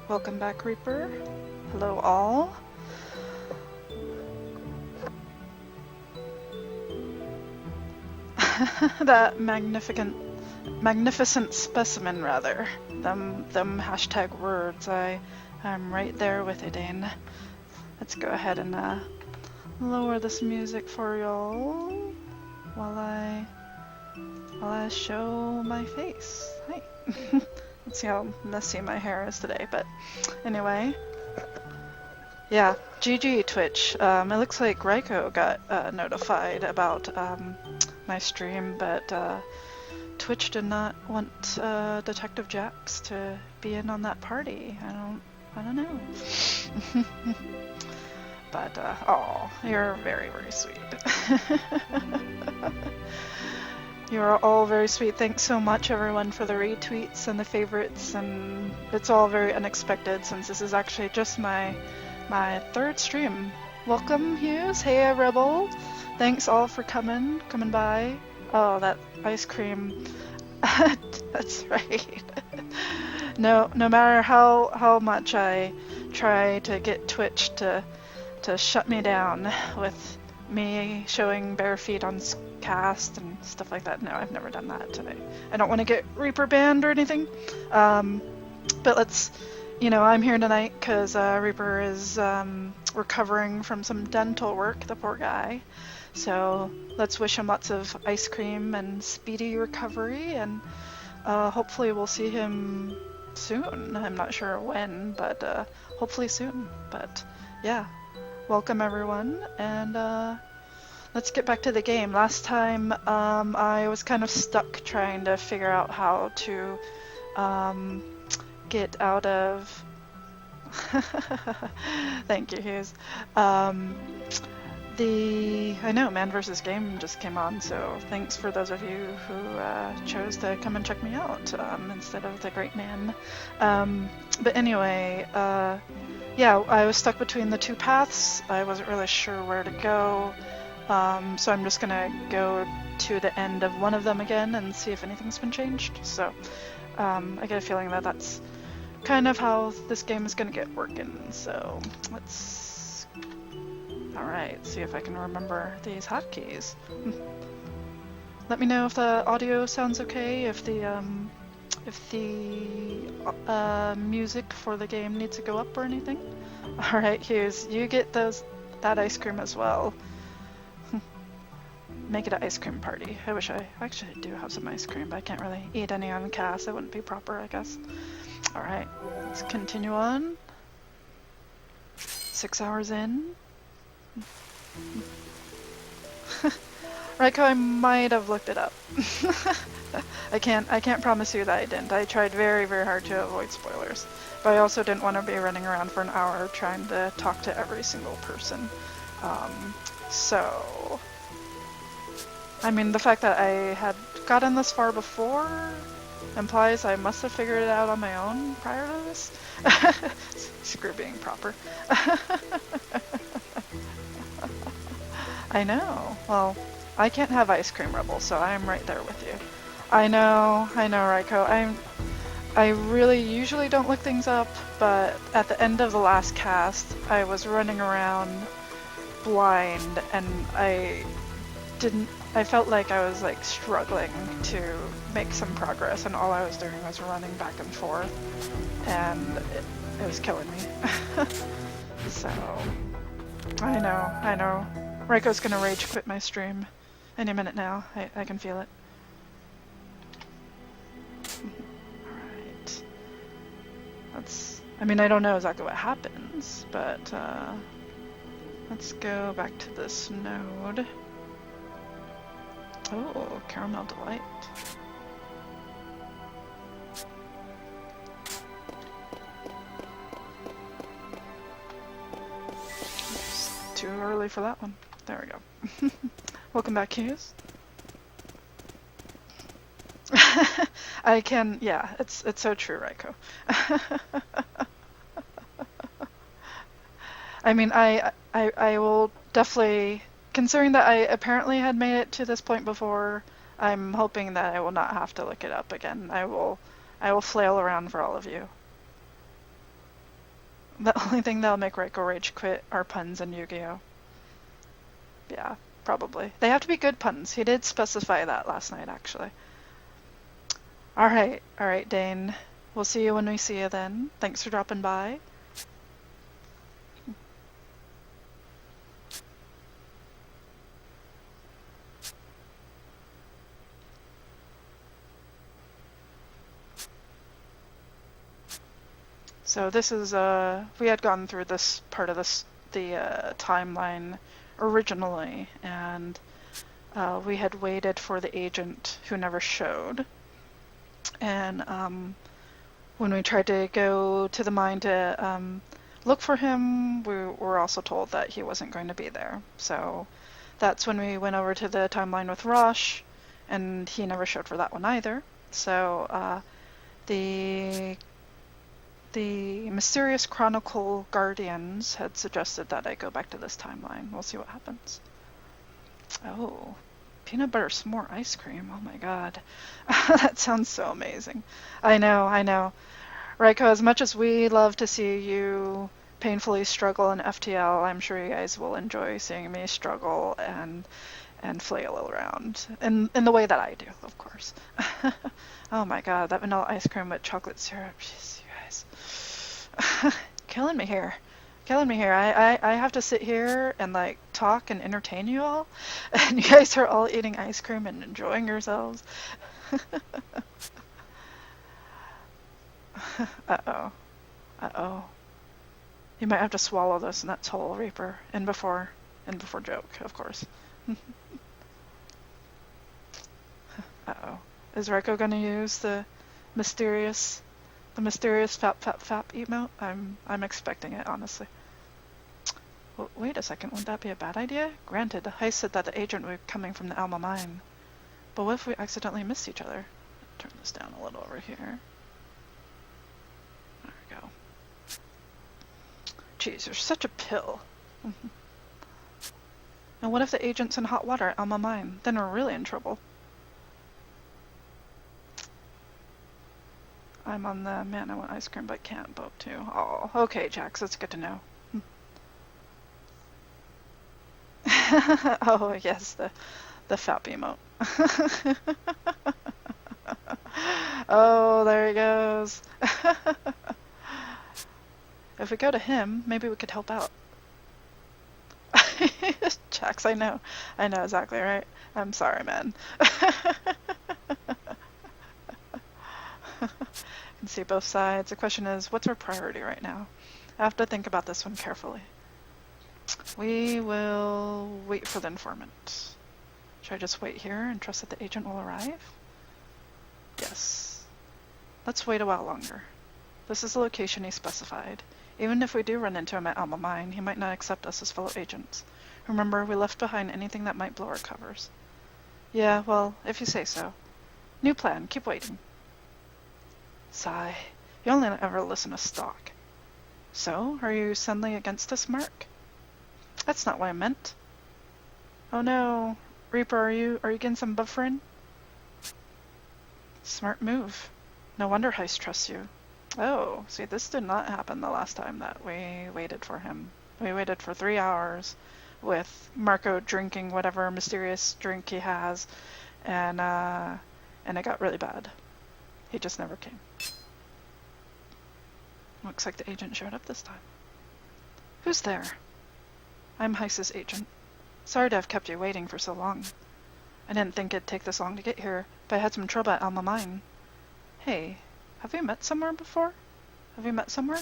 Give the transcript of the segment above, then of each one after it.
Welcome back, Reaper. Hello, all. That magnificent specimen, rather. Them hashtag words. I'm right there with it, Dane. Let's go ahead and lower this music for y'all while I show my face. Hi. Let's see how messy my hair is today, but anyway. Yeah, GG Twitch. It looks like Ryko got notified about my stream, but Twitch did not want Detective Jax to be in on that party. I don't know. But oh, you're very, very sweet. You are all very sweet. Thanks so much, everyone, for the retweets and the favorites, and it's all very unexpected since this is actually just my third stream. Welcome, Hughes. Hey, Rebel. Thanks all for coming by. Oh, that ice cream. That's right. No matter how much I try to get Twitch to shut me down with me showing bare feet on cast and stuff like that. No, I've never done that today. I don't want to get Reaper banned or anything. But let's you know, I'm here tonight because Reaper is recovering from some dental work, the poor guy. So let's wish him lots of ice cream and speedy recovery, and hopefully we'll see him soon. I'm not sure when, but hopefully soon. But yeah, welcome everyone, and let's get back to the game. Last time I was kind of stuck trying to figure out how to get out of thank you, Hughes. I know Man vs. Game just came on, so thanks for those of you who chose to come and check me out instead of the great man. But anyway, yeah, I was stuck between the two paths. I wasn't really sure where to go, so I'm just gonna go to the end of one of them again and see if anything's been changed. So I get a feeling that that's kind of how this game is gonna get working. So let's, alright, see if I can remember these hotkeys. Let me know if the audio sounds okay, if the music for the game needs to go up or anything. Alright, Hughes, you get that ice cream as well. Make it an ice cream party. I wish I actually do have some ice cream, but I can't really eat any on cast. It wouldn't be proper, I guess. Alright, let's continue on. 6 hours in. Raiko, I might have looked it up. I can't promise you that I didn't. I tried very, very hard to avoid spoilers. But I also didn't want to be running around for an hour trying to talk to every single person. So I mean, the fact that I had gotten this far before implies I must have figured it out on my own prior to this. Screw being proper. I know. Well, I can't have Ice Cream Rebel, so I'm right there with you. I know, Raiko. I really usually don't look things up, but at the end of the last cast, I was running around blind, and I felt like I was like struggling to make some progress, and all I was doing was running back and forth, and it was killing me. So, I know. Raiko's gonna rage quit my stream any minute now. I can feel it. Alright. I mean, I don't know exactly what happens, but let's go back to this node. Oh, Caramel Delight. It's too early for that one. There we go. Welcome back, Hughes. I can, yeah, it's so true, Raiko. I mean, I will definitely, considering that I apparently had made it to this point before, I'm hoping that I will not have to look it up again. I will flail around for all of you. The only thing that'll make Raiko rage quit are puns in Yu-Gi-Oh! Yeah, probably. They have to be good puns. He did specify that last night, actually. Alright, Dane. We'll see you when we see you then. Thanks for dropping by. So this is, we had gone through this part of the timeline originally, and we had waited for the agent who never showed. And when we tried to go to the mine to look for him, we were also told that he wasn't going to be there. So that's when we went over to the timeline with Rosh, and he never showed for that one either. So the Mysterious Chronicle Guardians had suggested that I go back to this timeline. We'll see what happens. Oh, peanut butter s'more ice cream. Oh my god. That sounds so amazing. I know. Raiko, as much as we love to see you painfully struggle in FTL, I'm sure you guys will enjoy seeing me struggle and flail around. In the way that I do, of course. Oh my god, that vanilla ice cream with chocolate syrup. Jeez, you guys. Killing me here. Killing me here. I have to sit here and like talk and entertain you all, and you guys are all eating ice cream and enjoying yourselves. Uh-oh. Uh-oh. You might have to swallow this nuts whole, Reaper. And before joke, of course. Uh-oh. Is Reiko gonna use the mysterious fap fap fap emote? I'm expecting it, honestly. Well, wait a second, would that be a bad idea? Granted, Heist said that the agent would be coming from the Alma mine. But what if we accidentally missed each other? Turn this down a little over here. There we go. Jeez, you're such a pill. And what if the agent's in hot water at Alma mine? Then we're really in trouble. I'm on the man, I want ice cream but can't boat too. Oh, okay, Jax, that's good to know. Oh, yes, the fap emote. Oh, there he goes. If we go to him, maybe we could help out. Jax, I know exactly, right? I'm sorry, man. Can see both sides. The question is, what's our priority right now? I have to think about this one carefully. We will wait for the informant. Should I just wait here and trust that the agent will arrive? Yes. Let's wait a while longer. This is the location he specified. Even if we do run into him at Alma mine, he might not accept us as fellow agents. Remember, we left behind anything that might blow our covers. Yeah, well, if you say so. New plan, keep waiting. Sigh. You only ever listen to stock. So, are you suddenly against us, Mark? That's not what I meant. Oh no. Reaper, are you getting some buffering? Smart move. No wonder Heist trusts you. Oh, see, this did not happen the last time that we waited for him. We waited for 3 hours with Marco drinking whatever mysterious drink he has, and it got really bad. He just never came. Looks like the agent showed up this time. Who's there? I'm Heist's agent. Sorry to have kept you waiting for so long. I didn't think it'd take this long to get here, but I had some trouble at Alma mine. Hey, have we met somewhere before? Have we met somewhere?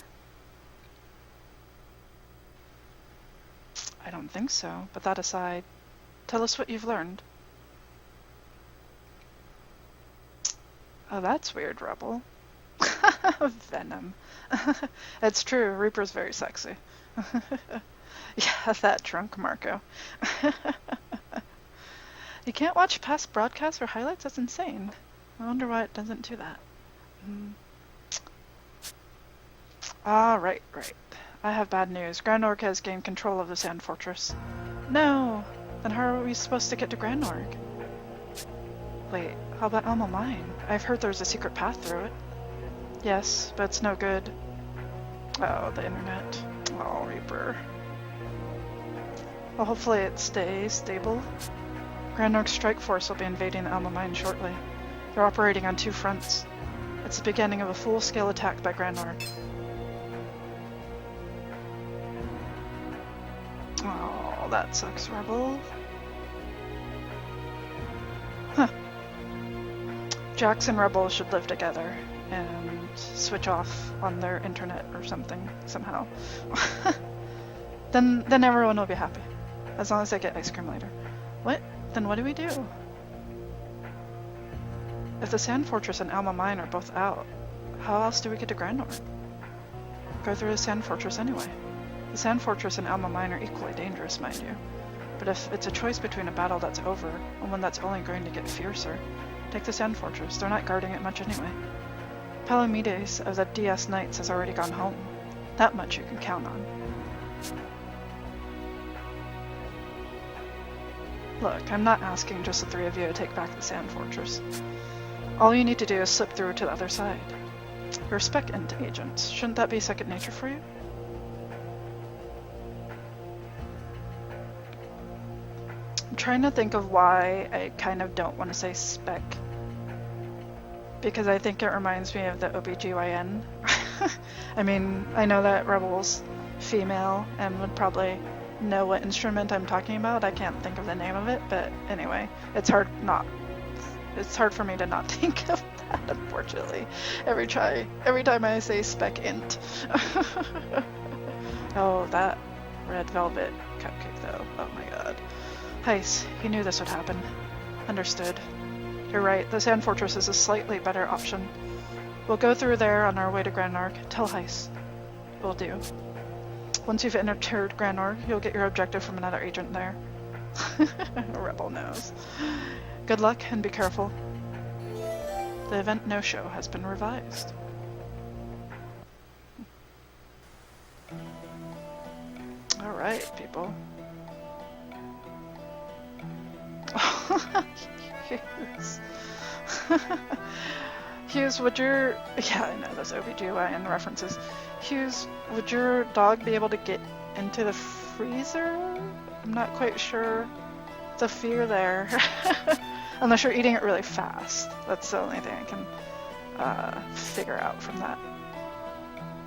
I don't think so, but that aside, tell us what you've learned. Oh, that's weird, Rebel. Venom. It's true, Reaper's very sexy. Yeah, that drunk Marco. You can't watch past broadcasts or highlights? That's insane. I wonder why it doesn't do that. Ah, right. I have bad news. Grand Org has gained control of the Sand Fortress. No! Then how are we supposed to get to Grand Org? Wait, how about Alma mine? I've heard there's a secret path through it. Yes, but it's no good. Oh, the internet. Oh, Reaper. Well, hopefully it stays stable. Grand Org's strike force will be invading the Alma mine shortly. They're operating on 2 fronts. It's the beginning of a full-scale attack by Grand Org. Oh, that sucks, Rebel. Huh. Jax and Rebel should live together and switch off on their internet or something, somehow. Then everyone will be happy. As long as I get ice cream later. What? Then what do we do? If the Sand Fortress and Alma mine are both out, how else do we get to Grand Org? Go through the Sand Fortress anyway. The Sand Fortress and Alma mine are equally dangerous, mind you. But if it's a choice between a battle that's over and one that's only going to get fiercer, take the Sand Fortress. They're not guarding it much anyway. Palamedes of the DS Knights has already gone home. That much you can count on. Look, I'm not asking just the 3 of you to take back the Sand Fortress. All you need to do is slip through to the other side. You're spec agents. Shouldn't that be second nature for you? I'm trying to think of why I kind of don't want to say spec. Because I think it reminds me of the OBGYN. I mean, I know that Rebel's female and would probably know what instrument I'm talking about. I can't think of the name of it, but anyway, it's hard for me to not think of that, unfortunately. Every time I say spec int. Oh, that red velvet cupcake though. Oh my god. Heis, he knew this would happen. Understood. You're right, the Sand Fortress is a slightly better option. We'll go through there on our way to Grand Arc. Tell Heis. Will do. Once you've entered Grand Arc, you'll get your objective from another agent there. Rebel knows. Good luck and be careful. The event no-show has been revised. Alright, people. Hughes. Hughes, would your... Yeah, I know those OBGYN references. Hughes, would your dog be able to get into the freezer? I'm not quite sure the fear there. Unless you're eating it really fast. That's the only thing I can figure out from that.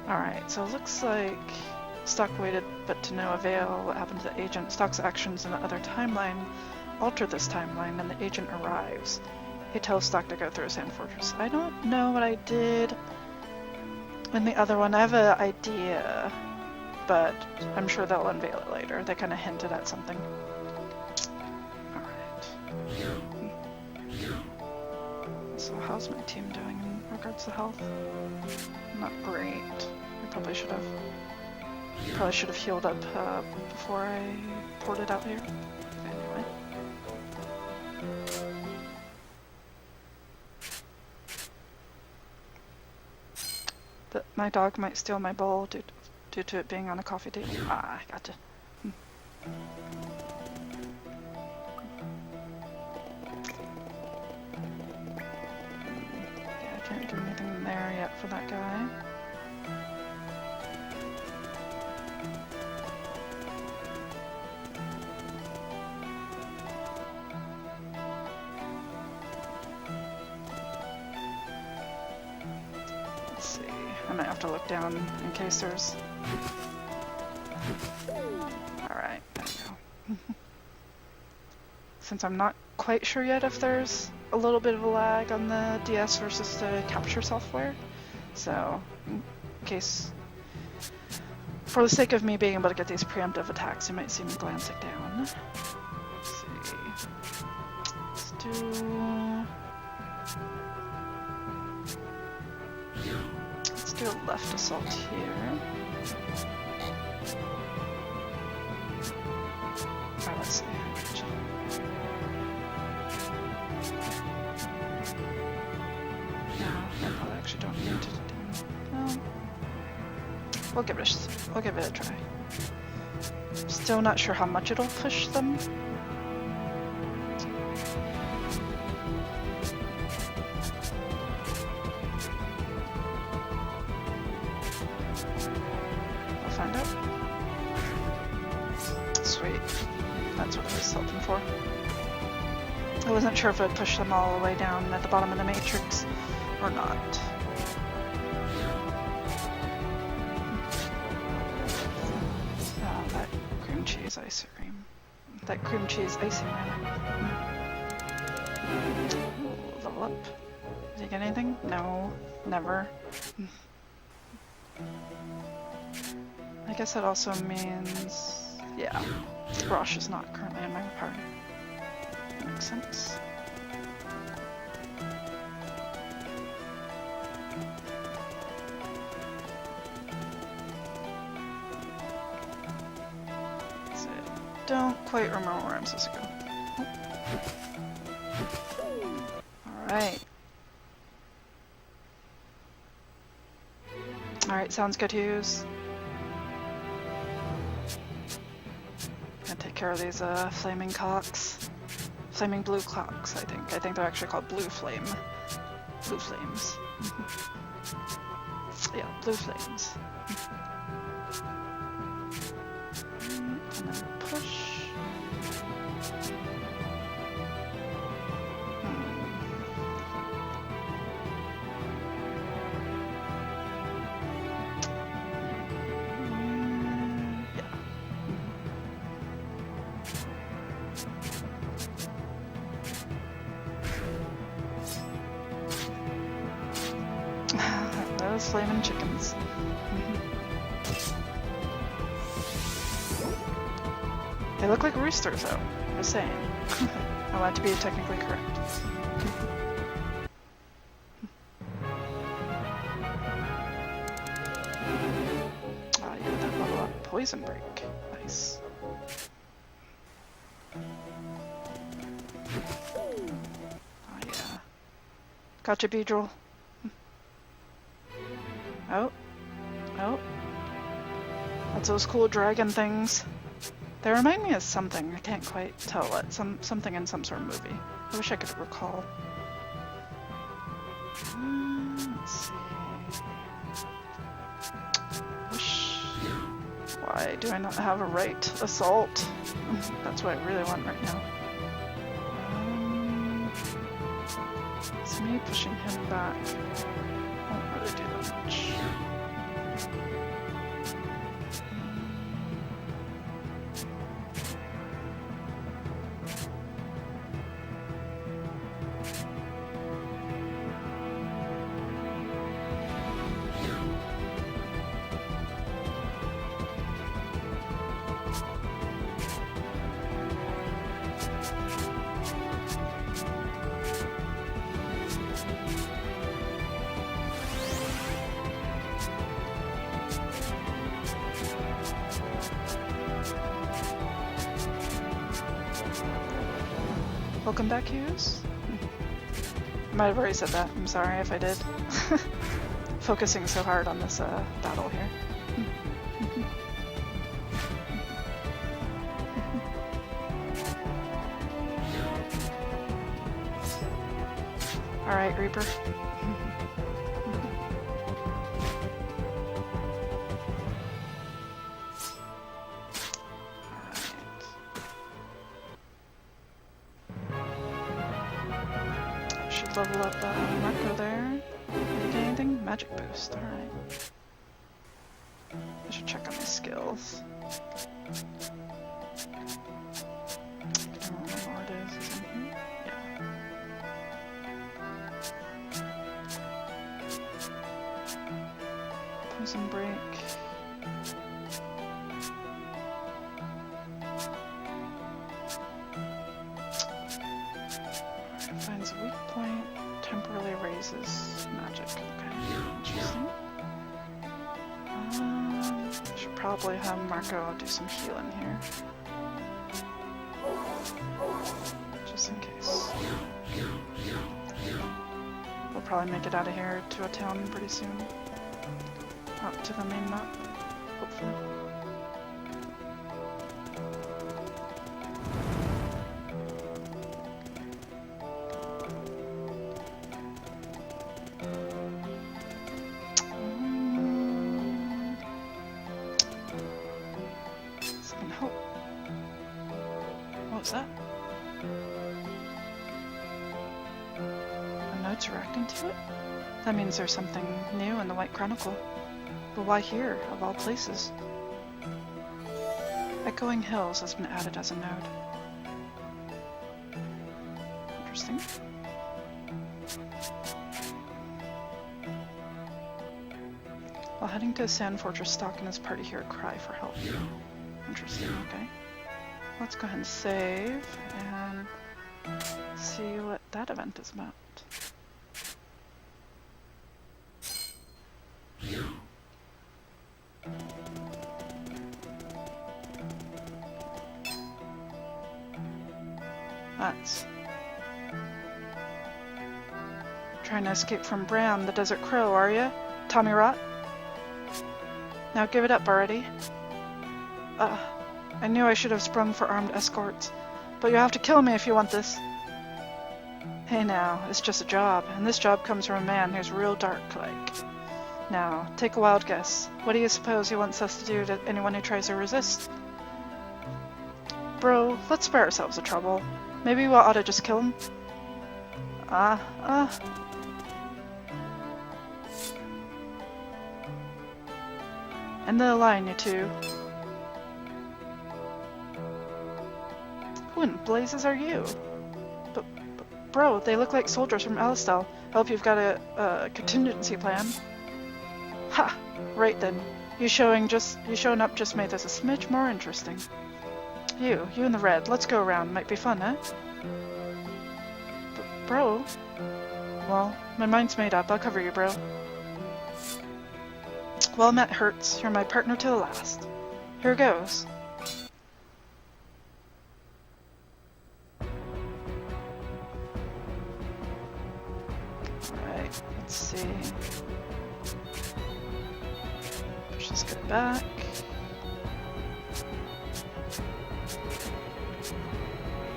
Alright, so it looks like Stock waited, but to no avail. What happened to the agent? Stock's actions in the other timeline alter this timeline, and the agent arrives. He tells Stock to go through a Sand Fortress. I don't know what I did in the other one. I have an idea, but I'm sure they'll unveil it later. They kind of hinted at something. Alright. So how's my team doing in regards to health? Not great. I probably should have healed up before I ported out here. Anyway. But my dog might steal my bowl due to it being on a coffee table. Ah, gotcha. Yeah, I can't do anything there yet for that guy. I might have to look down in case there's... Alright, there we go. Since I'm not quite sure yet if there's a little bit of a lag on the DS versus the capture software, so in case... For the sake of me being able to get these preemptive attacks, you might see me glancing down. Let's see... Let's do... do a left assault here. Oh, let's see. No, I probably actually don't need to do. No. We'll give it a try. Still not sure how much it'll push them. Find out. Sweet. That's what I was hoping for. I wasn't sure if it would push them all the way down at the bottom of the matrix or not. Oh, that cream cheese ice cream. That cream cheese icing Ooh, level up. Did you get anything? No. Never. I guess that also means, yeah, Rosh is not currently in my party. Makes sense. So I don't quite remember where I'm supposed to go. Alright. Alright, sounds good, Hughes. Gonna take care of these flaming cocks. Flaming blue clocks, I think. I think they're actually called blue flame. Blue flames. Yeah, blue flames. And then push. flaming chickens. They look like roosters, though. Just saying. I want to be technically correct. Ah, yeah, that level up. Poison break. Nice. Oh, yeah. Gotcha, Beedrill. Oh. Oh. That's those cool dragon things. They remind me of something. I can't quite tell what. Something in some sort of movie. I wish I could recall. Let's see. Why do I not have a right assault? That's what I really want right now. It's me pushing him back. Won't really do that much. Welcome back, Hughes. I might have already said that. I'm sorry if I did. Focusing so hard on this battle here. Alright, Reaper. Level up Marco there. Did you get anything? Magic boost, alright. I should check on my skills. I don't know what it is in here. Yeah. Poison break. Finds a weak point, temporarily raises magic. Okay, interesting. Should probably have Marco do some healing here. Just in case. We'll probably make it out of here to a town pretty soon. Up to the main map, hopefully. What was that? A note's reacting to it? That means there's something new in the White Chronicle. But why here, of all places? Echoing Hills has been added as a node. Interesting. While heading to Sand Fortress, Stalk and his party hear a cry for help. Interesting, okay. Let's go ahead and save and see what that event is about. That's trying to escape from Bram, the Desert Crow, are you, Tommy Rot? Now give it up already. I knew I should have sprung for armed escorts, but you have to kill me if you want this. Hey now, it's just a job, and this job comes from a man who's real dark-like. Now, take a wild guess. What do you suppose he wants us to do to anyone who tries to resist? Bro, let's spare ourselves the trouble. Maybe we ought to just kill him? End the line, you two. Who in blazes are you? But bro, they look like soldiers from Alistal. I hope you've got a contingency plan. Ha! Right then. You showing up just made this a smidge more interesting. You in the red. Let's go around. Might be fun, eh? Bro? Well, my mind's made up. I'll cover you, bro. Well met, Hertz. You're my partner to the last. Here goes. Alright, let's see. Push this guy back.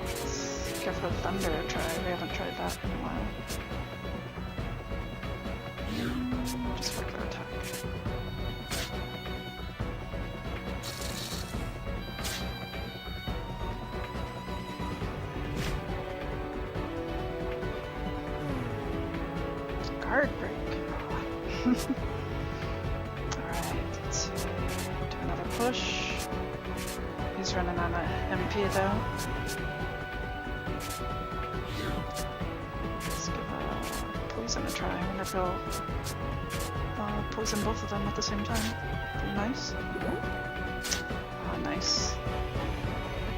Let's go for Thunder try. We haven't tried that in a while. Just regular attack. Guard break. Alright, let's see. Do another push. He's running on a MP though. Let's give poison a try. I wonder if he'll poison both of them at the same time. Pretty nice. Oh, nice.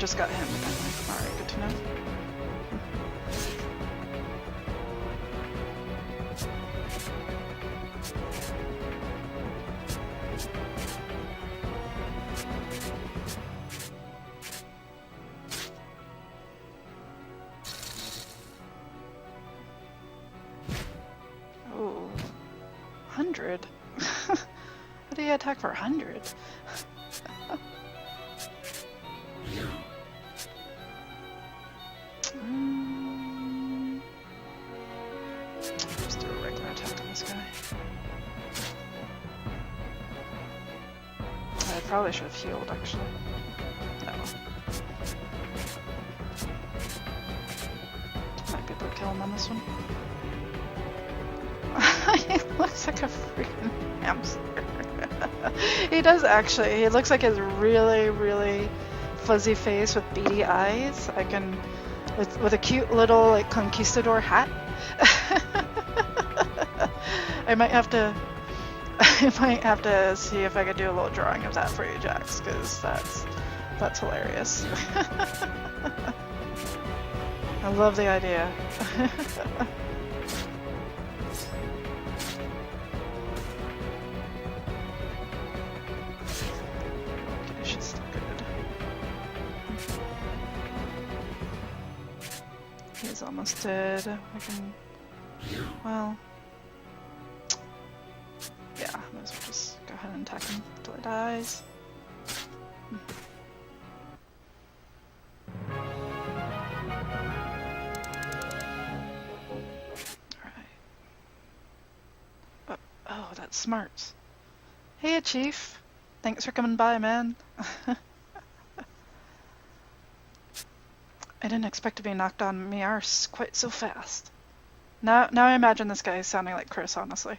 Just got him apparently. Alright, good to know. Oh, 100? How do you attack for 100? Just do a regular attack on this guy. I probably should have healed, actually. No. Might be able to kill him on this one. He looks like a freaking hamster. He does actually. He looks like his really, really fuzzy face with beady eyes. I can, with a cute little like conquistador hat. I might have to see if I could do a little drawing of that for you, Jax, because that's hilarious. I love the idea. He's almost dead. I can... Well... Yeah, might as well just go ahead and attack him until he dies. Alright. Oh, that's smart. Hey, Chief. Thanks for coming by, man. I didn't expect to be knocked on me arse quite so fast. Now I imagine this guy is sounding like Chris, honestly.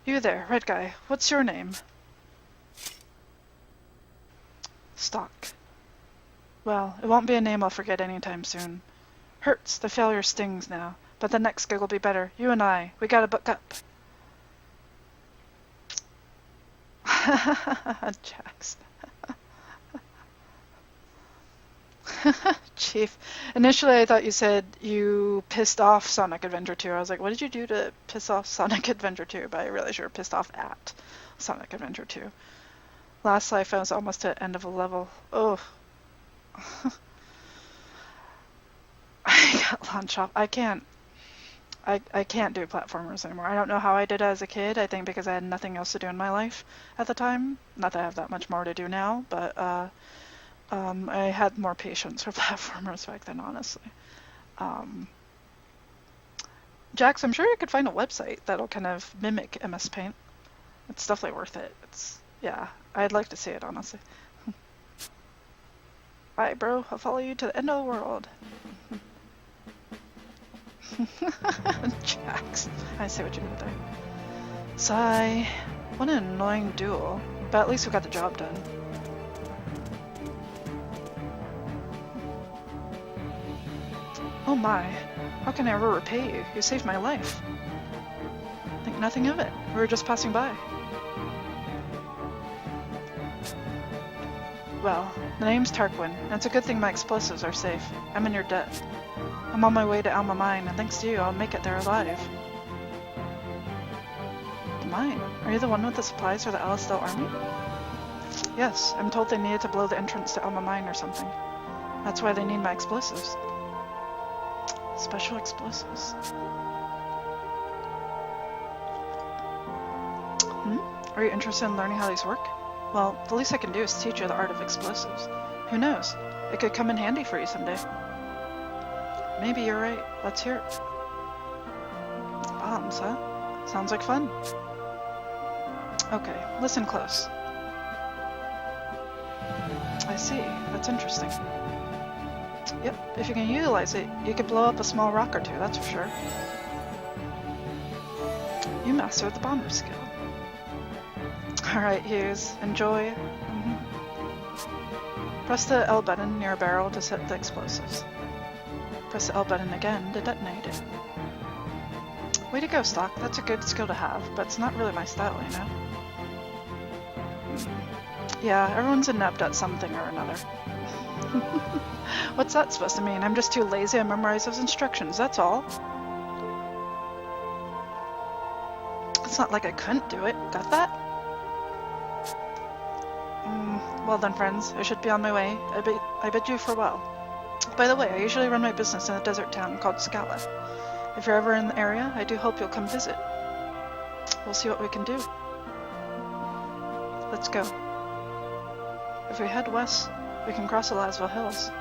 You there, red guy. What's your name? Stock. Well, it won't be a name I'll forget anytime soon. Hurts, the failure stings now, but the next gig will be better. You and I, we gotta book up. Jax. Chief, initially I thought you said you pissed off Sonic Adventure 2. I was like, what did you do to piss off Sonic Adventure 2? But I realized you were pissed off at Sonic Adventure 2. Last life I was almost at end of a level. Oh. I got launch off. I can't do platformers anymore. I don't know how I did it as a kid. I think because I had nothing else to do in my life at the time. Not that I have that much more to do now, but I had more patience for platformers back then, honestly. Jax, I'm sure you could find a website that'll kind of mimic MS Paint. It's definitely worth it. Yeah, I'd like to see it, honestly. Bye, bro. I'll follow you to the end of the world. Jax. I see what you did there. Sigh. What an annoying duel. But at least we got the job done. Oh my. How can I ever repay you? You saved my life. think nothing of it. We were just passing by. Well, the name's Tarquin, and it's a good thing my explosives are safe. I'm in your debt. I'm on my way to Alma Mine, and thanks to you, I'll make it there alive. The mine? Are you the one with the supplies for the Alistel army? Yes, I'm told they needed to blow the entrance to Alma Mine or something. That's why they need my explosives. Special explosives. Are you interested in learning how these work? Well, the least I can do is teach you the art of explosives. Who knows? It could come in handy for you someday. Maybe you're right. Let's hear it. Bombs, huh? Sounds like fun. Okay, listen close. I see. That's interesting. Yep, if you can utilize it, you could blow up a small rock or two, that's for sure. You mastered the bomber skill. Alright, Hughes. Enjoy. Press the L button near a barrel to set the explosives. Press the L button again to detonate it. Way to go, Stock. That's a good skill to have, but it's not really my style, you know? Yeah, everyone's inept at something or another. What's that supposed to mean? I'm just too lazy to memorize those instructions, that's all. It's not like I couldn't do it. Got that? Well then, friends, I should be on my way. I bid you farewell. By the way, I usually run my business in a desert town called Scala. If you're ever in the area, I do hope you'll come visit. We'll see what we can do. Let's go. If we head west, we can cross the Laswell Hills.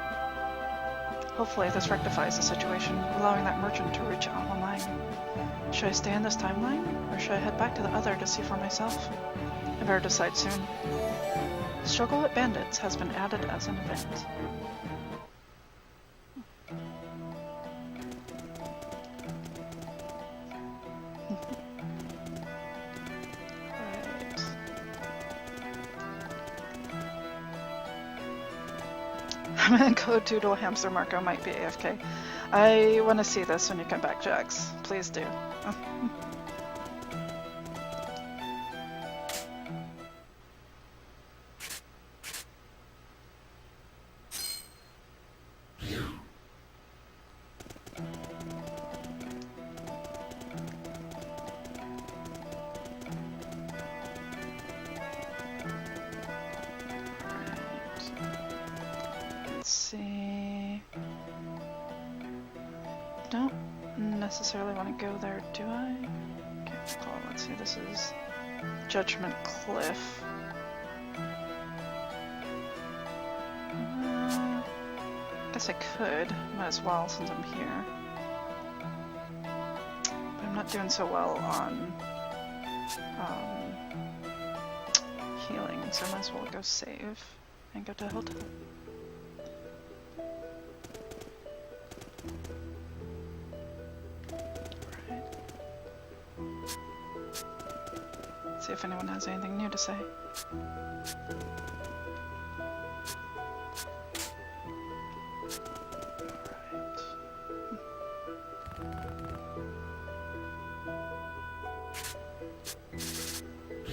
Hopefully this rectifies the situation, allowing that merchant to reach Alma Mine. Should I stay in this timeline, or should I head back to the other to see for myself? I better decide soon. Struggle with Bandits has been added as an event. I'm gonna go doodle hamster Marco might be AFK. I want to see this when you come back, Jax. Please do. Necessarily want to go there, do I? Okay, cool. Let's see, this is Judgment Cliff. Guess I could, might as well since I'm here. But I'm not doing so well on healing, so I might as well go save and go to Hilltop. See if anyone has anything new to say.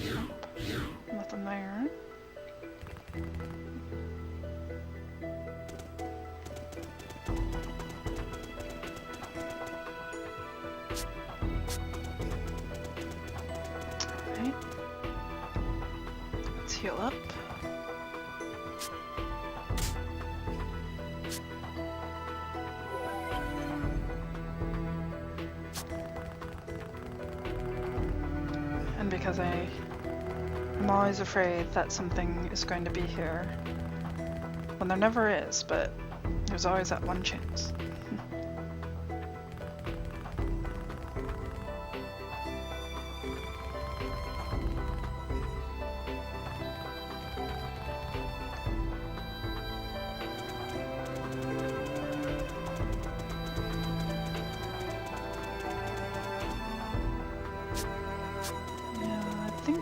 Nope. Nothing there. Heal up. And because I'm always afraid that something is going to be here. Well, there never is, but there's always that one chance.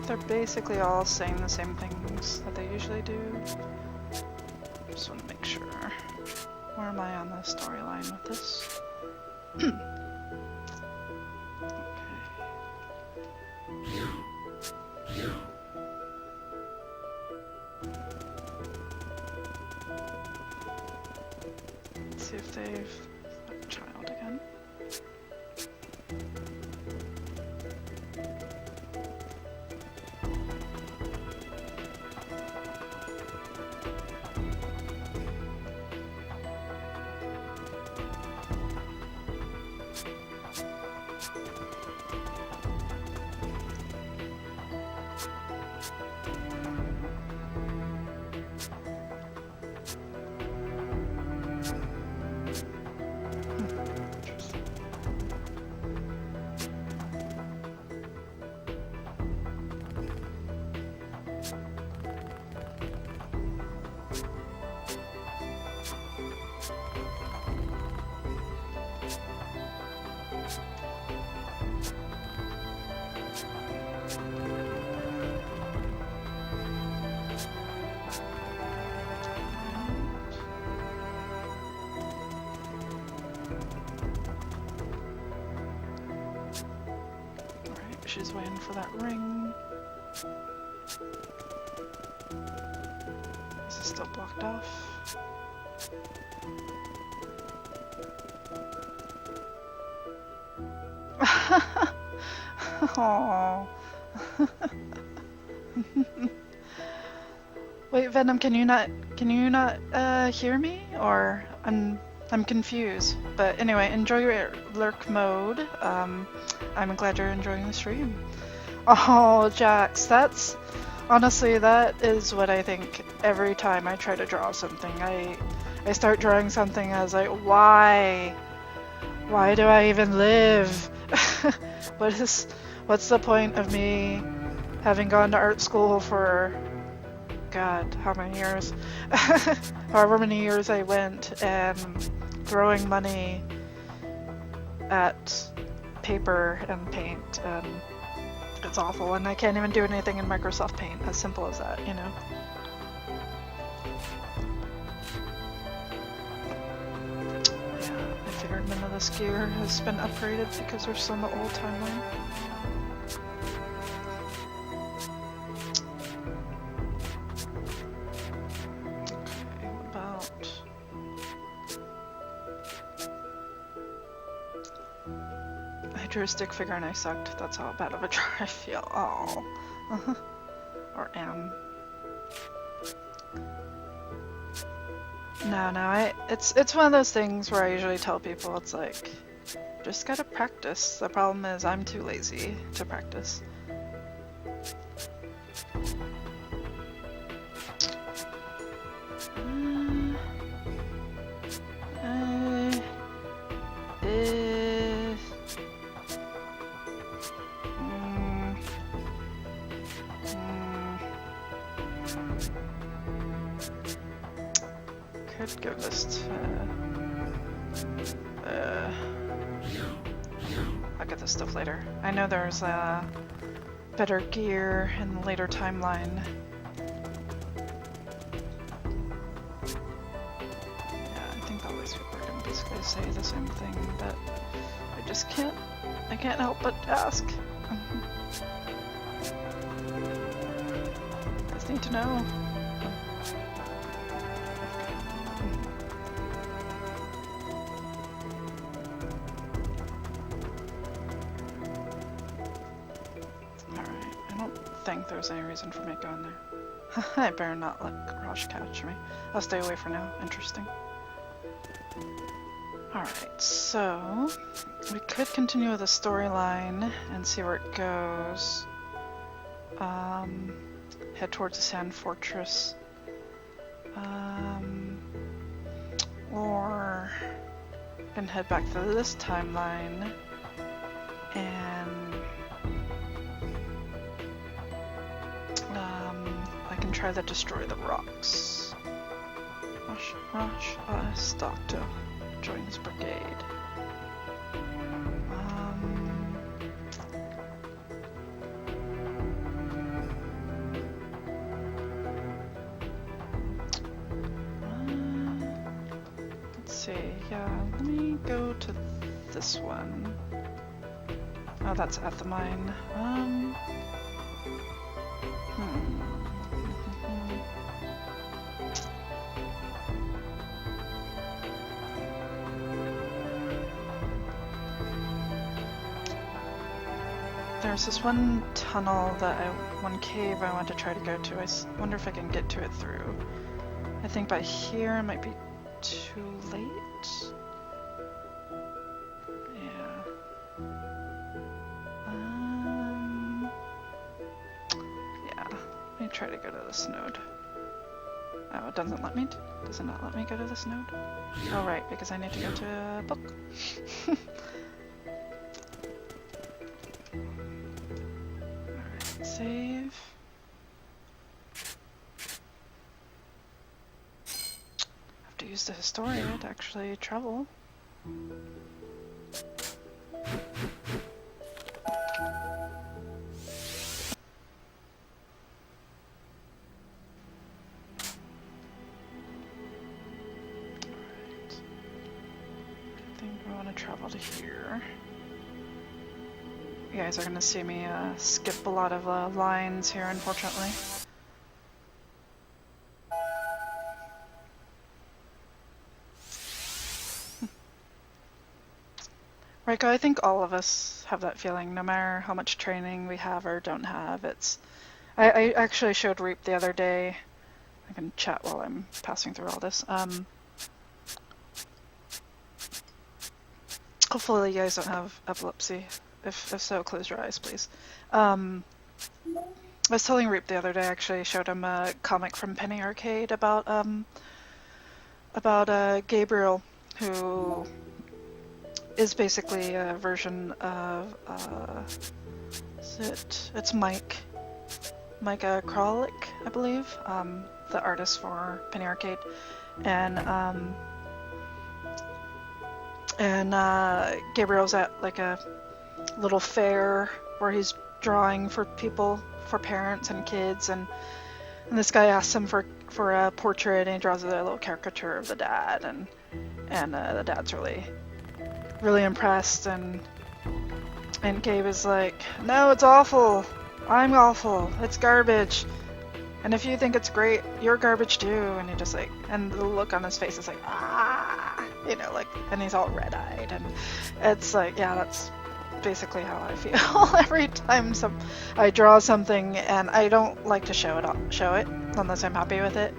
They're basically all saying the same things that they usually do. Just want to make sure. Where am I on the storyline with this? Okay. see if they've got a child again. She's waiting for that ring. Is it still blocked off? Aww. Wait, Venom, can you not hear me? Or I'm confused. But anyway, enjoy your lurk mode. I'm glad you're enjoying the stream. Oh, Jax, that's honestly, that is what I think every time I try to draw something. I start drawing something as like, why do I even live? What's the point of me having gone to art school for God, how many years? However many years I went, and throwing money at paper and paint, and it's awful, and I can't even do anything in Microsoft Paint, as simple as that, you know? Yeah, I figured none of this gear has been upgraded because we're still in the old timeline. Drew a stick figure and I sucked. That's how bad of a drawer I feel. Oh. Or am. No, it's one of those things where I usually tell people, it's like, just gotta practice. The problem is I'm too lazy to practice. Could give this to, I'll get this stuff later. I know there's better gear in the later timeline. Yeah, I think all these people are gonna basically say the same thing, but I just can't help but ask. I just need to know. There's any reason for me going there. I better not let Rosh catch me. I'll stay away for now. Interesting. Alright, so we could continue with the storyline and see where it goes. Head towards the Sand Fortress. Or can head back to this timeline and try to destroy the rocks. Rosh stopped to join his brigade. Let's see, yeah, let me go to this one. Oh, that's at the mine. There's this one tunnel one cave I want to try to go to. Wonder if I can get to it through. I think by here it might be too late. Yeah. Yeah. Let me try to go to this node. Oh, it doesn't let me? Does it not let me go to this node? Oh, right, because I need to go to a book. Alright, save. Have to use the Historia to actually travel. Travel to here. You guys are gonna see me skip a lot of lines here, unfortunately. Right, I think all of us have that feeling, no matter how much training we have or don't have. I actually showed Reap the other day. I can chat while I'm passing through all this. Hopefully you guys don't have epilepsy. If so, close your eyes, please. I was telling Reap the other day, actually, I showed him a comic from Penny Arcade about Gabriel, who is basically a version of, it's Mike Kralik, I believe, the artist for Penny Arcade. And Gabriel's at like a little fair where he's drawing for people, for parents and kids, and this guy asks him for a portrait, and he draws a little caricature of the dad, and the dad's really impressed, and Gabe is like, no, it's awful, I'm awful, it's garbage, and if you think it's great, you're garbage too. And he just like, and the look on his face is like, ah, you know, like, and he's all red-eyed, and it's like, yeah, that's basically how I feel every time I draw something, and I don't like to show it unless I'm happy with it.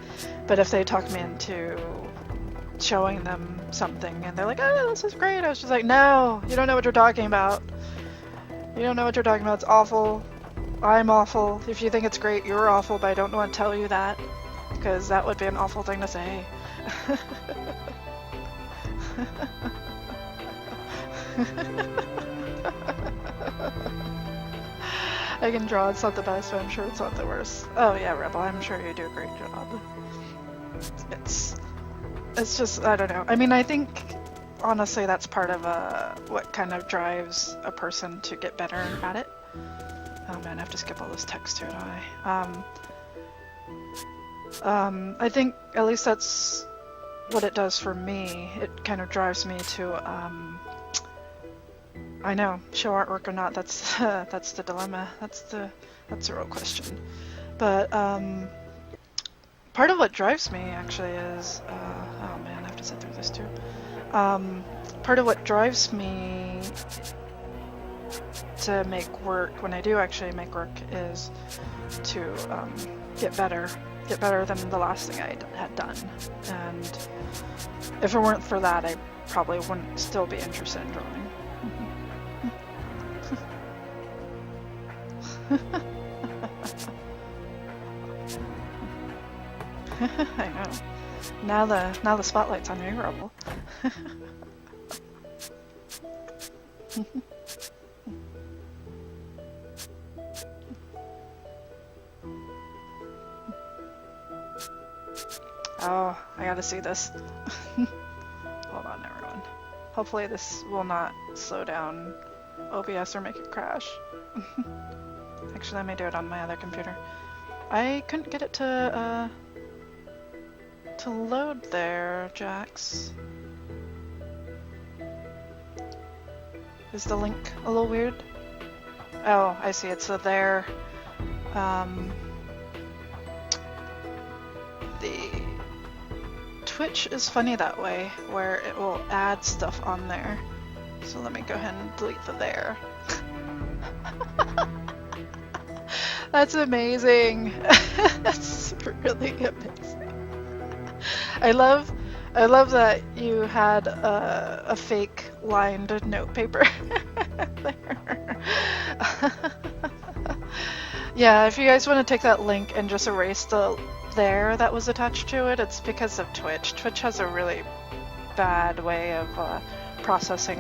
But if they talk me into showing them something and they're like, oh, this is great, I was just like, no, you don't know what you're talking about. You don't know what you're talking about. It's awful. I'm awful. If you think it's great, you're awful, but I don't want to tell you that, because that would be an awful thing to say. I can draw, it's not the best, but I'm sure it's not the worst. Oh yeah, Rebel, I'm sure you do a great job. It's just, I don't know. I mean, I think, honestly, that's part of what kind of drives a person to get better at it. Oh man, I have to skip all this text here, don't I? I think at least that's what it does for me. It kind of drives me to, I know, show artwork or not, that's that's the dilemma. That's the real question. But part of what drives me actually is, oh man, I have to sit through this too. Part of what drives me to make work, when I do actually make work, is to get better than the last thing I had done. And if it weren't for that, I probably wouldn't still be interested in drawing. I know. Now the spotlight's on you, Rebel. Oh, I gotta see this. Hold on, everyone. Hopefully this will not slow down OBS or make it crash. Actually, let me do it on my other computer. I couldn't get it to load there, Jax. Is the link a little weird? Oh, I see, it's there. The Twitch is funny that way, where it will add stuff on there. So let me go ahead and delete the there. That's amazing. That's really amazing. I love that you had a fake lined notepaper there. Yeah, if you guys want to take that link and just erase the there that was attached to it, it's because of Twitch. Twitch has a really bad way of processing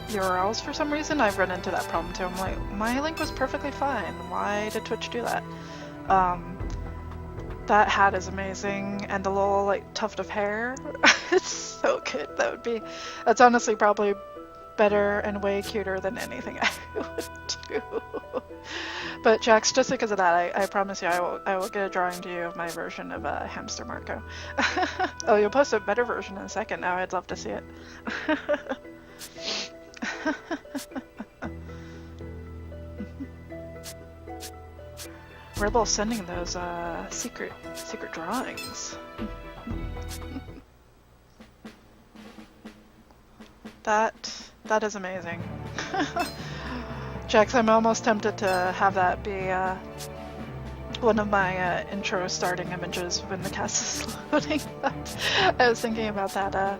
URLs for some reason. I've run into that problem too. I'm like, my link was perfectly fine. Why did Twitch do that? That hat is amazing, and the little like tuft of hair. It's so good. That's honestly probably better and way cuter than anything I would do. But Jax, just because of that, I promise you I will get a drawing to you of my version of Hamster Marco. Oh, you'll post a better version in a second now. I'd love to see it. Rebel sending those secret drawings. That is amazing. Jax, I'm almost tempted to have that be one of my intro starting images when the cast is loading up. I was thinking about that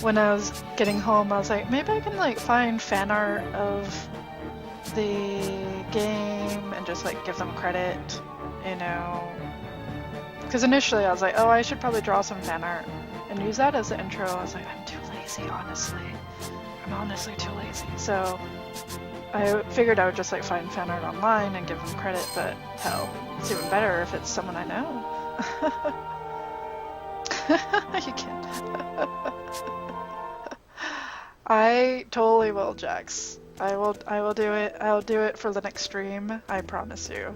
when I was getting home. I was like, maybe I can like find fan art of the game and just like give them credit, you know, because initially I was like, oh, I should probably draw some fan art and use that as the intro. I was like, I'm too lazy, honestly. I'm honestly too lazy. So I figured I would just like find fan art online and give them credit, but hell, it's even better if it's someone I know. You can't. I totally will, Jax. I will do it. I'll do it for the next stream. I promise you.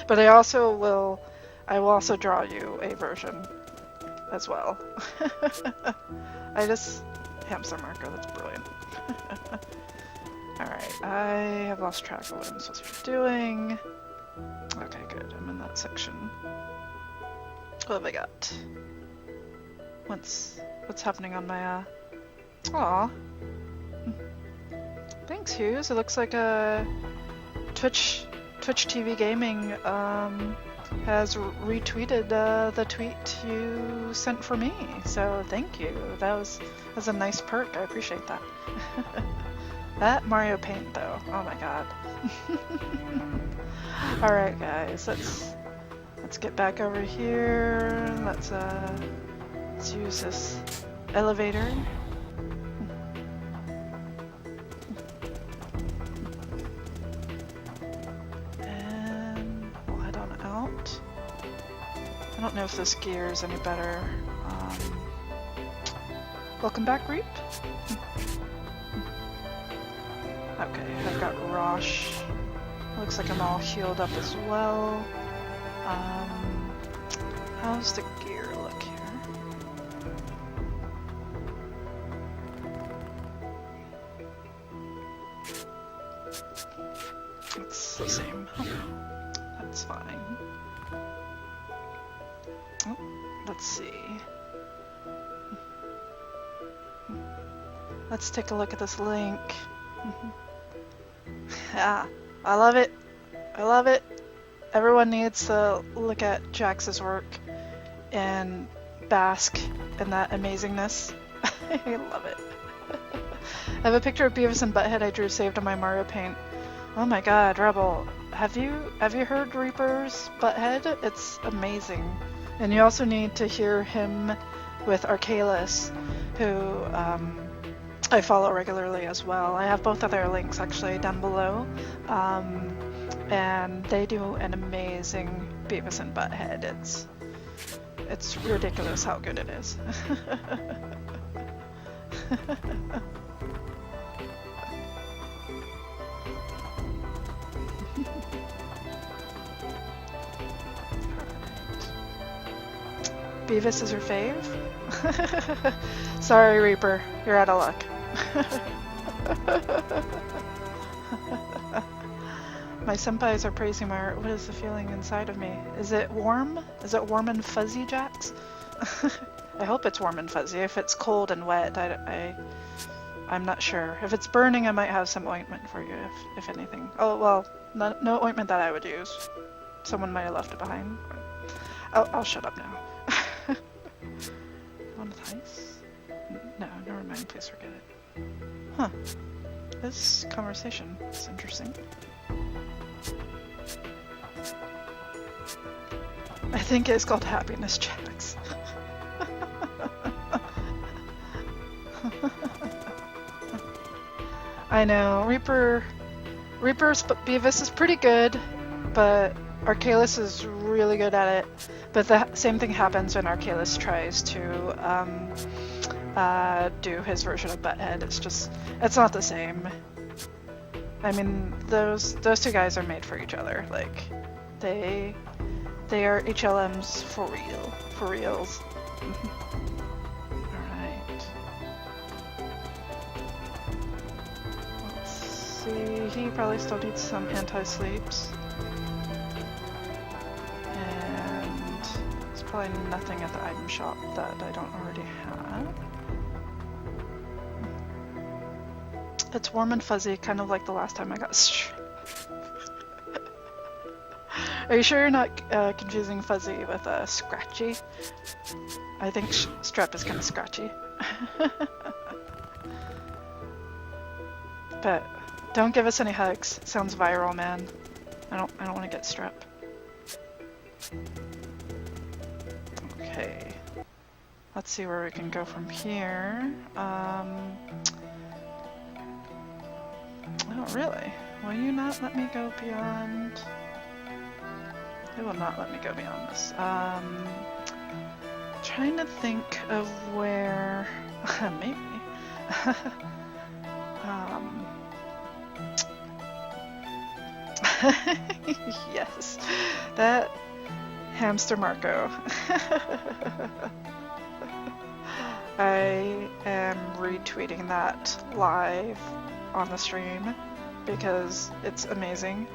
But I will also draw you a version as well. Hamster Marco, that's brilliant. Alright, I have lost track of what I'm supposed to be doing. Okay, good. I'm in that section. What have I got? What's happening on my Aw. Thanks, Hughes. It looks like Twitch TV Gaming has retweeted the tweet you sent for me. So thank you. That was a nice perk. I appreciate that. That Mario Paint though. Oh my god. All right, guys. Let's get back over here. Let's use this elevator. I don't know if this gear is any better. Welcome back, Reap. Okay, I've got Rosh. Looks like I'm all healed up as well. How's the gear look here? It's the same. That's fine. Oh, let's see. Let's take a look at this link. Yeah, I love it. I love it. Everyone needs to look at Jax's work and bask in that amazingness. I love it. I have a picture of Beavis and Butthead I drew saved on my Mario Paint. Oh my god, Rebel, have you heard Reaper's Butthead? It's amazing. And you also need to hear him with Arcalis, who I follow regularly as well. I have both of their links actually down below. And they do an amazing Beavis and Butthead. It's ridiculous how good it is. Beavis is your fave? Sorry, Reaper, you're out of luck. My senpais are praising my art. What is the feeling inside of me? Is it warm? Is it warm and fuzzy, Jax? I hope it's warm and fuzzy. If it's cold and wet, I'm not sure. If it's burning, I might have some ointment for you, if anything. Oh, well, no ointment that I would use. Someone might have left it behind. I'll shut up now. On with ice? No, never mind. Please forget it. Huh. This conversation is interesting. I think it's called happiness checks. I know, Reaper's Beavis is pretty good, but Arcalis is really good at it. But the same thing happens when Arcalis tries to do his version of Butthead. It's not the same. I mean, those two guys are made for each other. Like, they are HLMs for real, for reals. Alright. Let's see, he probably still needs some anti-sleeps. And there's probably nothing at the item shop that I don't already have. It's warm and fuzzy, kind of like the last time I got strep. Are you sure you're not confusing fuzzy with scratchy? I think strep is kind of scratchy. But don't give us any hugs. Sounds viral, man. I don't want to get strep. Okay. Let's see where we can go from here. Oh, really? Will you not let me go beyond? They will not let me go beyond this. Trying to think of where... maybe. Yes. That hamster Marco. I am retweeting that live on the stream because it's amazing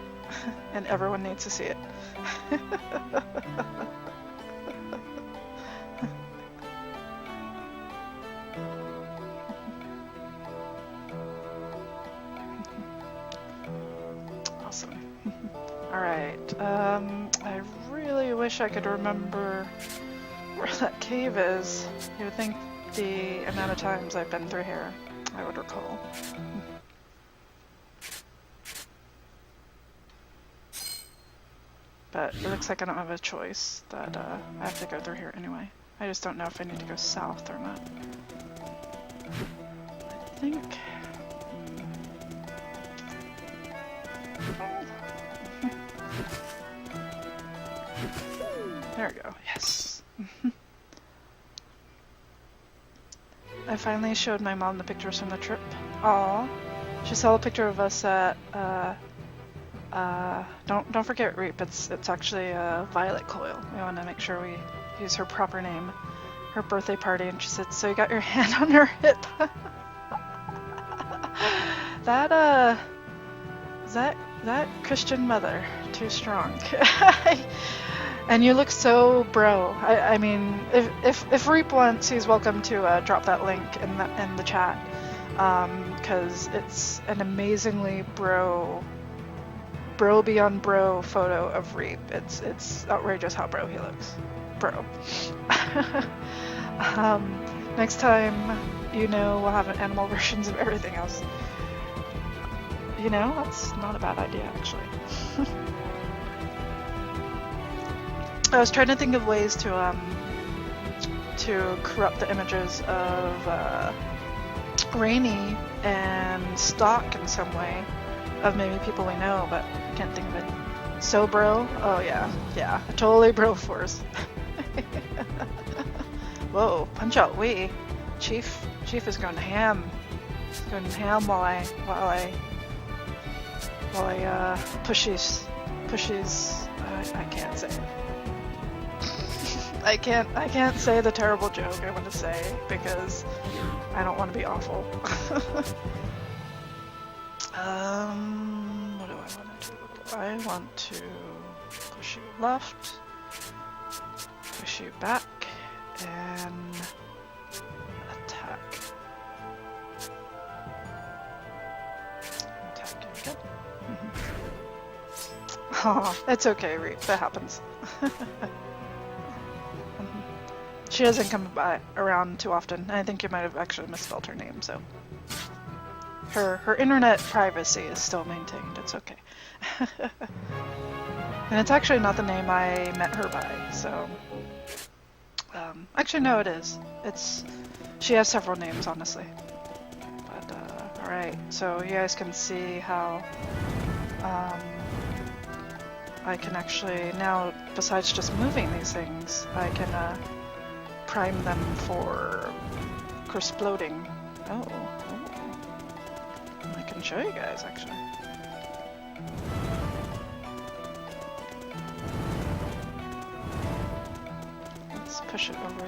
and everyone needs to see it. Awesome. Alright, I really wish I could remember where that cave is. You would think the amount of times I've been through here, I would recall. But it looks like I don't have a choice, that I have to go through here anyway. I just don't know if I need to go south or not. I think... There we go, yes. I finally showed my mom the pictures from the trip. Aww. She saw a picture of us at, don't forget Reap, it's actually Violet Coil. We want to make sure we use her proper name. Her birthday party, and she said, so you got your hand on her hip. That Christian mother, too strong. And you look so bro. I mean, if Reap wants, he's welcome to drop that link in the chat, because it's an amazingly bro beyond bro photo of Reap. It's outrageous how bro he looks. Bro. Next time, we'll have animal versions of everything else. That's not a bad idea, actually. I was trying to think of ways to corrupt the images of Rainy and Stock in some way, of maybe people we know, but I can't think of it. So bro? Oh yeah, totally bro force. Whoa, punch out we. Chief is going ham. He's going ham while I push these. I can't say it. I can't say the terrible joke I want to say because I don't want to be awful. What do I want to do? I want to push you left, push you back, and attack. Oh, it's okay, Reap. That happens. She doesn't come around too often. I think you might have actually misspelled her name, so her internet privacy is still maintained. It's okay. And it's actually not the name I met her by, so actually no, it is. She has several names, honestly. But alright, so you guys can see how I can actually now, besides just moving these things, I can prime them for exploding. Oh. I can show you guys, actually. Let's push it over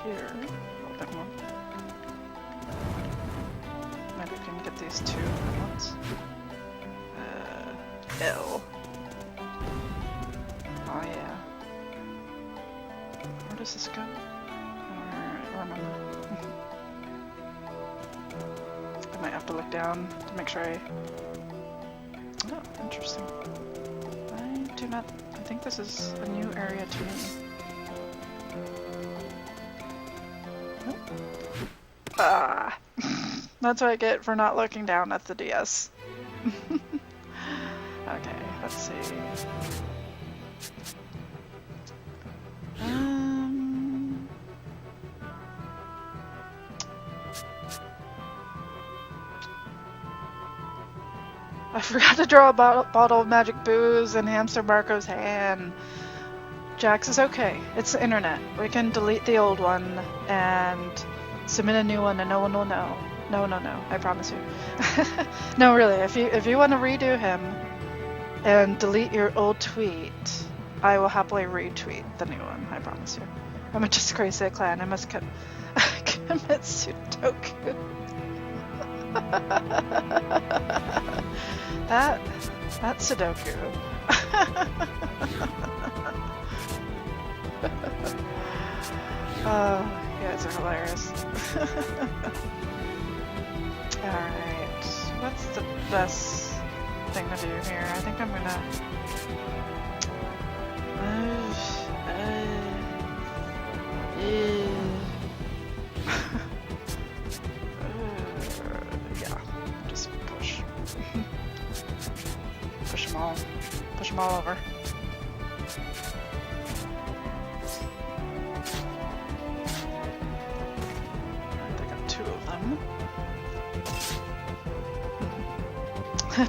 here a little bit more. Maybe we can get these two at once. L. Oh yeah. Where does this go? I remember. I might have to look down to make sure I... Oh, interesting. I think this is a new area to me. Nope. Ah! That's what I get for not looking down at the DS. Okay, let's see. I forgot to draw a bottle of magic booze in Hamster Marco's hand. Jax is okay. It's the internet. We can delete the old one and submit a new one and no one will know. No, I promise you. No, really, if you want to redo him and delete your old tweet, I will happily retweet the new one, I promise you. I'm a just crazy clan. I must commit Sudoku. That's Sudoku. Oh, you guys are hilarious. Alright, what's the best thing to do here? I think I'm gonna... yeah, just push. Push them all. Push them all over. Alright, I got two of them.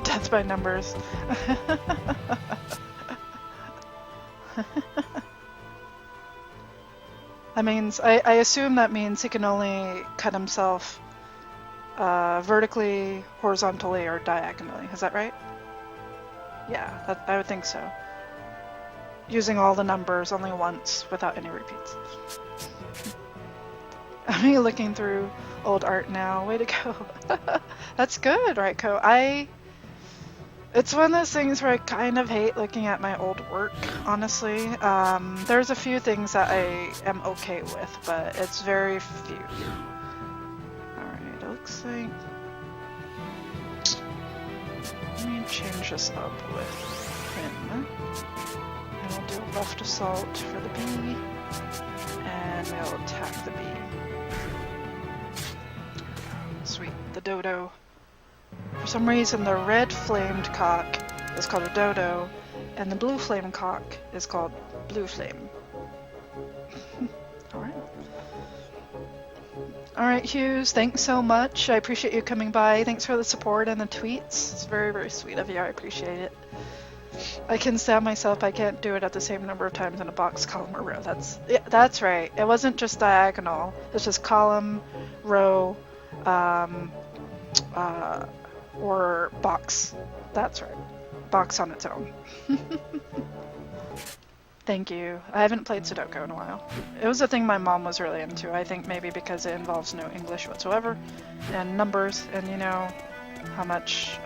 Death by numbers. That means, I assume that means he can only cut himself vertically, horizontally, or diagonally. Is that right? Yeah, I would think so. Using all the numbers only once without any repeats. I'm looking through old art now. Way to go. That's good, Raiko. It's one of those things where I kind of hate looking at my old work, honestly. There's a few things that I am okay with, but it's very few. Alright, it looks like... Let me change this up with him. And we'll do left assault for the bee. And we'll attack the bee. Sweet, the dodo. For some reason, the red flamed cock is called a dodo, and the blue flame cock is called blue flame. Alright. Alright, Hughes, thanks so much. I appreciate you coming by. Thanks for the support and the tweets. It's very, very sweet of you. I appreciate it. I can stab myself. I can't do it at the same number of times in a box, column, or row. That's right. It wasn't just diagonal. It's just column, row, or box. That's right. Box on its own. Thank you. I haven't played Sudoku in a while. It was a thing my mom was really into. I think maybe because it involves no English whatsoever and numbers, and you know how much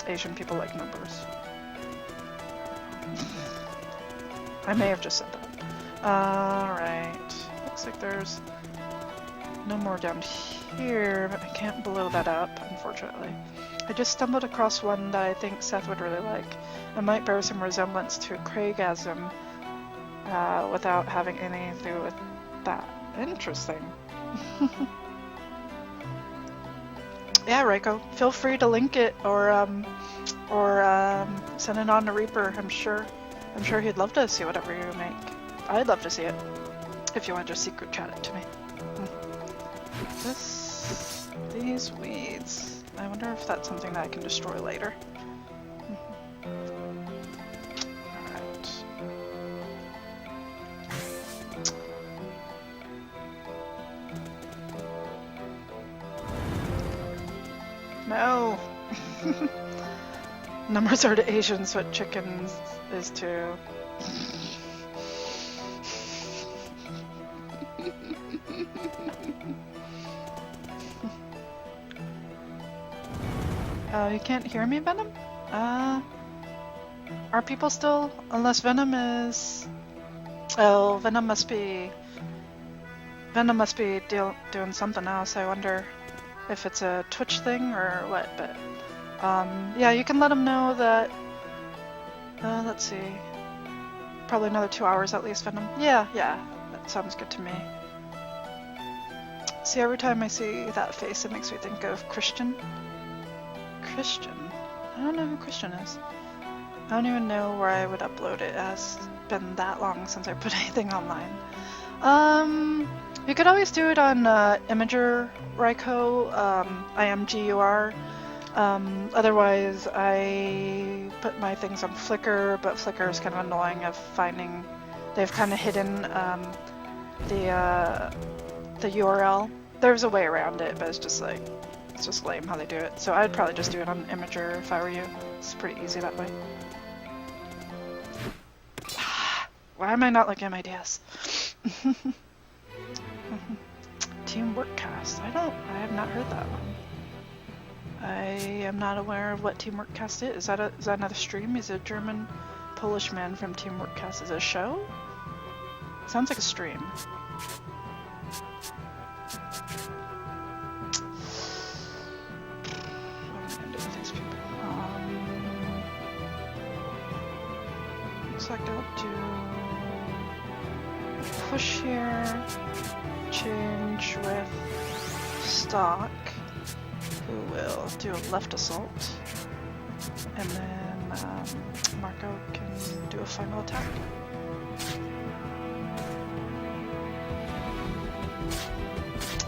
Asian people like numbers. I may have just said that. Alright. Looks like there's no more down here, but I can't blow that up, unfortunately. I just stumbled across one that I think Seth would really like. It might bear some resemblance to Craigasm without having anything to do with that. Interesting. Yeah, Reiko, feel free to link it or send it on to Reaper. I'm sure he'd love to see whatever you make. I'd love to see it. If you want to just secret chat it to me. These weeds. I wonder if that's something that I can destroy later. Alright. No! Numbers are to Asians what chickens is to... You can't hear me, Venom? Are people still... Unless Venom is... Oh, Venom must be doing something else. I wonder if it's a Twitch thing or what, but... yeah, you can let him know that... let's see... Probably another 2 hours at least, Venom. Yeah, that sounds good to me. See, every time I see that face, it makes me think of Christian. Christian? I don't know who Christian is. I don't even know where I would upload it. It has been that long since I put anything online. You could always do it on Imager, Raiko, IMGUR. Otherwise, I put my things on Flickr, but Flickr is kind of annoying of finding... They've kind of hidden the URL. There's a way around it, but it's just like... It's just lame how they do it. So I'd probably just do it on Imager if I were you. It's pretty easy that way. Why am I not looking at my DS? Teamwork Cast. I have not heard that one. I am not aware of what Teamwork Cast is. Is that another stream? He's a German Polish man from Teamwork Cast. Is it a show? Sounds like a stream. Looks like I'll do push here, change with stock, who will do a left assault, and then Marco can do a final attack.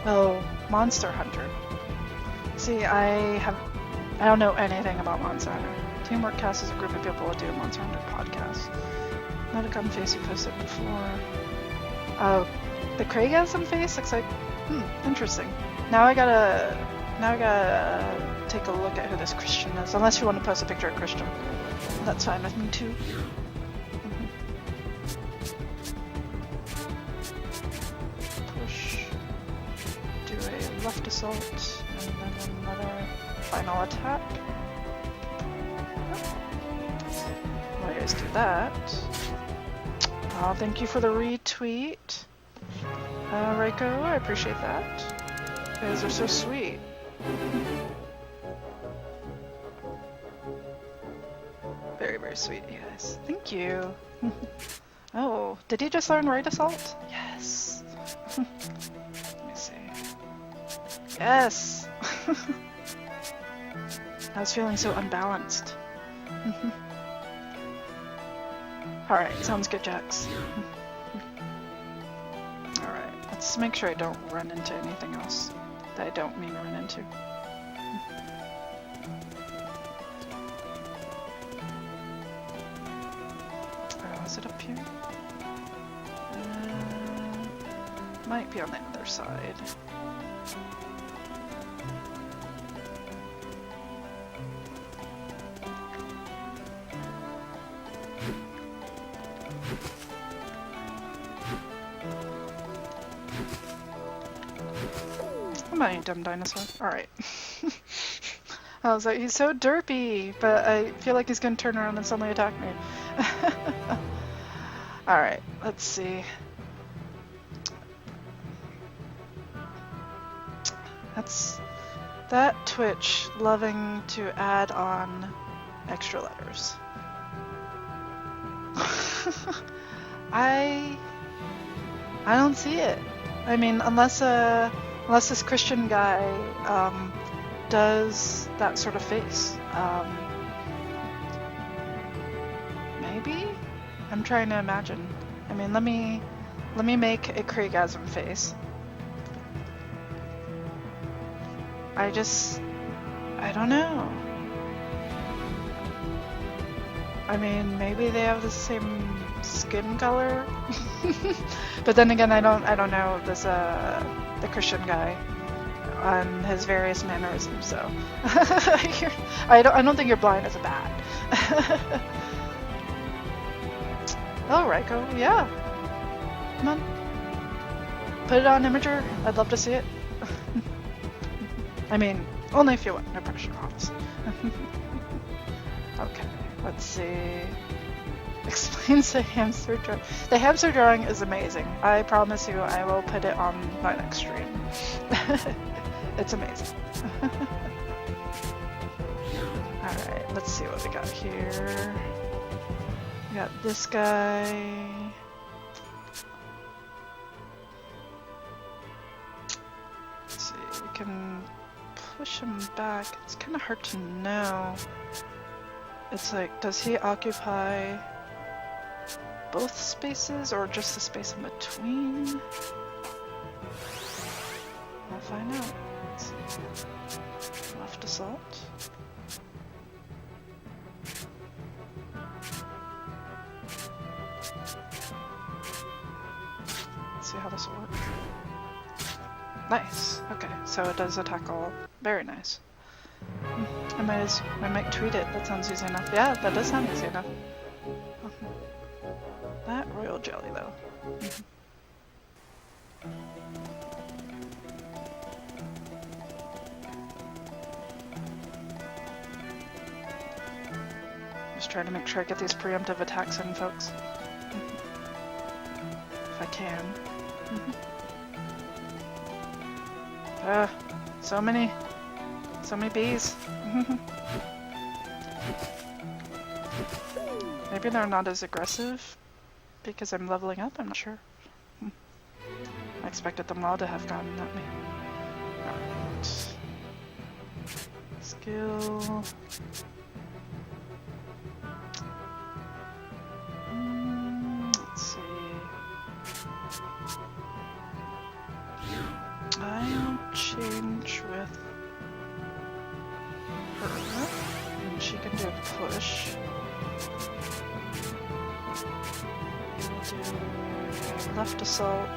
Oh, Monster Hunter. See, I don't know anything about Monster Hunter. Teamwork Cast is a group of people who do a Monster Hunter podcast. Not a gun face you posted before. Oh, the Craigasm face looks like, interesting. Now I gotta take a look at who this Christian is. Unless you want to post a picture of Christian, that's fine with me too. Push, do a left assault, and then another final attack. While you guys do that. Oh, thank you for the retweet, Reiko. I appreciate that. You guys are so sweet. Very, very sweet, you guys. Thank you. Oh, did he just learn right assault? Yes. Let me see. Yes. I was feeling so unbalanced. Alright, sounds good, Jax. Alright, let's make sure I don't run into anything else that I don't mean to run into. Oh, is it up here? Might be on the other side. Come on, you dumb dinosaur. Alright. I was like, he's so derpy, but I feel like he's gonna turn around and suddenly attack me. Alright, let's see. That Twitch loving to add on extra letters. I don't see it. I mean, unless this Christian guy does that sort of face. Maybe? I'm trying to imagine. I mean, let me make a Craigasm face. I don't know. I mean, maybe they have the same skin color, but then again, I don't know this the Christian guy on his various mannerisms. So I don't think your blind is bad. Oh, Raiko, yeah. Come on, put it on Imager. I'd love to see it. I mean, only if you want. No pressure, honestly. Okay, let's see. Explains the hamster drawing. The hamster drawing is amazing. I promise you, I will put it on my next stream. It's amazing. Alright, let's see what we got here. We got this guy. Let's see, we can push him back. It's kind of hard to know. It's like, does he occupy both spaces or just the space in between? We'll find out. Let's see. Left assault. Let's see how this will work. Nice. Okay, so it does a tackle. Very nice. I might tweet it. That sounds easy enough. Yeah, that does sound easy enough. That royal jelly, though. Just trying to make sure I get these preemptive attacks in, folks. If I can. So many bees. Maybe they're not as aggressive because I'm leveling up, I'm not sure. I expected them all to have gotten at me. Alright. Skill. Let's see. I'll change with her, and she can do a push. We'll do left assault.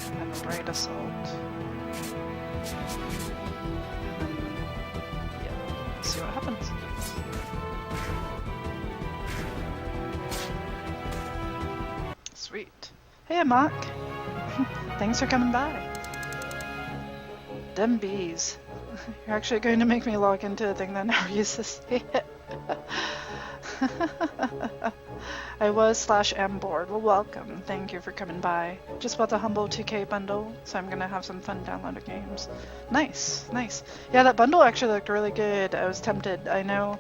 And then right assault. See what happens. Sweet. Hey, Mark. Thanks for coming by. Them bees. You're actually going to make me log into a thing that never used to see it. I was /am bored. Well, welcome. Thank you for coming by. Just bought the humble 2K bundle, so I'm gonna have some fun downloading games. Nice, nice. Yeah, that bundle actually looked really good. I was tempted. I know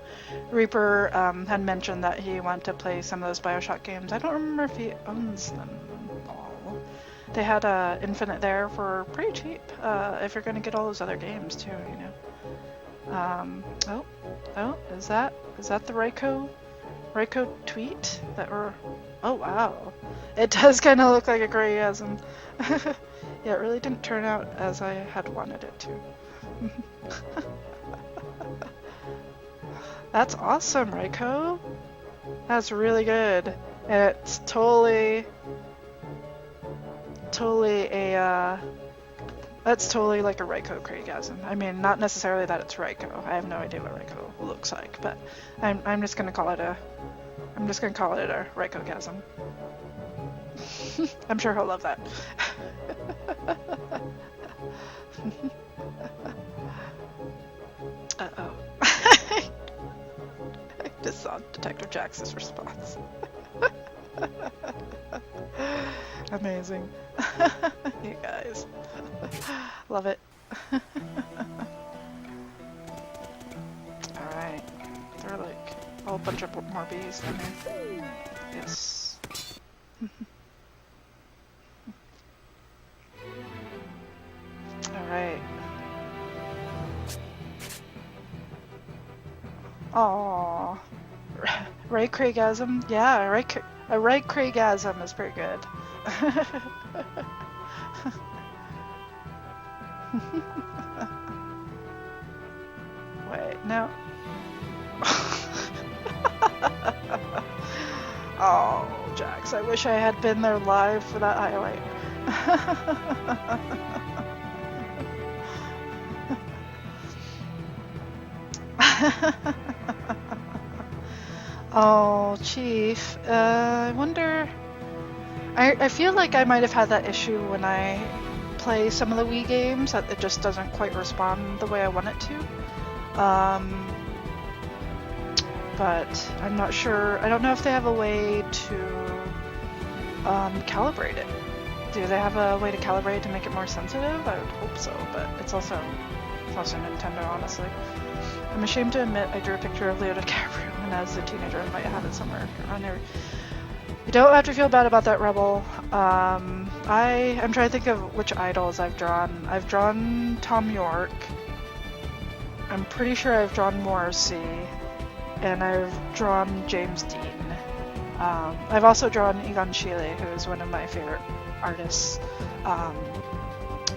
Reaper had mentioned that he wanted to play some of those BioShock games. I don't remember if he owns them all. They had Infinite there for pretty cheap, if you're gonna get all those other games too, you know. Oh, is that the Raiko tweet that were? Oh wow, it does kind of look like a Greyasm. Yeah, it really didn't turn out as I had wanted it to. That's awesome, Raiko. That's really good, and it's totally a that's totally like a Raiko Craigasm. I mean, not necessarily that it's Raiko. I have no idea what Raiko looks like, but I'm just gonna call it a Raiko-gasm. I'm sure he'll love that. Uh-oh. of Jax's response. Amazing. You guys. Love it. Alright. There are like a whole bunch of more bees in there. Yes. Alright. Aww. Right Craigasm? Yeah, a right Craigasm is pretty good. Wait, no. Oh, Jax, I wish I had been there live for that highlight. Oh, Chief, I wonder... I feel like I might have had that issue when I play some of the Wii games, that it just doesn't quite respond the way I want it to. But I'm not sure. I don't know if they have a way to calibrate it. Do they have a way to calibrate to make it more sensitive? I would hope so, but it's also Nintendo, honestly. I'm ashamed to admit I drew a picture of Leo DiCaprio when I was a teenager. I might have it somewhere around here. You don't have to feel bad about that, Rebel. I'm trying to think of which idols I've drawn. I've drawn Tom York. I'm pretty sure I've drawn Morrissey. And I've drawn James Dean. I've also drawn Egon Schiele, who is one of my favorite artists.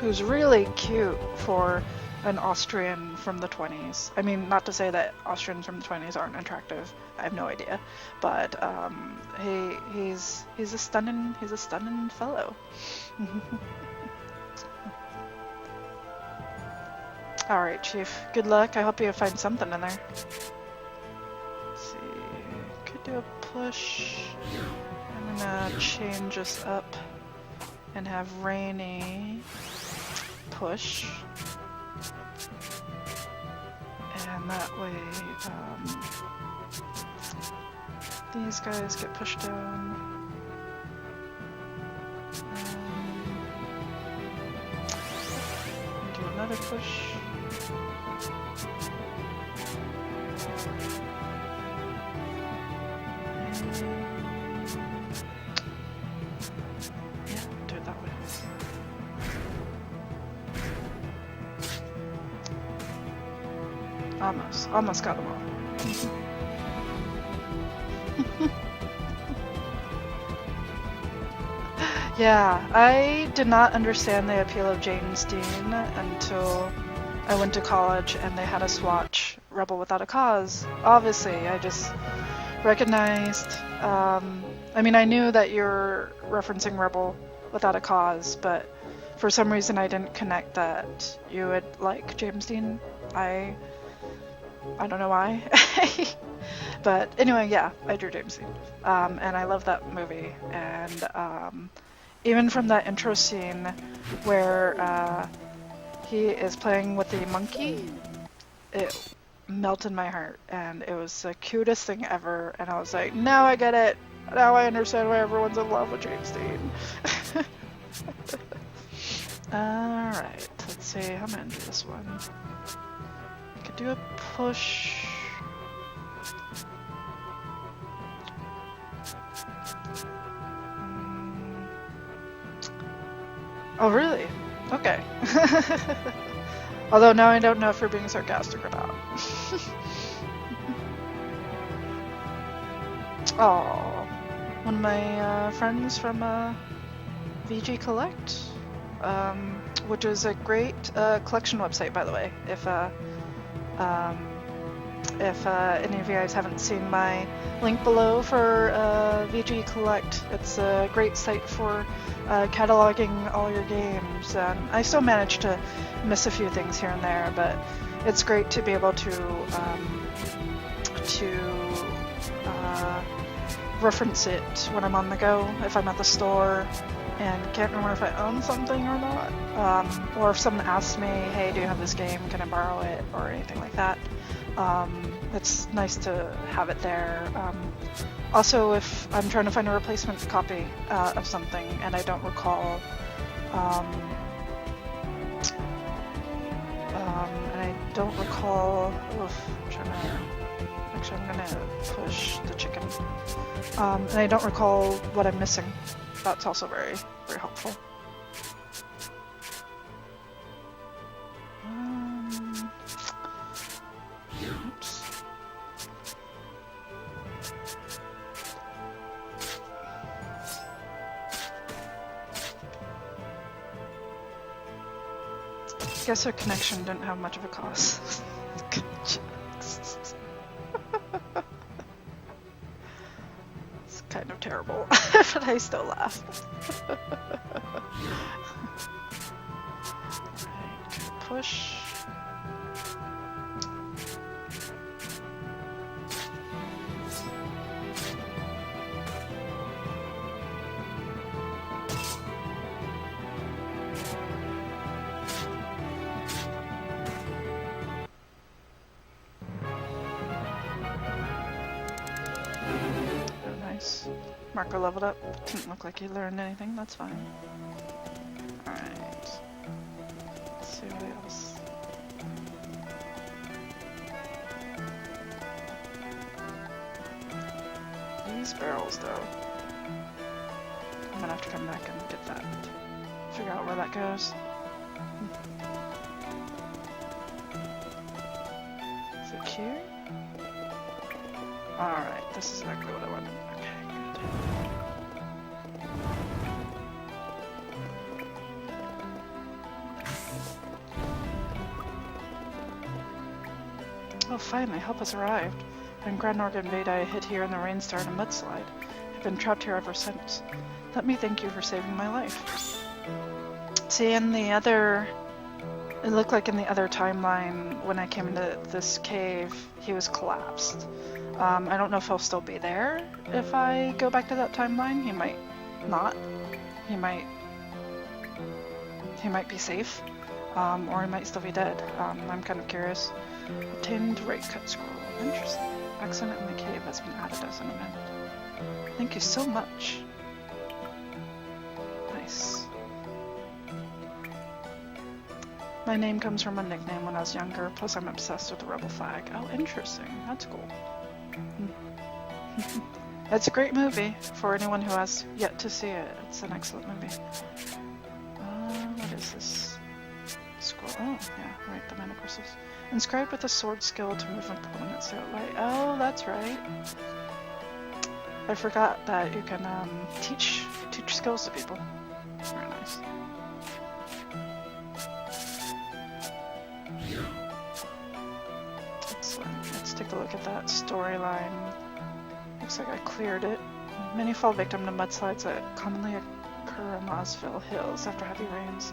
Who's really cute for an Austrian from the 20s. I mean, not to say that Austrians from the 20s aren't attractive. I have no idea, but he's a stunning fellow. All right, Chief. Good luck. I hope you find something in there. Let's see. Could do a push. I'm gonna change this up and have Rainy push. And that way, these guys get pushed down. Do another push. Yeah, do it that way. Almost got them all. Yeah, I did not understand the appeal of James Dean until I went to college and they had us watch Rebel Without a Cause. Obviously, I just recognized, I mean, I knew that you're referencing Rebel Without a Cause, but for some reason I didn't connect that you would like James Dean. I don't know why. But anyway, yeah, I drew James Dean. And I love that movie. And even from that intro scene where he is playing with the monkey, it melted my heart. And it was the cutest thing ever. And I was like, now I get it. Now I understand why everyone's in love with James Dean. Alright, let's see. I'm gonna do this one. I could do a push. Oh, really? Okay. Although now I don't know if you're being sarcastic or not. Oh, one of my friends from VG Collect, which is a great collection website, by the way. If any of you guys haven't seen my link below for VG Collect, it's a great site for cataloging all your games. I still manage to miss a few things here and there, but it's great to be able to reference it when I'm on the go, if I'm at the store and can't remember if I own something or not, or if someone asks me, hey, do you have this game, can I borrow it, or anything like that. it's nice to have it there. Also, if I'm trying to find a replacement copy of something and I don't recall, oof, actually I'm gonna push the chicken. And I don't recall what I'm missing. That's also very, very helpful. Oops. I guess our connection didn't have much of a cost. It's kind of terrible, but I still laugh. Right, push. Marco leveled up. Didn't look like he learned anything. That's fine. Alright. Let's see what else. These barrels, though. I'm gonna have to come back and get that. Figure out where that goes. Is it here? Alright, this is exactly what I wanted. Okay, good. Oh, finally, help has arrived. When Grand Norgan Veda hit here and the rain started a mudslide. I've been trapped here ever since. Let me thank you for saving my life. See, in the other... It looked like in the other timeline, when I came into this cave, he was collapsed. I don't know if he'll still be there if I go back to that timeline. He might not. He might be safe, or he might still be dead. I'm kind of curious. Obtained rate cut scroll. Interesting. Accident in the cave has been added as an event. Thank you so much. Nice. My name comes from a nickname when I was younger, plus I'm obsessed with the rebel flag. Oh, interesting. That's cool. It's a great movie for anyone who has yet to see it. It's an excellent movie. What is this? Scroll. Oh, yeah, right, the mana crystals. Inscribed with a sword skill to move opponents out light. Oh, that's right. I forgot that you can teach skills to people. Very nice. Excellent. Let's take a look at that storyline. Looks like I cleared it. Many fall victim to mudslides that commonly occur in Lasville Hills after heavy rains.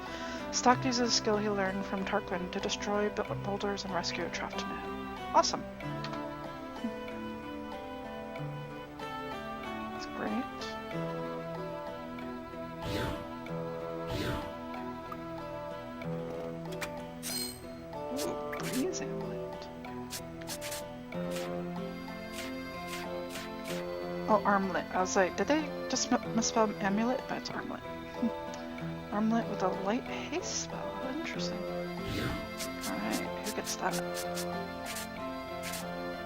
Stock uses a skill he learned from Tarquin to destroy boulders and rescue a trapped man. Awesome. That's great. Ooh, breeze amulet. Oh, armlet. I was like, did they just misspell amulet? But it's armlet. Armlet with a light haste spell. Interesting. Alright, who gets that?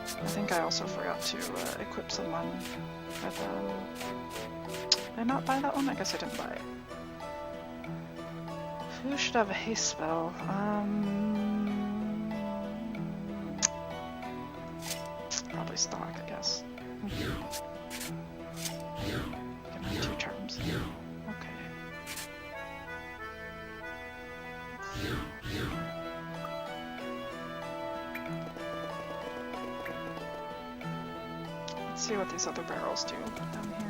I think I also forgot to equip someone with, did I not buy that one? I guess I didn't buy it. Who should have a haste spell? Probably Stock, I guess. Can have 2 charms. Okay. Let's see what these other barrels do down here.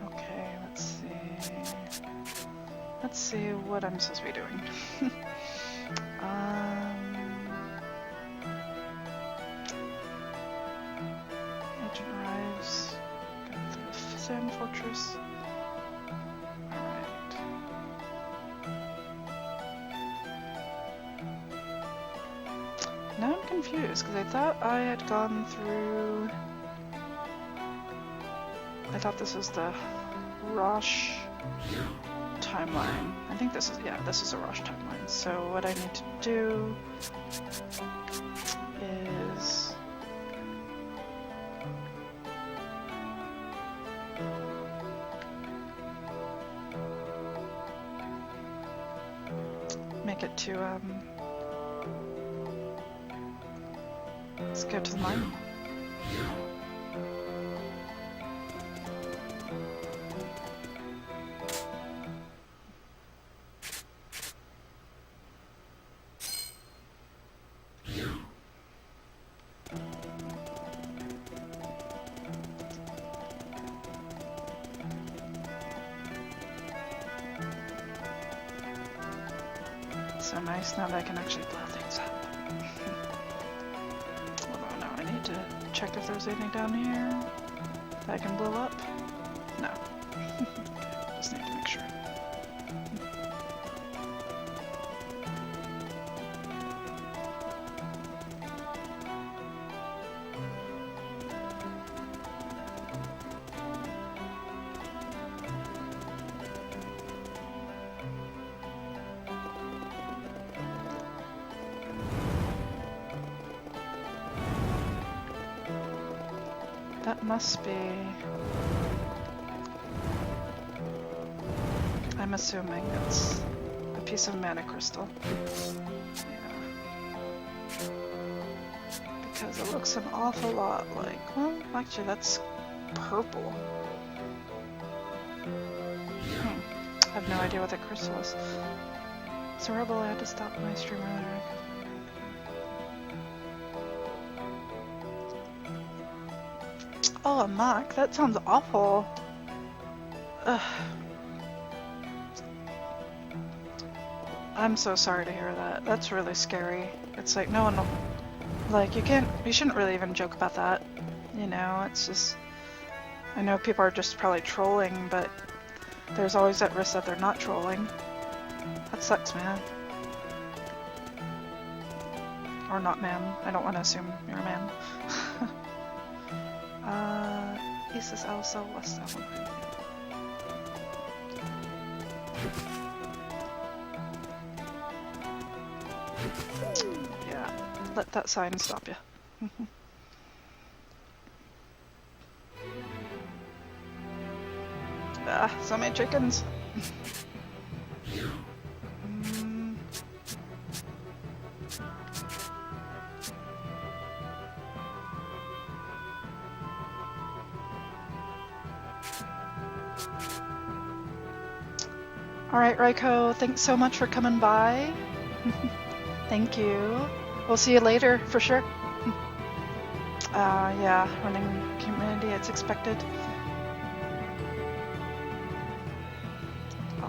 Okay, let's see. Let's see what I'm supposed to be doing. Agent arrives. Go through the sand fortress. Alright. Now I'm confused because I thought I had gone through. I thought this was the Rosh timeline. I think this is, yeah, this is a Rosh timeline. So what I need to do is make it to, let's go to the mine. So nice now that I can actually blow things up. Although now I need to check if there's anything down here that I can blow up. No. Just need to make sure. That must be... I'm assuming it's a piece of mana crystal. Yeah. Because it looks an awful lot like... Well, actually that's purple. I have no idea what that crystal is. So Rebel, I had to stop my stream earlier. Oh, a mock? That sounds awful. Ugh. I'm so sorry to hear that. That's really scary. It's like no one will, like you shouldn't really even joke about that. You know, it's just, I know people are just probably trolling, but there's always that risk that they're not trolling. That sucks, man. Or not, man. I don't want to assume you're a man. East is also west of one. Yeah, let that sign stop you. Ah, so many chickens. Alright, Raiko, thanks so much for coming by. Thank you. We'll see you later, for sure. Yeah, running community, it's expected. Oh.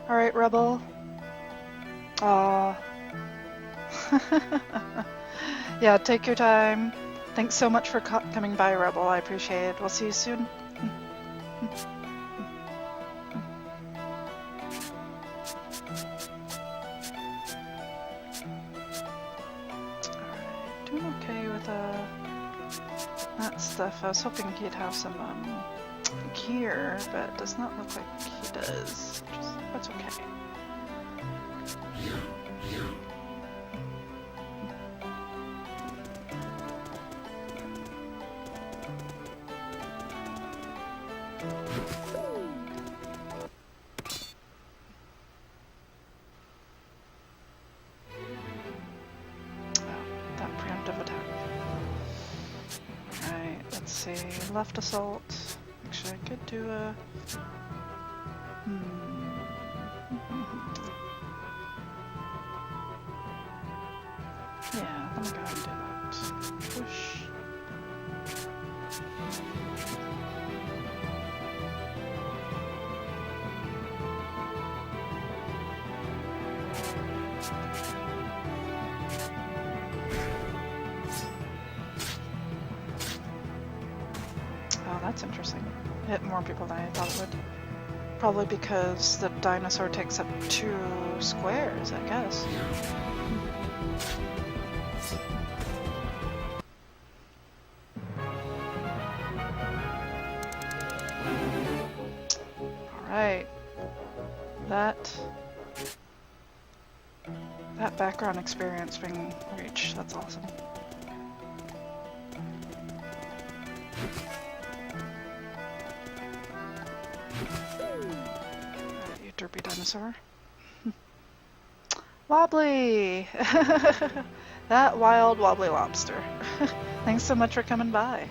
Alright, Rebel. Yeah, take your time. Thanks so much for coming by, Rebel. I appreciate it. We'll see you soon. Alright. doing okay with that stuff. I was hoping he'd have some gear, but it does not look like he does. That's okay. Left assault. Actually, I could do a... Yeah, let me go ahead and do that. Push. That's interesting. Hit more people than I thought it would. Probably because the dinosaur takes up 2 squares, I guess. Alright. That background experience being reached, that's awesome. Derpy dinosaur. Wobbly! That wild wobbly lobster. Thanks so much for coming by.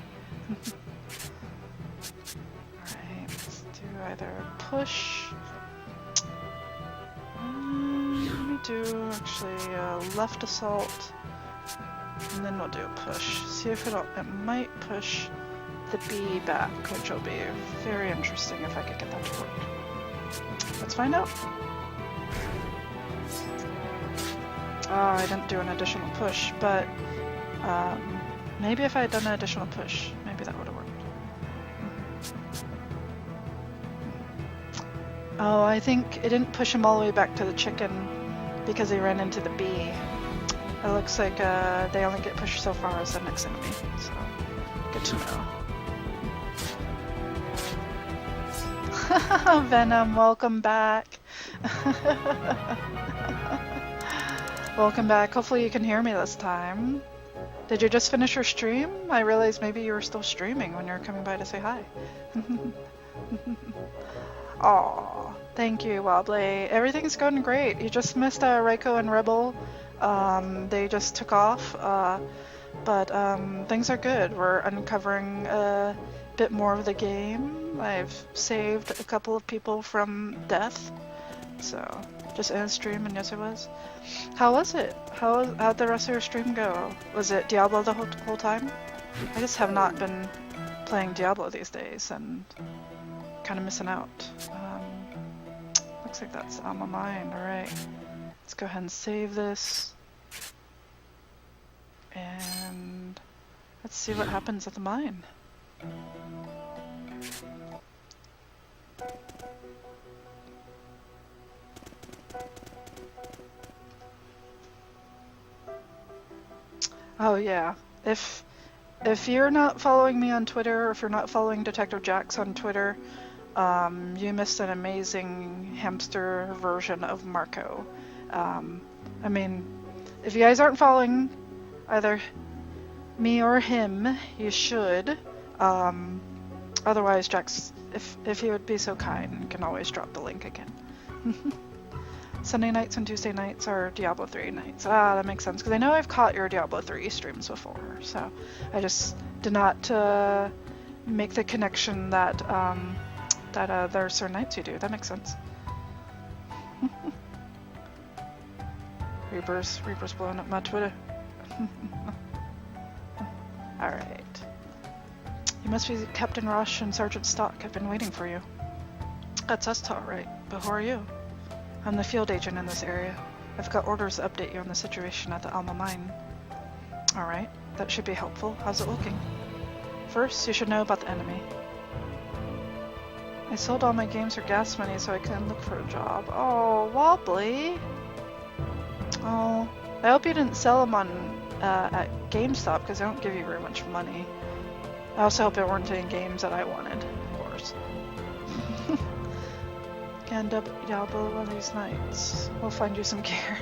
Alright, let's do either push. Let me do actually a left assault, and then we'll do a push. See if it might push the bee back, which will be very interesting if I could get that to work. Let's find out. Oh, I didn't do an additional push, but maybe if I had done an additional push, maybe that would have worked. Oh, I think it didn't push him all the way back to the chicken because he ran into the bee. It looks like they only get pushed so far as the next enemy, so good to know. Venom, welcome back. Welcome back. Hopefully you can hear me this time. Did you just finish your stream? I realized maybe you were still streaming when you were coming by to say hi. Aw, thank you, Wobbly. Everything's going great. You just missed Reiko and Rebel. They just took off, but things are good. We're uncovering a bit more of the game. I've saved a couple of people from death, so just in a stream, and yes it was. How was it? How'd the rest of your stream go? Was it Diablo the whole time? I just have not been playing Diablo these days and kind of missing out. Looks like that's on my mind. Alright, let's go ahead and save this. And let's see what happens at the mine. Oh yeah, if you're not following me on Twitter, or if you're not following Detective Jax on Twitter, you missed an amazing hamster version of Marco. I mean, if you guys aren't following either me or him, you should. Otherwise, Jax, if he would be so kind, can always drop the link again. Sunday nights and Tuesday nights are Diablo 3 nights. Ah, that makes sense, because I know I've caught your Diablo 3 streams before, so I just did not make the connection that there are certain nights you do. That makes sense. Reaper's blowing up my Twitter. Alright. You must be Captain Rush and Sergeant Stock. I've been waiting for you. That's us, right? But who are you? I'm the field agent in this area. I've got orders to update you on the situation at the Alma mine. Alright, that should be helpful. How's it looking? First, you should know about the enemy. I sold all my games for gas money so I couldn't look for a job. Oh, Wobbly! Oh, I hope you didn't sell them on at GameStop because they don't give you very much money. I also hope there weren't any games that I wanted, of course. Can Diablo one of these nights. We'll find you some gear.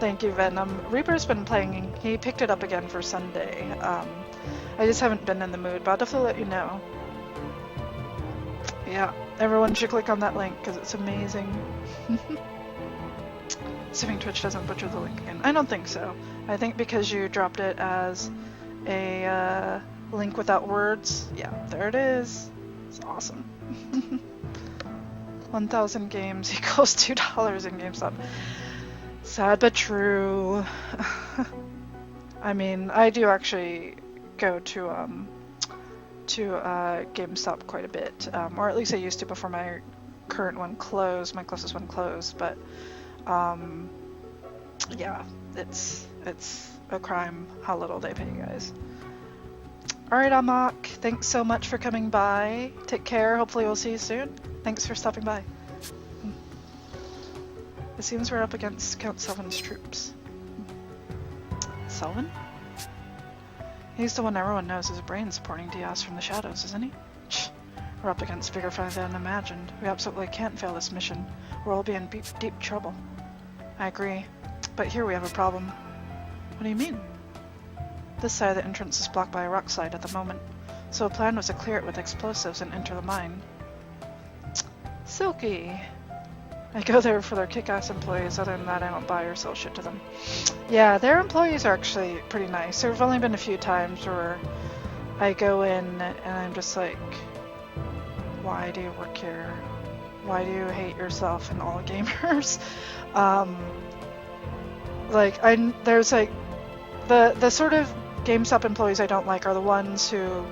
Thank you, Venom. Reaper's been playing. He picked it up again for Sunday. I just haven't been in the mood, but I'll definitely let you know. Yeah, everyone should click on that link because it's amazing. Assuming Twitch doesn't butcher the link again. I don't think so. I think because you dropped it as a link without words. Yeah, there it is. It's awesome. 1,000 games equals $2 in GameStop. Sad but true. I mean, I do actually go to GameStop quite a bit, or at least I used to before my current one closed, my closest one closed. But yeah, it's a crime how little they pay you guys. Alright, Amok, thanks so much for coming by. Take care, hopefully we'll see you soon. Thanks for stopping by. It seems we're up against Count Selvin's troops. Selvin? He's the one everyone knows as a brain supporting Diaz from the shadows, isn't he? We're up against bigger fire than imagined. We absolutely can't fail this mission. We'll all be in deep trouble. I agree. But here we have a problem. What do you mean? This side of the entrance is blocked by a rock slide at the moment, so the plan was to clear it with explosives and enter the mine. Silky! I go there for their kick-ass employees. Other than that, I don't buy or sell shit to them. Yeah, their employees are actually pretty nice. There have only been a few times where I go in and I'm just like, why do you work here? Why do you hate yourself and all gamers? There's like, the sort of GameStop employees I don't like are the ones who,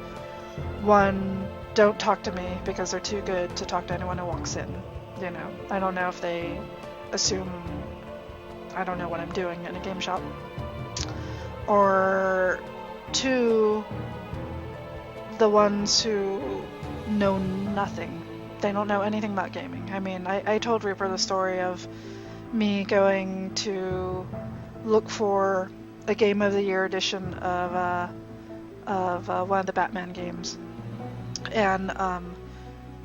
one, don't talk to me because they're too good to talk to anyone who walks in. You know, I don't know if they assume I don't know what I'm doing in a game shop. Or two, the ones who know nothing. They don't know anything about gaming. I mean, I told Reaper the story of me going to look for a Game of the Year edition of one of the Batman games, and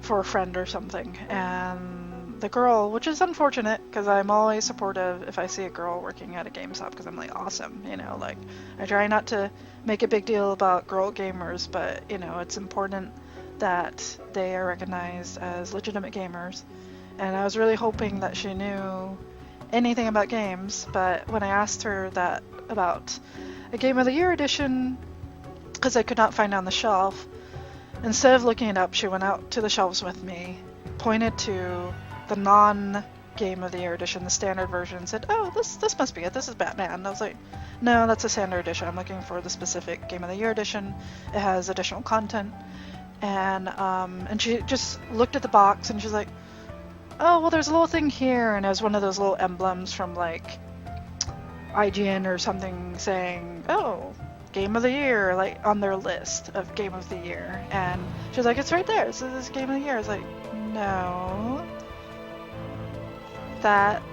for a friend or something, and the girl, which is unfortunate because I'm always supportive if I see a girl working at a GameStop because I'm like, awesome, you know, like I try not to make a big deal about girl gamers, but you know, it's important that they are recognized as legitimate gamers, and I was really hoping that she knew anything about games. But when I asked her that about a Game of the Year edition, because I could not find it on the shelf, instead of looking it up, she went out to the shelves with me, pointed to the non-Game of the Year edition, the standard version, and said, oh, this must be it, this is Batman. And I was like, no, that's a standard edition, I'm looking for the specific Game of the Year edition, it has additional content. And she just looked at the box and she's like, oh, well, there's a little thing here, and it was one of those little emblems from like IGN or something saying, oh, Game of the Year, like on their list of Game of the Year. And she was like, it's right there, this is Game of the Year. I was like, no, that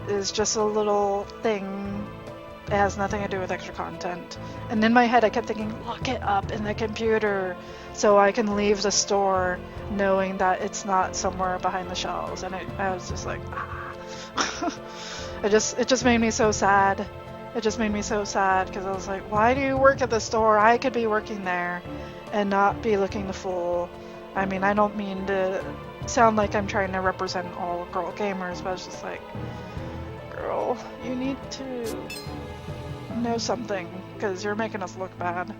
is just a little thing. It has nothing to do with extra content. And in my head I kept thinking, look it up in the computer so I can leave the store knowing that it's not somewhere behind the shelves. And I was just like, ah. It just made me so sad. It just made me so sad because I was like, why do you work at the store? I could be working there and not be looking the fool. I mean, I don't mean to sound like I'm trying to represent all girl gamers, but I was just like, girl, you need to know something because you're making us look bad.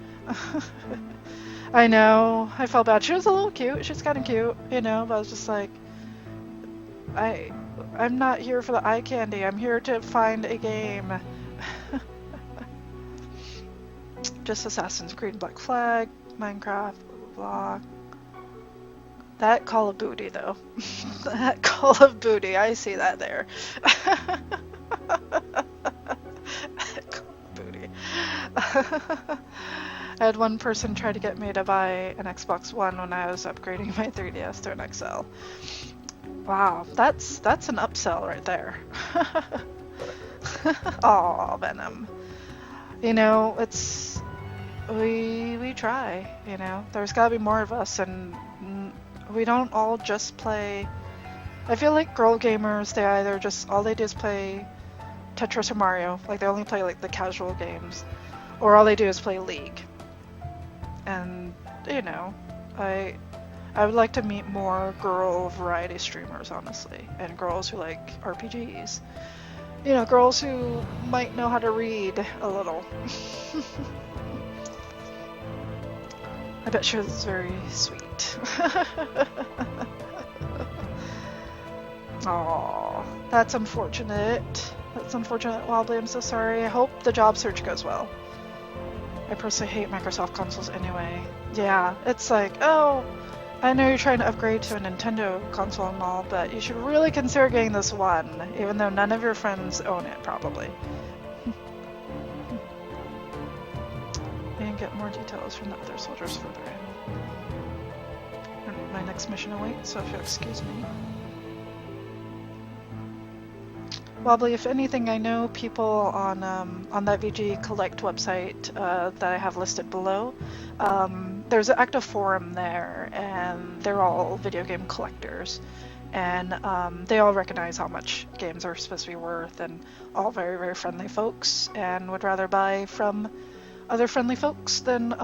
I know, I felt bad. She was a little cute, she's kind of cute, you know, but I was just like, I'm not here for the eye candy, I'm here to find a game. Just Assassin's Creed, Black Flag, Minecraft, blah, blah. That Call of Booty though. That Call of Booty, I see that there. Call of Booty. I had one person try to get me to buy an Xbox One when I was upgrading my 3DS to an XL. Wow, that's an upsell right there. Aw, Venom. you know, it's we try. You know, there's got to be more of us, and we don't all just play. I feel like girl gamers, they either just all they do is play Tetris or Mario, like they only play like the casual games, or all they do is play League. And you know, I would like to meet more girl variety streamers, honestly, and girls who like RPGs. You know, girls who might know how to read a little. I bet she was very sweet. Aww, that's unfortunate. That's unfortunate, Wobbly. I'm so sorry. I hope the job search goes well. I personally hate Microsoft consoles anyway. Yeah, it's like, oh, I know you're trying to upgrade to a Nintendo console and all, but you should really consider getting this one, even though none of your friends own it, probably. And get more details from the other soldiers further in. My next mission awaits, so if you'll excuse me. Wobbly, if anything, I know people on that VG Collect website that I have listed below. There's an active forum there, and they're all video game collectors, and they all recognize how much games are supposed to be worth, and all very, very friendly folks, and would rather buy from other friendly folks than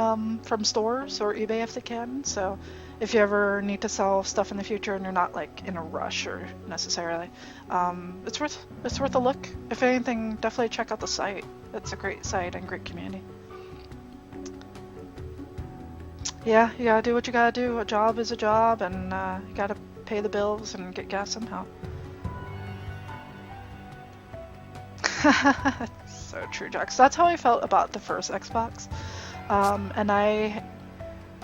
from stores or eBay if they can. So if you ever need to sell stuff in the future and you're not like in a rush or necessarily, it's worth a look. If anything, definitely check out the site. It's a great site and great community. Yeah, you gotta do what you gotta do. A job is a job, and you gotta pay the bills and get gas somehow. So true, Jax. That's how I felt about the first Xbox. And I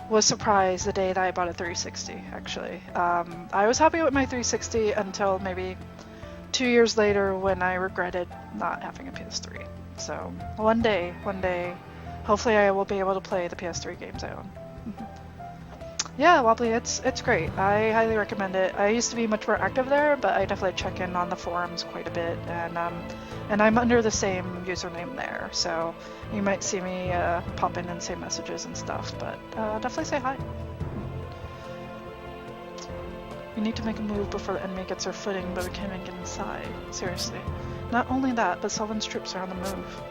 was surprised the day that I bought a 360, actually. I was happy with my 360 until maybe 2 years later when I regretted not having a PS3. So one day, hopefully I will be able to play the PS3 games I own. Yeah, Wobbly, it's great. I highly recommend it. I used to be much more active there, but I definitely check in on the forums quite a bit, and I'm under the same username there, so you might see me pop in and say messages and stuff, but definitely say hi. We need to make a move before the enemy gets their footing, but we can't even get inside. Seriously. Not only that, but Sullivan's troops are on the move.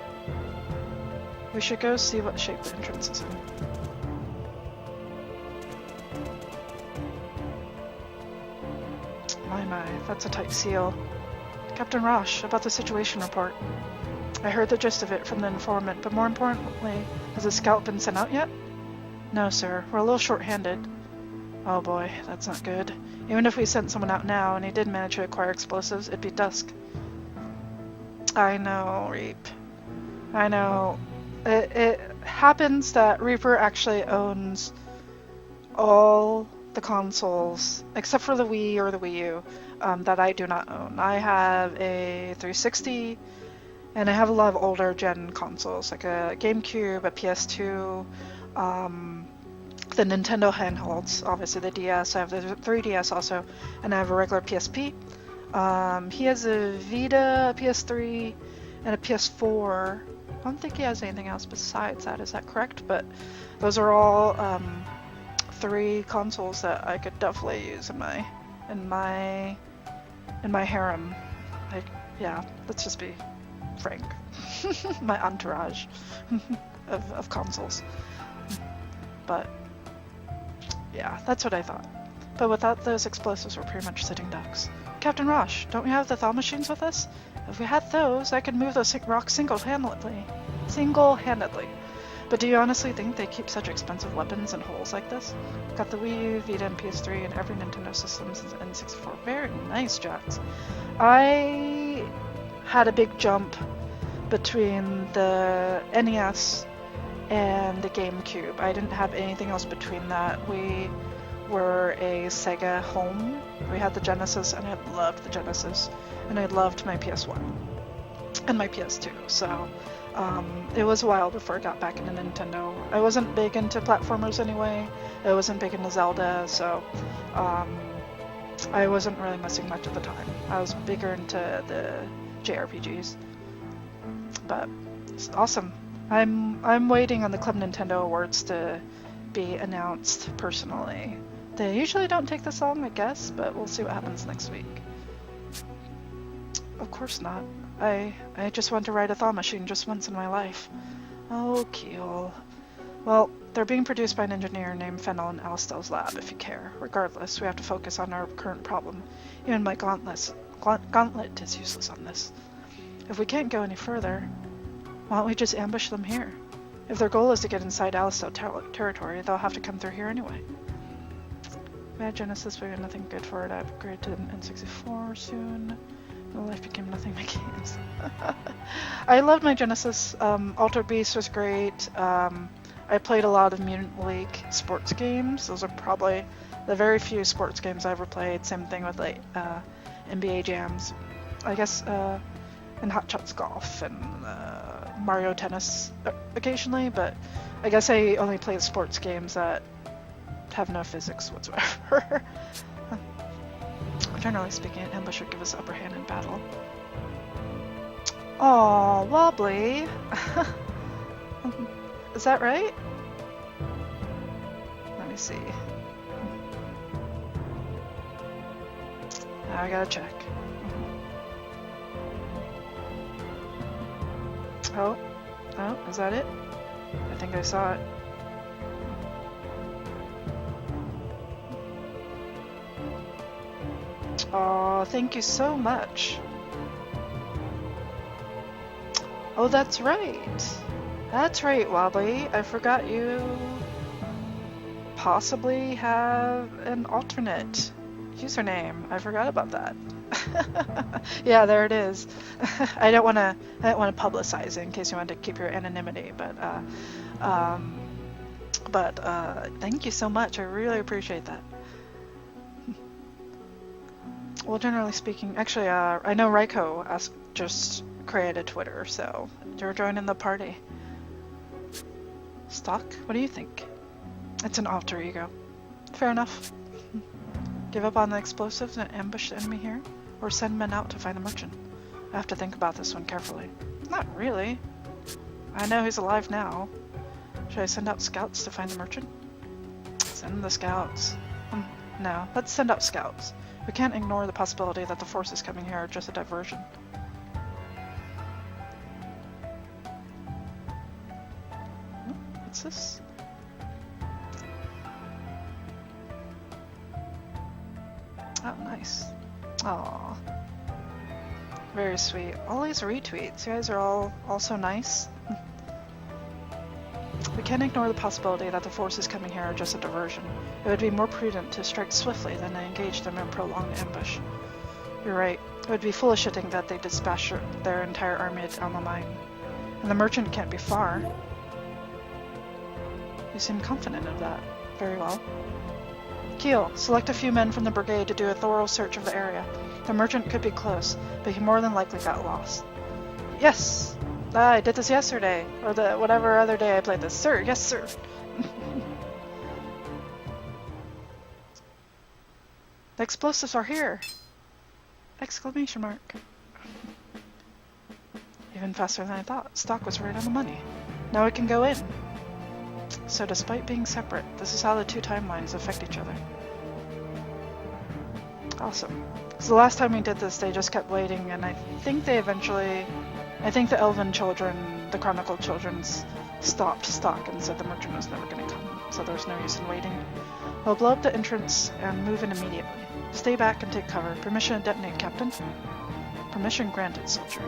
We should go see what shape the entrance is in. My, that's a tight seal. Captain Rosh, about the situation report. I heard the gist of it from the informant, but more importantly, has a scout been sent out yet? No, sir. We're a little short-handed. Oh boy, that's not good. Even if we sent someone out now and he did manage to acquire explosives, it'd be dusk. I know, Reap. I know. It happens that Reaper actually owns all the consoles, except for the Wii or the Wii U, that I do not own. I have a 360, and I have a lot of older gen consoles, like a GameCube, a PS2, the Nintendo handhelds, obviously the DS, I have the 3DS also, and I have a regular PSP. He has a Vita, a PS3, and a PS4. I don't think he has anything else besides that, is that correct? But those are all 3 consoles that I could definitely use in my harem. Like, yeah, let's just be frank. My entourage of consoles. But yeah, that's what I thought. But without those explosives, we're pretty much sitting ducks. Captain Rosh, don't we have the thaw machines with us? If we had those, I could move those rocks single-handedly. But do you honestly think they keep such expensive weapons in holes like this? Got the Wii U, Vita, and PS3, and every Nintendo system since N64. Very nice, Jax. I had a big jump between the NES and the GameCube. I didn't have anything else between that. We were a Sega home. We had the Genesis, and I loved the Genesis, and I loved my PS1 and my PS2. So it was a while before I got back into Nintendo. I wasn't big into platformers anyway. I wasn't big into Zelda, so I wasn't really missing much at the time. I was bigger into the JRPGs. But it's awesome. I'm waiting on the Club Nintendo Awards to be announced personally. They usually don't take this long, I guess, but we'll see what happens next week. Of course not. I just want to ride a thaw machine just once in my life. Oh, Keel. Well, they're being produced by an engineer named Fennel in Alistel's lab, if you care. Regardless, we have to focus on our current problem. Even my gauntlet is useless on this. If we can't go any further, why don't we just ambush them here? If their goal is to get inside Alistel territory, they'll have to come through here anyway. Bad Genesis, we got nothing good for it. I upgrade to an N64 soon. My life became nothing but games. I loved my Genesis. Altered Beast was great. I played a lot of Mutant League sports games. Those are probably the very few sports games I ever played. Same thing with like NBA Jams. I guess and Hot Shots Golf and Mario Tennis occasionally, but I guess I only play the sports games that have no physics whatsoever. Generally speaking, an ambush would give us upper hand in battle. Aw, wobbly. Is that right? Let me see. Now I gotta check. Oh, is that it? I think I saw it. Oh, thank you so much. Oh, that's right. That's right, Wobbly. I forgot you possibly have an alternate username. I forgot about that. Yeah, there it is. I didn't want to publicize it in case you wanted to keep your anonymity, but thank you so much. I really appreciate that. Well, generally speaking, actually, I know Raiko just created Twitter, so you're joining the party. Stock, what do you think? It's an alter ego. Fair enough. Give up on the explosives and ambush the enemy here? Or send men out to find the merchant? I have to think about this one carefully. Not really. I know he's alive now. Should I send out scouts to find the merchant? Send the scouts. No, let's send out scouts. We can't ignore the possibility that the forces coming here are just a diversion. What's this? Oh, nice. Aww. Very sweet. All these retweets. You guys are all so nice. We can't ignore the possibility that the forces coming here are just a diversion. It would be more prudent to strike swiftly than to engage them in prolonged ambush. You're right. It would be foolish to think that they dispatch their entire army down the line. And the merchant can't be far. You seem confident of that. Very well. Keel, select a few men from the brigade to do a thorough search of the area. The merchant could be close, but he more than likely got lost. Yes! I did this yesterday, or whatever other day I played this. Sir, yes sir! The explosives are here! Exclamation mark. Even faster than I thought. Stock was right on the money. Now we can go in. So despite being separate, this is how the two timelines affect each other. Awesome. Because the last time we did this, they just kept waiting, and I think the Elven children, the Chronicle children, stopped Stock and said the merchant was never going to come, so there's no use in waiting. We'll blow up the entrance and move in immediately. Stay back and take cover. Permission to detonate, Captain? Permission granted, soldier.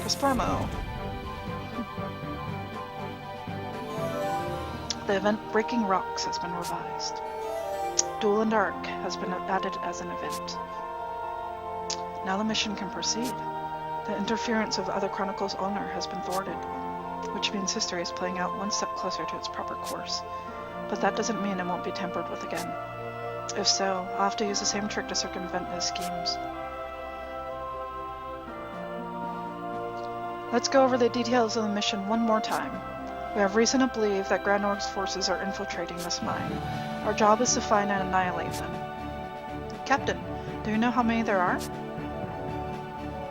Caspermo. The event Breaking Rocks has been revised. Duel and Arc has been added as an event. Now the mission can proceed. The interference of the other Chronicle's owner has been thwarted, which means history is playing out one step closer to its proper course. But that doesn't mean it won't be tampered with again. If so, I'll have to use the same trick to circumvent his schemes. Let's go over the details of the mission one more time. We have reason to believe that Grand Org's forces are infiltrating this mine. Our job is to find and annihilate them. Captain, do you know how many there are?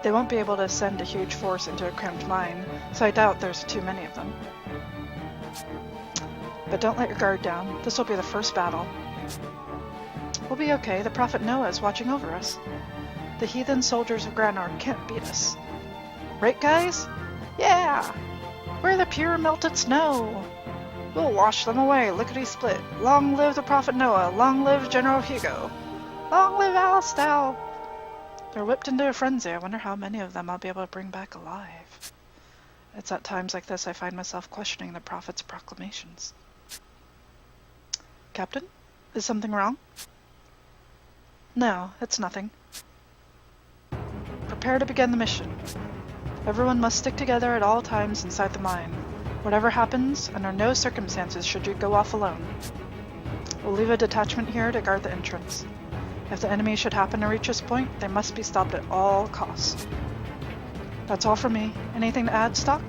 They won't be able to send a huge force into a cramped mine, so I doubt there's too many of them. But don't let your guard down. This will be the first battle. We'll be okay. The Prophet Noah is watching over us. The heathen soldiers of Granor can't beat us. Right, guys? Yeah! We're the pure melted snow! We'll wash them away, lickety-split. Long live the Prophet Noah! Long live General Hugo! Long live Alistal! They're whipped into a frenzy. I wonder how many of them I'll be able to bring back alive. It's at times like this I find myself questioning the Prophet's proclamations. Captain? Is something wrong? No, it's nothing. Prepare to begin the mission. Everyone must stick together at all times inside the mine. Whatever happens, under no circumstances should you go off alone. We'll leave a detachment here to guard the entrance. If the enemy should happen to reach this point, they must be stopped at all costs. That's all for me. Anything to add, Stock?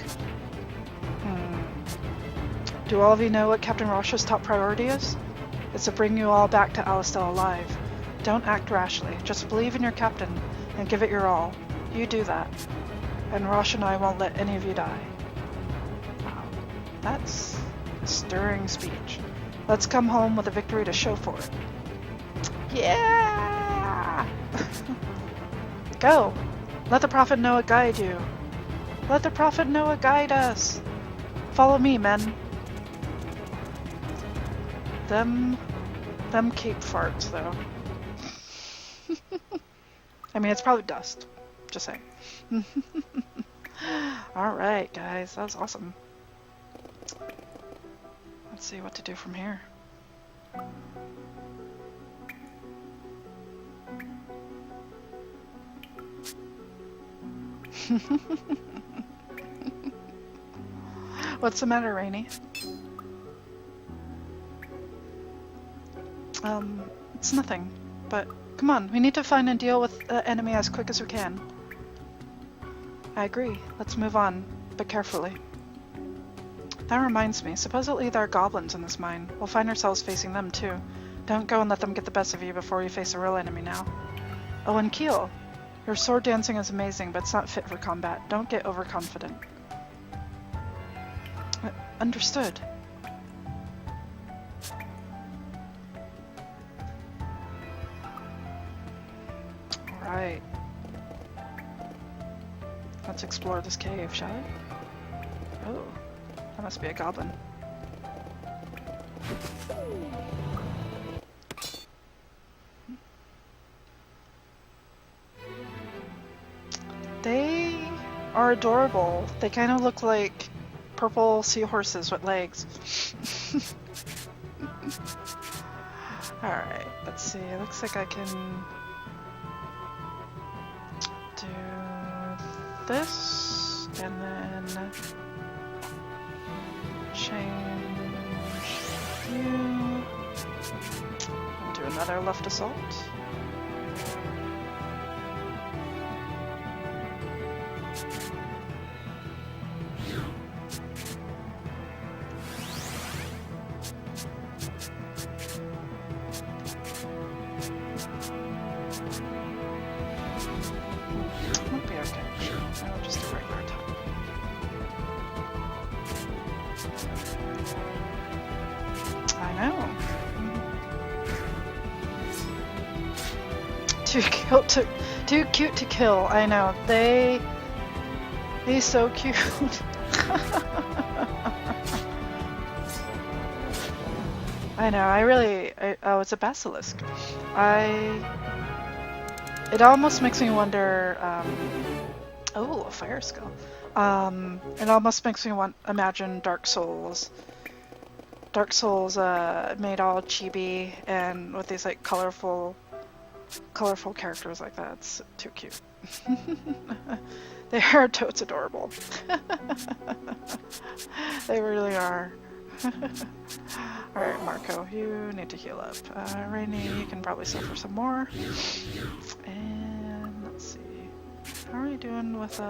Do all of you know what Captain Roche's top priority is? It's to bring you all back to Alistal alive. Don't act rashly. Just believe in your captain and give it your all. You do that. And Roche and I won't let any of you die. Wow. That's a stirring speech. Let's come home with a victory to show for it. Yeah! Go! Let the Prophet Noah guide you. Let the Prophet Noah guide us. Follow me, men. Them cape farts, though. I mean, it's probably dust. Just saying. Alright, guys. That was awesome. Let's see what to do from here. What's the matter, Rainy? It's nothing. But come on, we need to find and deal with the enemy as quick as we can. I agree. Let's move on, but carefully. That reminds me, supposedly there are goblins in this mine. We'll find ourselves facing them too. Don't go and let them get the best of you before you face a real enemy now. Oh, and Keel. Your sword dancing is amazing, but it's not fit for combat. Don't get overconfident. Understood. Alright. Let's explore this cave, shall we? Oh, that must be a goblin. They are adorable. They kind of look like purple seahorses with legs. Alright, let's see. It looks like I can do this and then change view. I'll do another left assault. Too cute to kill. I know. He's so cute. I know. Oh, it's a basilisk. It almost makes me wonder. Oh, a fire skull. It almost makes me imagine Dark Souls. Dark Souls made all chibi and with these like colorful characters like that. It's too cute. They are totes adorable. They really are. Alright, Marco, you need to heal up. Rainy, you can probably suffer some more. And let's see. How are you doing with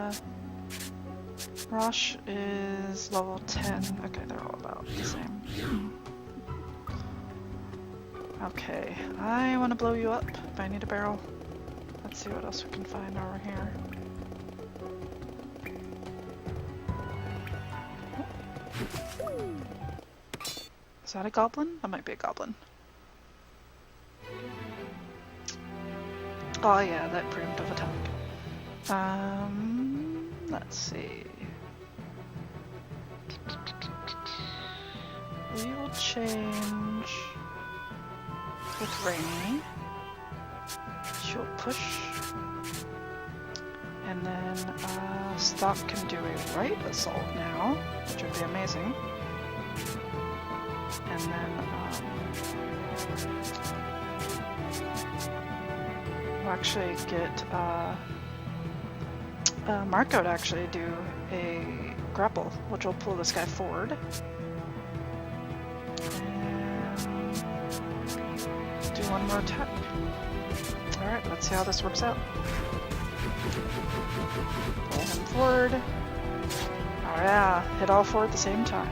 Roche is level 10. Okay, they're all about the same. Okay, I want to blow you up, but I need a barrel. Let's see what else we can find over here. Is that a goblin? That might be a goblin. Oh yeah, that preemptive attack. Let's see. We will change with Rainy. She'll push. And then Stock can do a right assault now, which would be amazing. And then we'll actually get Marco to actually do a grapple, which will pull this guy forward. And do one more attack. Alright, let's see how this works out. Pull him forward. Oh yeah, hit all four at the same time.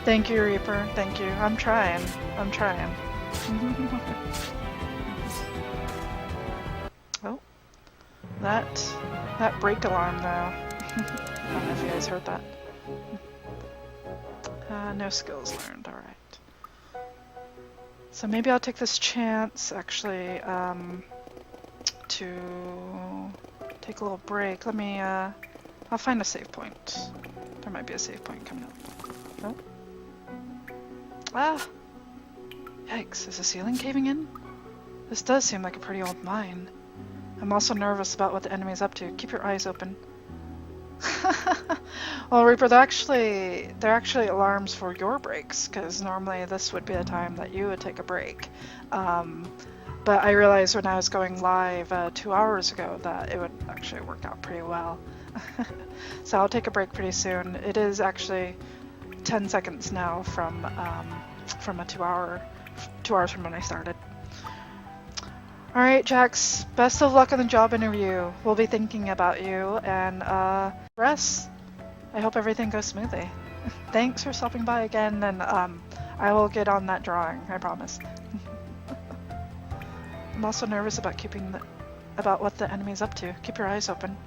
Thank you, Reaper. Thank you. I'm trying. Oh, that brake alarm though. I don't know if you guys heard that. No skills learned. All right. So maybe I'll take this chance actually to take a little break. Let me. I'll find a save point. There might be a save point coming up. Oh. Ah! Yikes, is the ceiling caving in? This does seem like a pretty old mine. I'm also nervous about what the enemy's up to. Keep your eyes open. Well, Reaper, they're actually alarms for your breaks, because normally this would be the time that you would take a break. But I realized when I was going live 2 hours ago that it would actually work out pretty well. So I'll take a break pretty soon. It is actually 10 seconds now from a 2 hours from when I started. Alright, Jax, best of luck on the job interview. We'll be thinking about you, and Russ, I hope everything goes smoothly. Thanks for stopping by again, and I will get on that drawing, I promise. I'm also nervous about about what the enemy's up to. Keep your eyes open.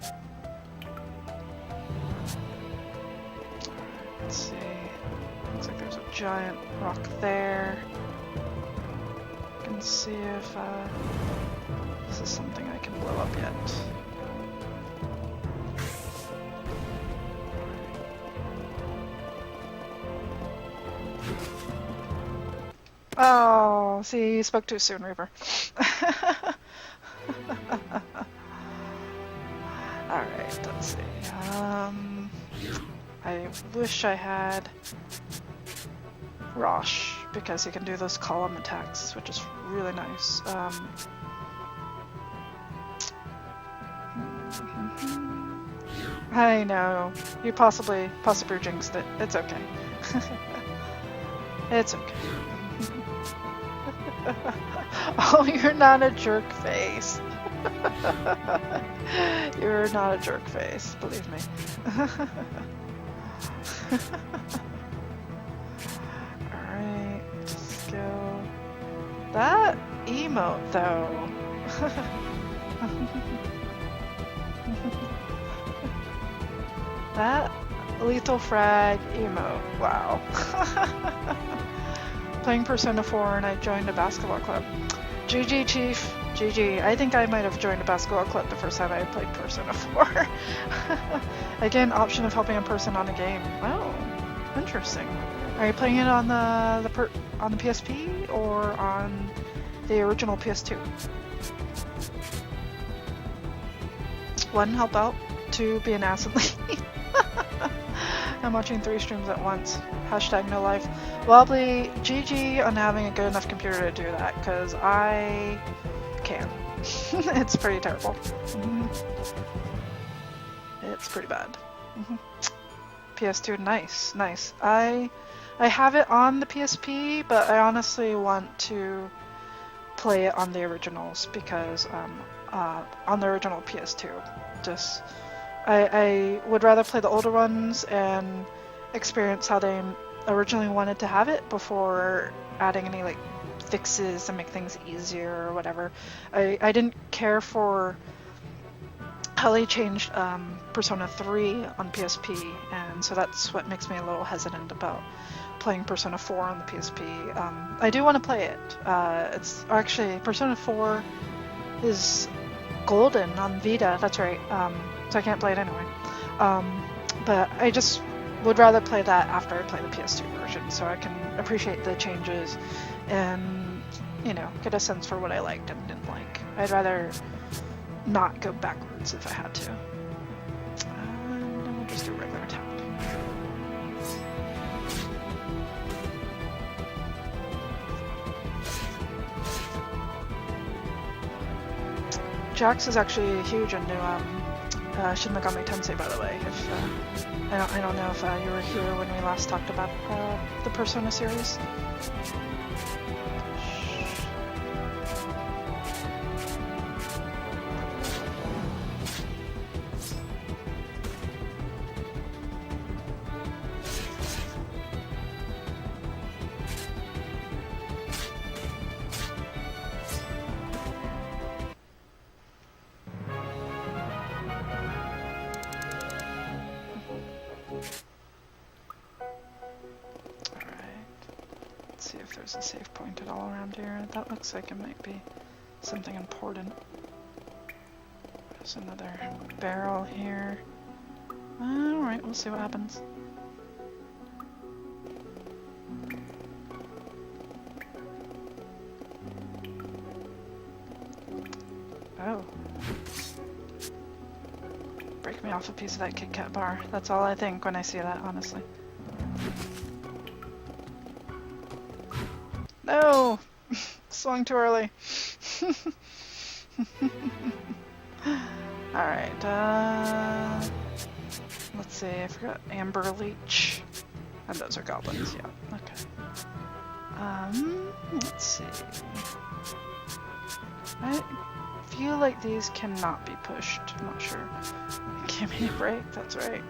Let's see. Looks like there's a giant rock there. I can see if this is something I can blow up yet. Oh, see, you spoke too soon, Reaper. Alright, let's see. I wish I had Rosh, because he can do those column attacks, which is really nice. I know. You possibly jinxed it. It's okay. It's okay. Oh, you're not a jerk face. You're not a jerk face, believe me. Alright, skill. That emote though. That lethal frag emote, wow. Playing Persona 4 and I joined a basketball club. GG, Chief. GG. I think I might have joined a basketball club the first time I played Persona 4. Again, option of helping a person on a game. Oh, interesting. Are you playing it on the PSP or on the original PS2? 1, help out. 2, be an ass and leave. I'm watching 3 streams at once. Hashtag no life. Wobbly, GG on having a good enough computer to do that, because I can't. It's pretty terrible. It's pretty bad. PS2, nice. I have it on the PSP, but I honestly want to play it on the originals, because on the original PS2. Just I would rather play the older ones and experience how they originally wanted to have it before adding any like fixes to make things easier or whatever. I didn't care for how they changed Persona 3 on PSP, and so that's what makes me a little hesitant about playing Persona 4 on the PSP. I do want to play it. It's actually Persona 4 is golden on Vita. That's right. So I can't play it anyway. But I just would rather play that after I play the PS2 version, so I can appreciate the changes and, you know, get a sense for what I liked and didn't like. I'd rather not go backwards if I had to. And then we'll just do regular tap. Jax is actually huge into Shin Megami Tensei, by the way. If I don't know if you were here when we last talked about the Persona series. See if there's a save point at all around here. That looks like it might be something important. There's another barrel here. Alright, we'll see what happens. Oh. Break me off a piece of that Kit Kat bar. That's all I think when I see that, honestly. No! Swung too early. Alright, let's see, I forgot Amber Leech. And those are goblins, yeah, okay. Let's see. I feel like these cannot be pushed, I'm not sure. Give me a break, that's right.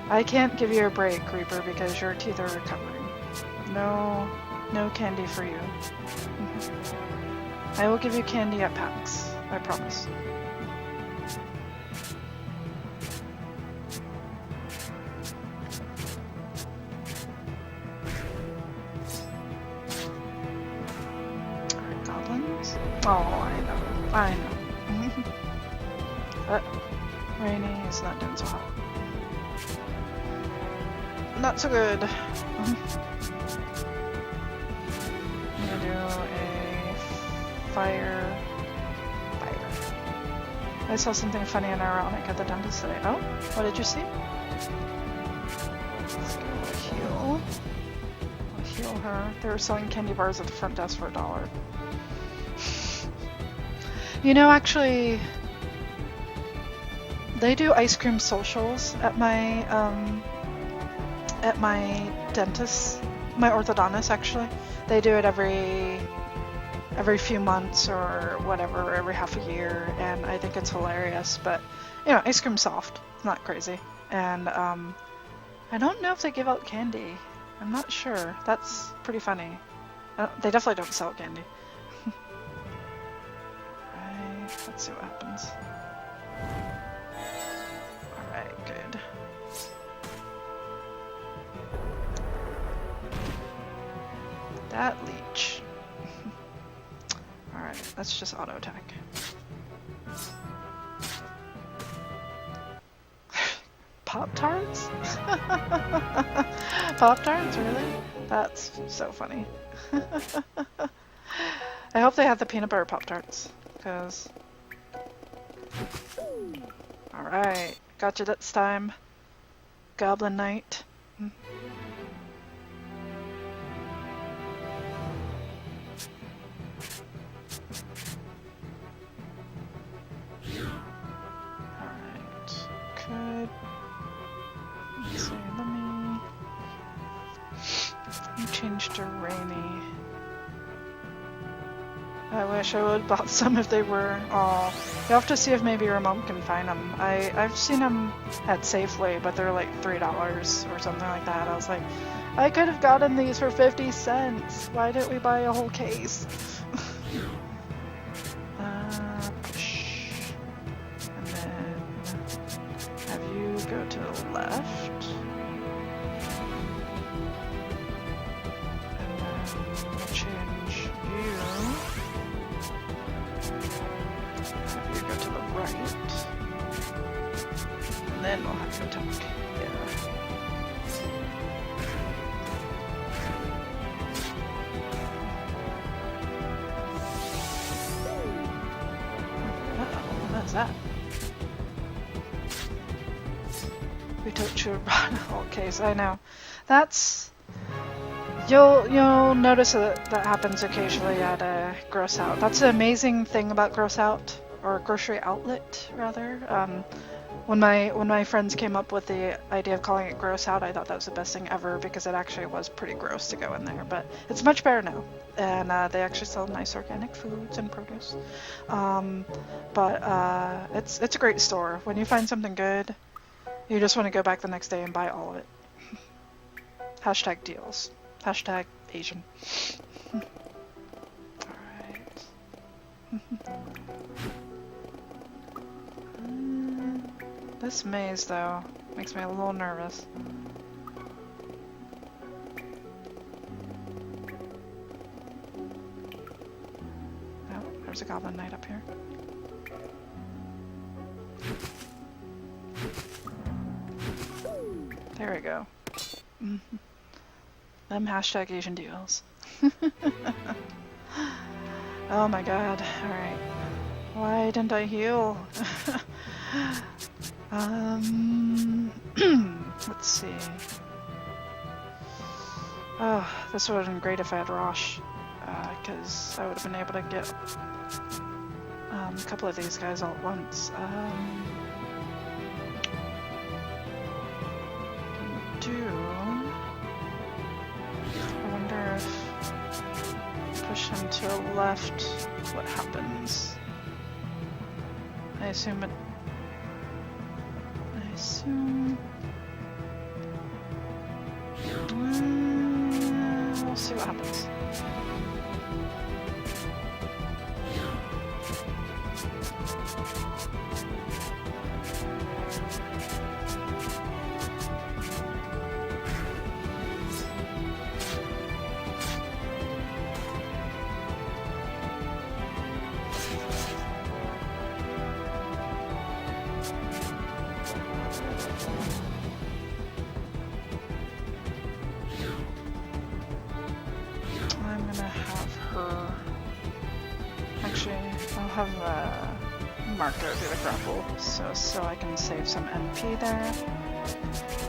I can't give you a break, Reaper, because your teeth are recovering. No candy for you. I will give you candy at PAX, I promise. Alright, goblins. Oh, I know. But Rainy is not doing so hot. Not so good. Fire. I saw something funny and ironic at the dentist today. Oh, what did you see? Let's go heal. I'll heal her. They were selling candy bars at the front desk for $1. You know, actually, they do ice cream socials at my dentist, my orthodontist. Actually, they do it every few months or whatever, every half a year, and I think it's hilarious. But you know, ice cream's soft, it's not crazy, and I don't know if they give out candy. I'm not sure. That's pretty funny. They definitely don't sell candy. Alright, let's see what happens. Alright, good. That leech. Alright, let's just auto attack. Pop-Tarts? Pop-Tarts, really? That's so funny. I hope they have the peanut butter Pop-Tarts, because... Alright, gotcha this time. Goblin Knight. Let's see, let me change to Rainy. I wish I would have bought some if they were. Oh, you have to see if maybe your mom can find them. I've seen them at Safeway, but they're like $3 or something like that. I was like, I could have gotten these for 50 cents. Why didn't we buy a whole case? Push. go to the left. And then we'll change you. Have you go to the right. And then we'll have you attack. Yeah. What is that? We took your whole case. I know. That's you'll notice that that happens occasionally at a gross out. That's the amazing thing about gross out, or grocery outlet rather. When my friends came up with the idea of calling it gross out, I thought that was the best thing ever because it actually was pretty gross to go in there. But it's much better now, and they actually sell nice organic foods and produce. It's a great store. When you find something good, you just want to go back the next day and buy all of it. Hashtag deals. Hashtag Asian. Alright. This maze, though, makes me a little nervous. Oh, there's a goblin knight up here. There we go. Them hashtag Asian deals. Oh my god, alright. Why didn't I heal? Let's see. Oh, this would have been great if I had Rosh, because I would have been able to get a couple of these guys all at once. I wonder if push him to the left, what happens? I assume we'll see what happens. Marco do the grapple, so I can save some MP there.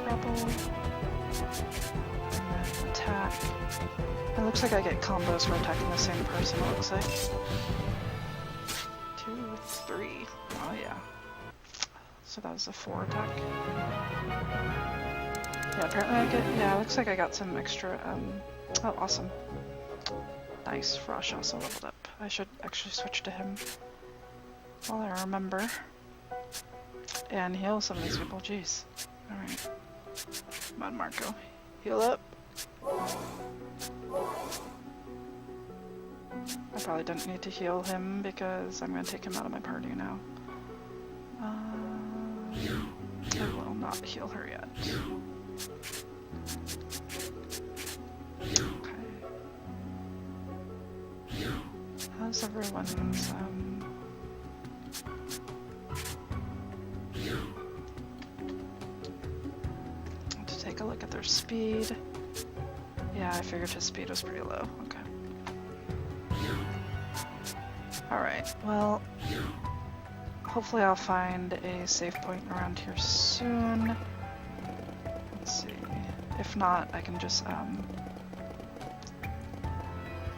Grapple. And then attack. It looks like I get combos for attacking the same person, it looks like. 2, 3. Oh yeah. So that was a 4 attack. Yeah, apparently I get, yeah, it looks like I got some extra, oh awesome. Nice, Frosh also leveled up. I should actually switch to him. While I remember. And heal some of these people, jeez. Alright. Come on, Marco. Heal up. I probably didn't need to heal him because I'm going to take him out of my party now. I will not heal her yet. Okay. How's everyone's, to take a look at their speed. Yeah, I figured his speed was pretty low. Okay. Alright, well, hopefully I'll find a save point around here soon. Let's see. If not, I can just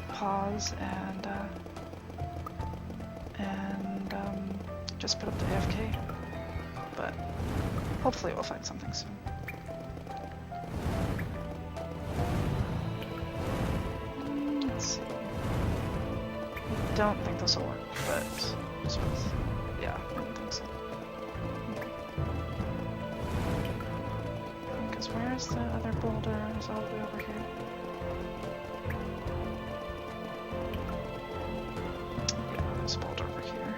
pause and just put up the AFK. But hopefully we'll find something soon. Let's see. I don't think this will work, but yeah, I don't think so. Because where's the other boulder? It's all the way over here. Yeah, there's a boulder over here.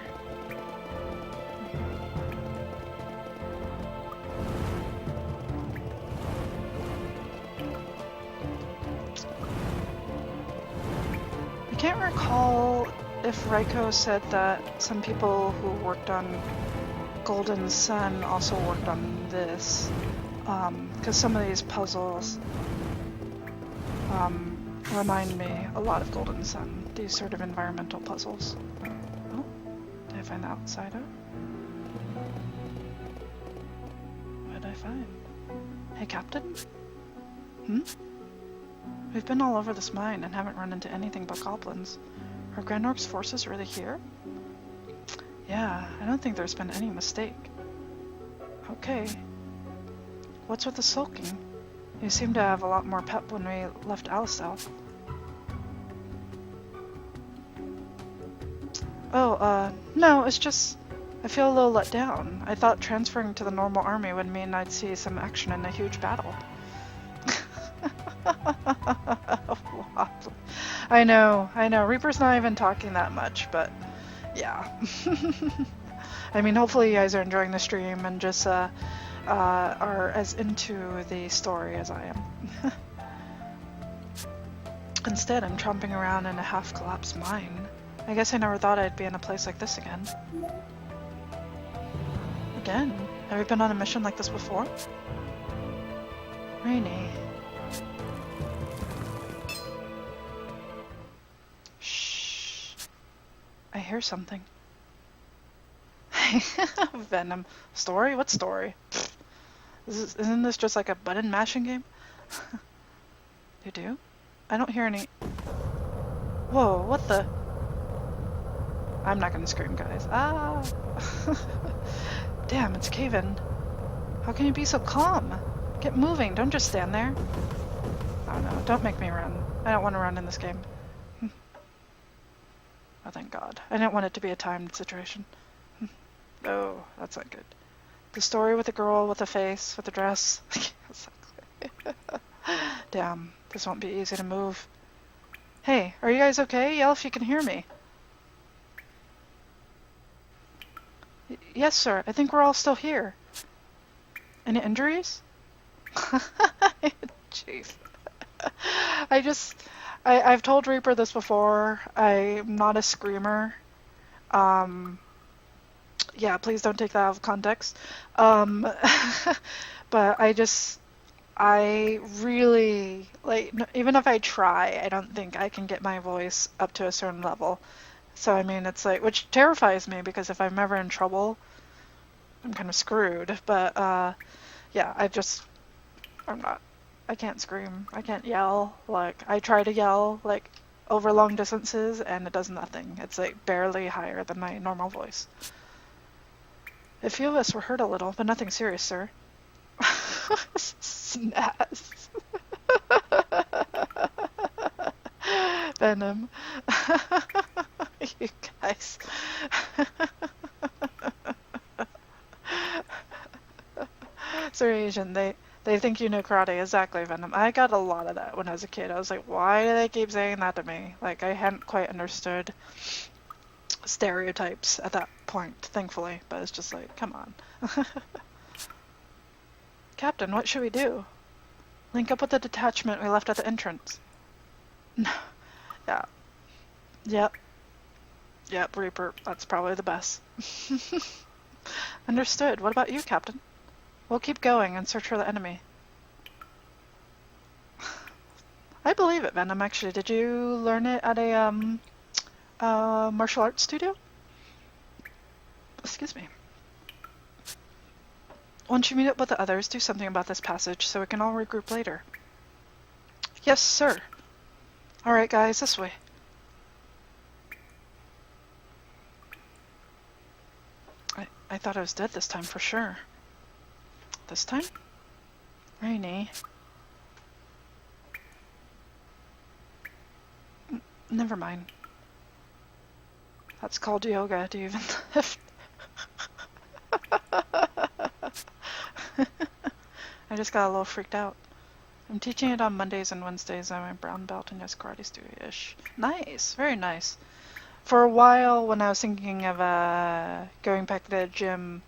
can't recall if Raiko said that some people who worked on Golden Sun also worked on this, because some of these puzzles remind me a lot of Golden Sun, these sort of environmental puzzles. Oh, did I find the outsider? What did I find? Hey, Captain? We've been all over this mine and haven't run into anything but goblins. Are Grand Orc's forces really here? Yeah, I don't think there's been any mistake. Okay. What's with the sulking? You seemed to have a lot more pep when we left Alisal. Oh, no, it's just... I feel a little let down. I thought transferring to the normal army would mean I'd see some action in a huge battle. I know. Reaper's not even talking that much, but yeah. I mean, hopefully you guys are enjoying the stream and just are as into the story as I am. Instead, I'm tromping around in a half-collapsed mine. I guess I never thought I'd be in a place like this again. Again? Have you been on a mission like this before? Rainy. Shh. I hear something. Venom. Story? What story? Isn't this just like a button mashing game? You do? I don't hear any... Whoa, what the... I'm not gonna scream, guys. Ah! Damn, it's cave-in. How can you be so calm? Get moving, don't just stand there. Oh no, don't make me run. I don't want to run in this game. Oh, thank God. I didn't want it to be a timed situation. Oh, that's not good. The story with the girl with the face, with the dress. Damn, this won't be easy to move. Hey, are you guys okay? Yell if you can hear me. Yes, sir. I think we're all still here. Any injuries? Jeez. I've told Reaper this before. I'm not a screamer. Yeah, please don't take that out of context. But I really, like, even if I try, I don't think I can get my voice up to a certain level. So, I mean, it's like, which terrifies me, because if I'm ever in trouble, I'm kind of screwed. But, yeah, I can't scream. I can't yell. Like, I try to yell, like, over long distances, and it does nothing. It's, like, barely higher than my normal voice. A few of us were hurt a little, but nothing serious, sir. Snaz. Venom. You guys. Sorry, Asian. They think you know karate. Exactly, Venom. I got a lot of that when I was a kid. I was like, why do they keep saying that to me? Like, I hadn't quite understood stereotypes at that point, thankfully. But it's just like, come on. Captain, what should we do? Link up with the detachment we left at the entrance. Yeah. Yep, Reaper. That's probably the best. Understood. What about you, Captain? We'll keep going and search for the enemy. I believe it, Venom, actually. Did you learn it at a martial arts studio? Excuse me. Once you meet up with the others, do something about this passage so we can all regroup later. Yes, sir. Alright, guys, this way. I thought I was dead this time for sure. This time? Rainy. Never mind. That's called yoga. Do you even lift? I just got a little freaked out. I'm teaching it on Mondays and Wednesdays. I'm a brown belt in this karate studio-ish. Nice. Very nice. For a while, when I was thinking of going back to the gym,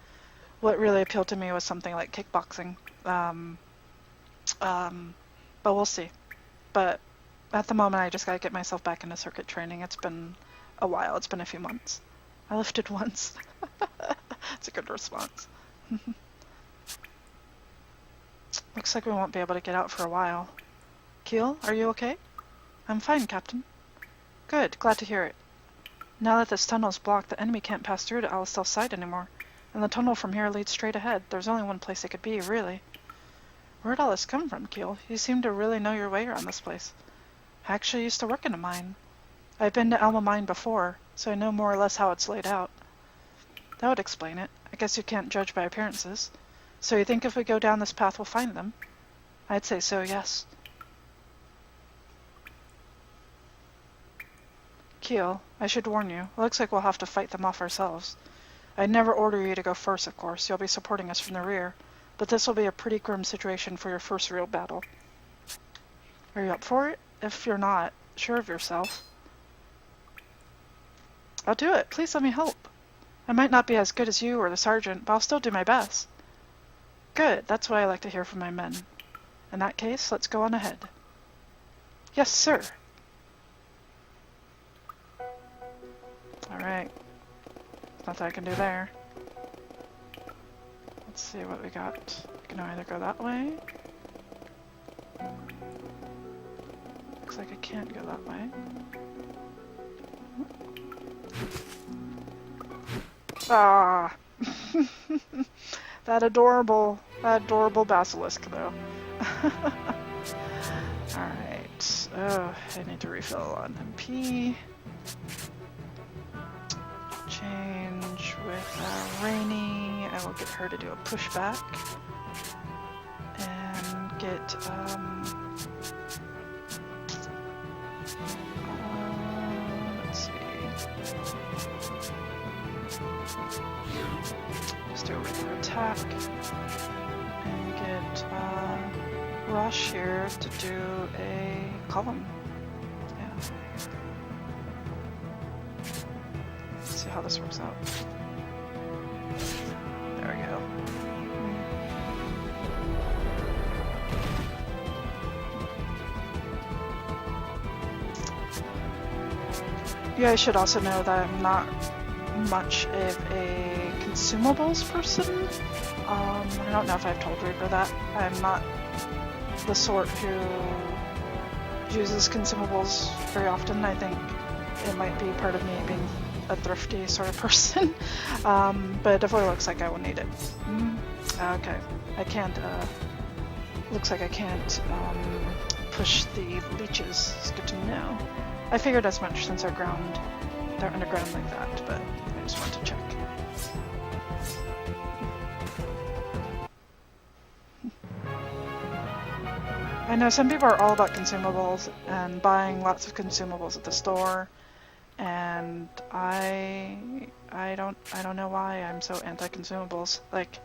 what really appealed to me was something like kickboxing. But we'll see. But At the moment, I just gotta get myself back into circuit training. It's been a while. It's been a few months. I lifted once. It's a good response. Looks like we won't be able to get out for a while. Keel, are you okay? I'm fine, Captain. Good, glad to hear it. Now that this tunnel is blocked, the enemy can't pass through to Alistel's side anymore. And the tunnel from here leads straight ahead. There's only one place it could be, really. Where'd all this come from, Keel? You seem to really know your way around this place. I actually used to work in a mine. I've been to Alma Mine before, so I know more or less how it's laid out. That would explain it. I guess you can't judge by appearances. So you think if we go down this path we'll find them? I'd say so, yes. Keel, I should warn you. It looks like we'll have to fight them off ourselves. I'd never order you to go first, of course. You'll be supporting us from the rear. But this will be a pretty grim situation for your first real battle. Are you up for it? If you're not, sure of yourself. I'll do it. Please let me help. I might not be as good as you or the sergeant, but I'll still do my best. Good. That's what I like to hear from my men. In that case, let's go on ahead. Yes, sir. Alright. Nothing I can do there. Let's see what we got. We can either go that way. Looks like I can't go that way. Ah! That adorable basilisk, though. Alright. Oh, I need to refill on MP. Change with Rainy. I will get her to do a pushback. And get, let's see. Just do a regular attack. And get, Rush here to do a column. Yeah. Let's see how this works out. There we go. You guys should also know that I'm not much of a consumables person. I don't know if I've told Reaper that. I'm not the sort who uses consumables very often. I think it might be part of me being a thrifty sort of person. But it definitely looks like I will need it. Okay. I can't, looks like I can't push the leeches. It's good to know. I figured as much since they're underground like that, but I just wanted to check. I know some people are all about consumables and buying lots of consumables at the store, and I don't know why I'm so anti-consumables. Like,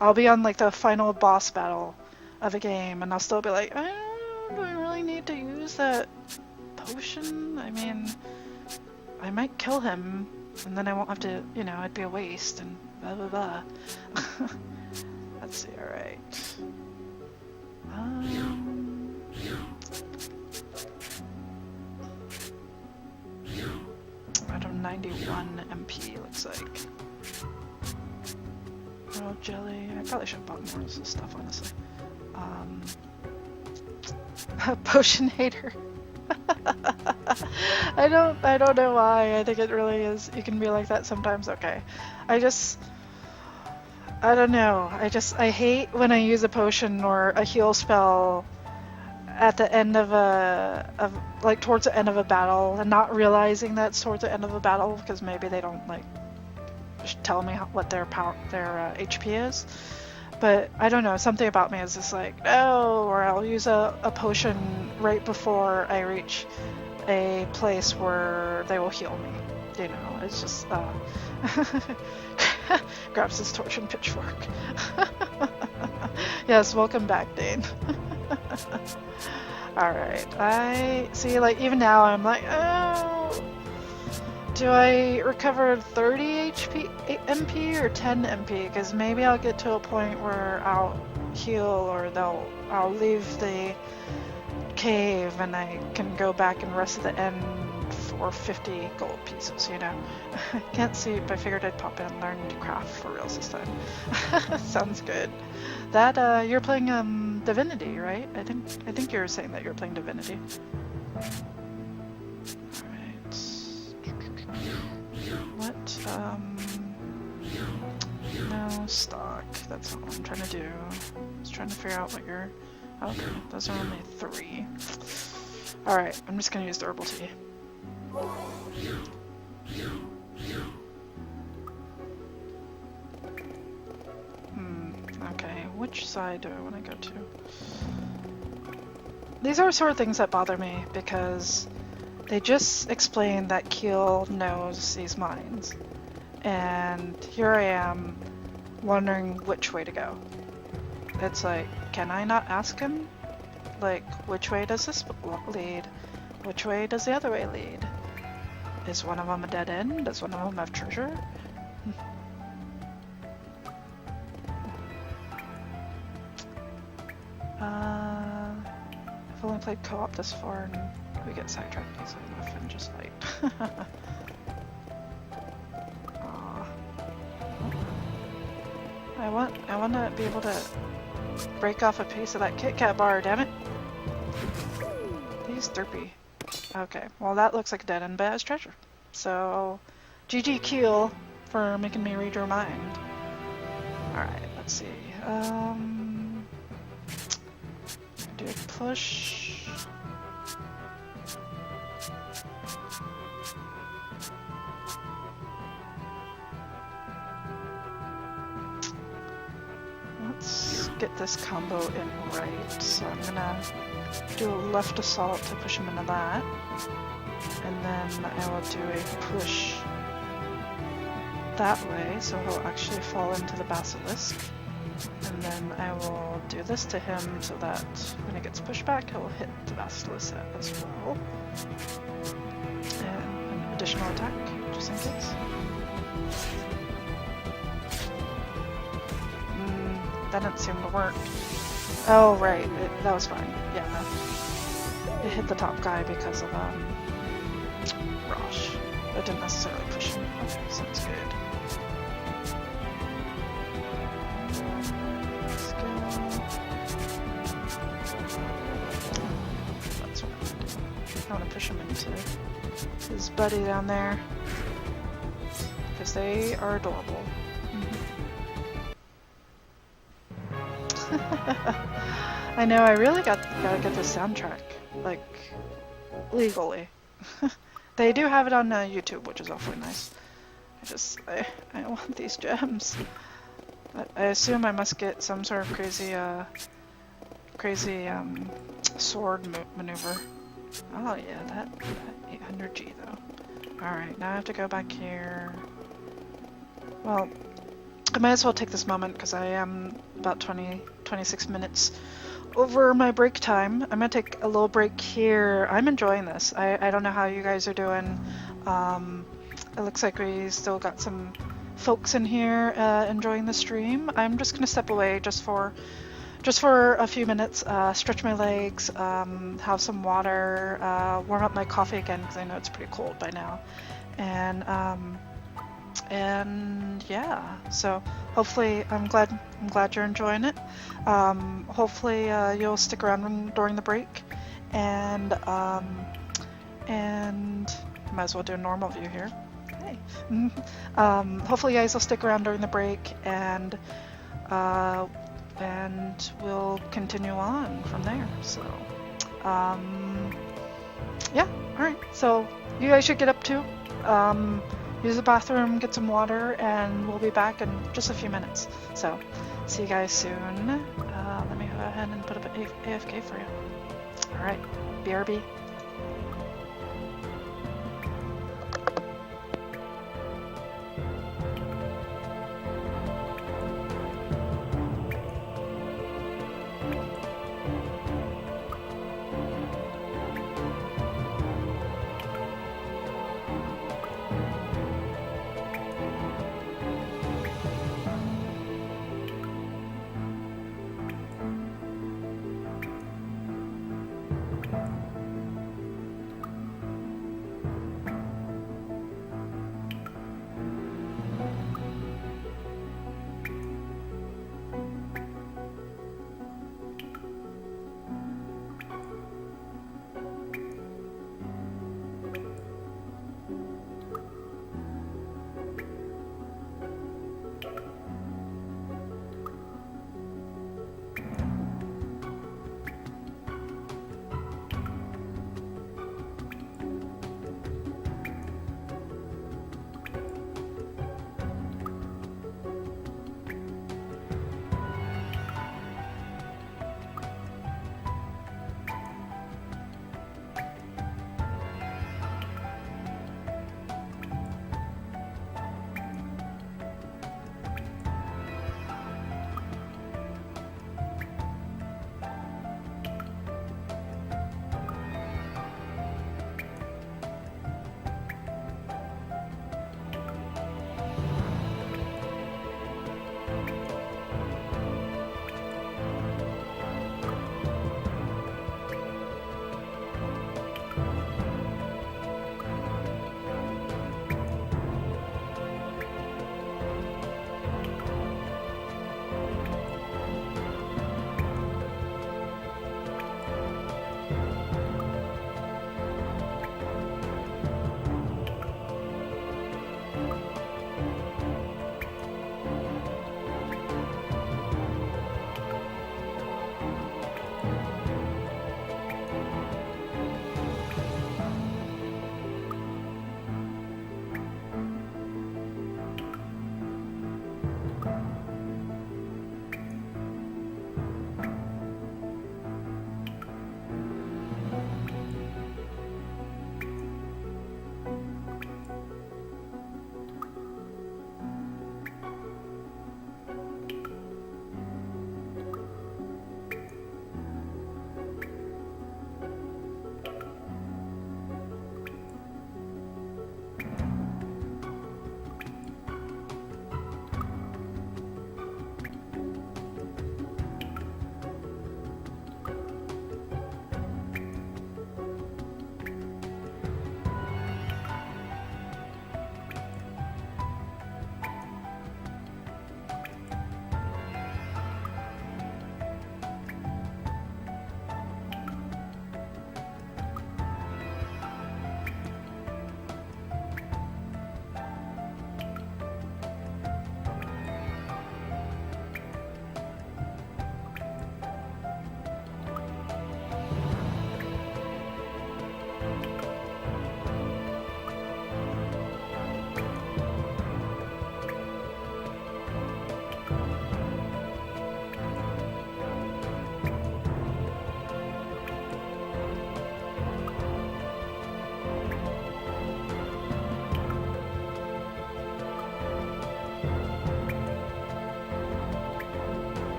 I'll be on like the final boss battle of a game, and I'll still be like, do I really need to use that potion? I mean, I might kill him, and then I won't have to, you know, it'd be a waste, and blah blah blah. Let's see, alright. Out of 91 MP, looks like. Royal jelly. I probably should have bought more of this stuff, honestly. Potion hater. I don't know why. I think it really is. You can be like that sometimes. Okay. I don't know. I hate when I use a potion or a heal spell at the end of like towards the end of a battle and not realizing that's towards the end of a battle because maybe they don't like tell me what their HP is. But I don't know, something about me is just like, no, or I'll use a potion right before I reach a place where they will heal me. You know, it's just, grabs his torch and pitchfork. Yes, welcome back, Dane. Alright, I see, like, even now I'm like, oh, do I recover 30 MP or 10 MP? Because maybe I'll get to a point where I'll heal, or I'll leave the cave and I can go back and rest at the end for 50 gold pieces, you know. Can't sleep, I figured I'd pop in and learn to craft for reals this time. Sounds good. That, you're playing, Divinity, right? I think you were saying that you're playing Divinity. Alright. What, no, stock. That's not what I'm trying to do. I was trying to figure out what you're... Okay, those are only 3. Alright, I'm just gonna use the herbal tea. Okay, which side do I want to go to? These are sort of things that bother me, because they just explain that Keel knows these mines. And here I am, wondering which way to go. It's like, can I not ask him? Like, which way does this lead? Which way does the other way lead? Is one of them a dead end? Does one of them have treasure? I've only played co-op this far and we get sidetracked easily enough and just like... I want to be able to break off a piece of that Kit Kat bar, damn it! He's derpy. Okay, well that looks like a dead end, but it has treasure. So, GG Keel for making me read your mind. Alright, let's see. Do a push. Let's get this combo in right. So I'm gonna do a left assault to push him into that. And then I will do a push that way, so he'll actually fall into the basilisk. And then I will do this to him so that when it gets pushed back, he'll hit the basilisk as well. And an additional attack, just in case. That didn't seem to work. Oh, right, that was fine. Yeah. It hit the top guy because of, Rosh. It didn't necessarily push him. Okay, sounds good. Let's go. That's what I'm gonna do. I want to push him into his buddy down there. Because they are adorable. I know, I really gotta get this soundtrack, like, legally. They do have it on YouTube, which is awfully nice. I want these gems. I assume I must get some sort of crazy sword maneuver. Oh yeah, that 800G though. Alright, now I have to go back here. Well, I might as well take this moment because I am about 26 minutes over my break time. I'm gonna take a little break here. I'm enjoying this. I don't know how you guys are doing. It looks like we still got some folks in here enjoying the stream. I'm just gonna step away just for a few minutes, stretch my legs, have some water, warm up my coffee again because I know it's pretty cold by now, and yeah, so hopefully I'm glad you're enjoying it. Hopefully you'll stick around during the break, and might as well do a normal view here. Hey. Hopefully you guys will stick around during the break, and we'll continue on from there. So yeah, alright, so you guys should get up too. Use the bathroom, get some water, and we'll be back in just a few minutes. So, see you guys soon. Let me go ahead and put up an AFK for you. Alright, BRB.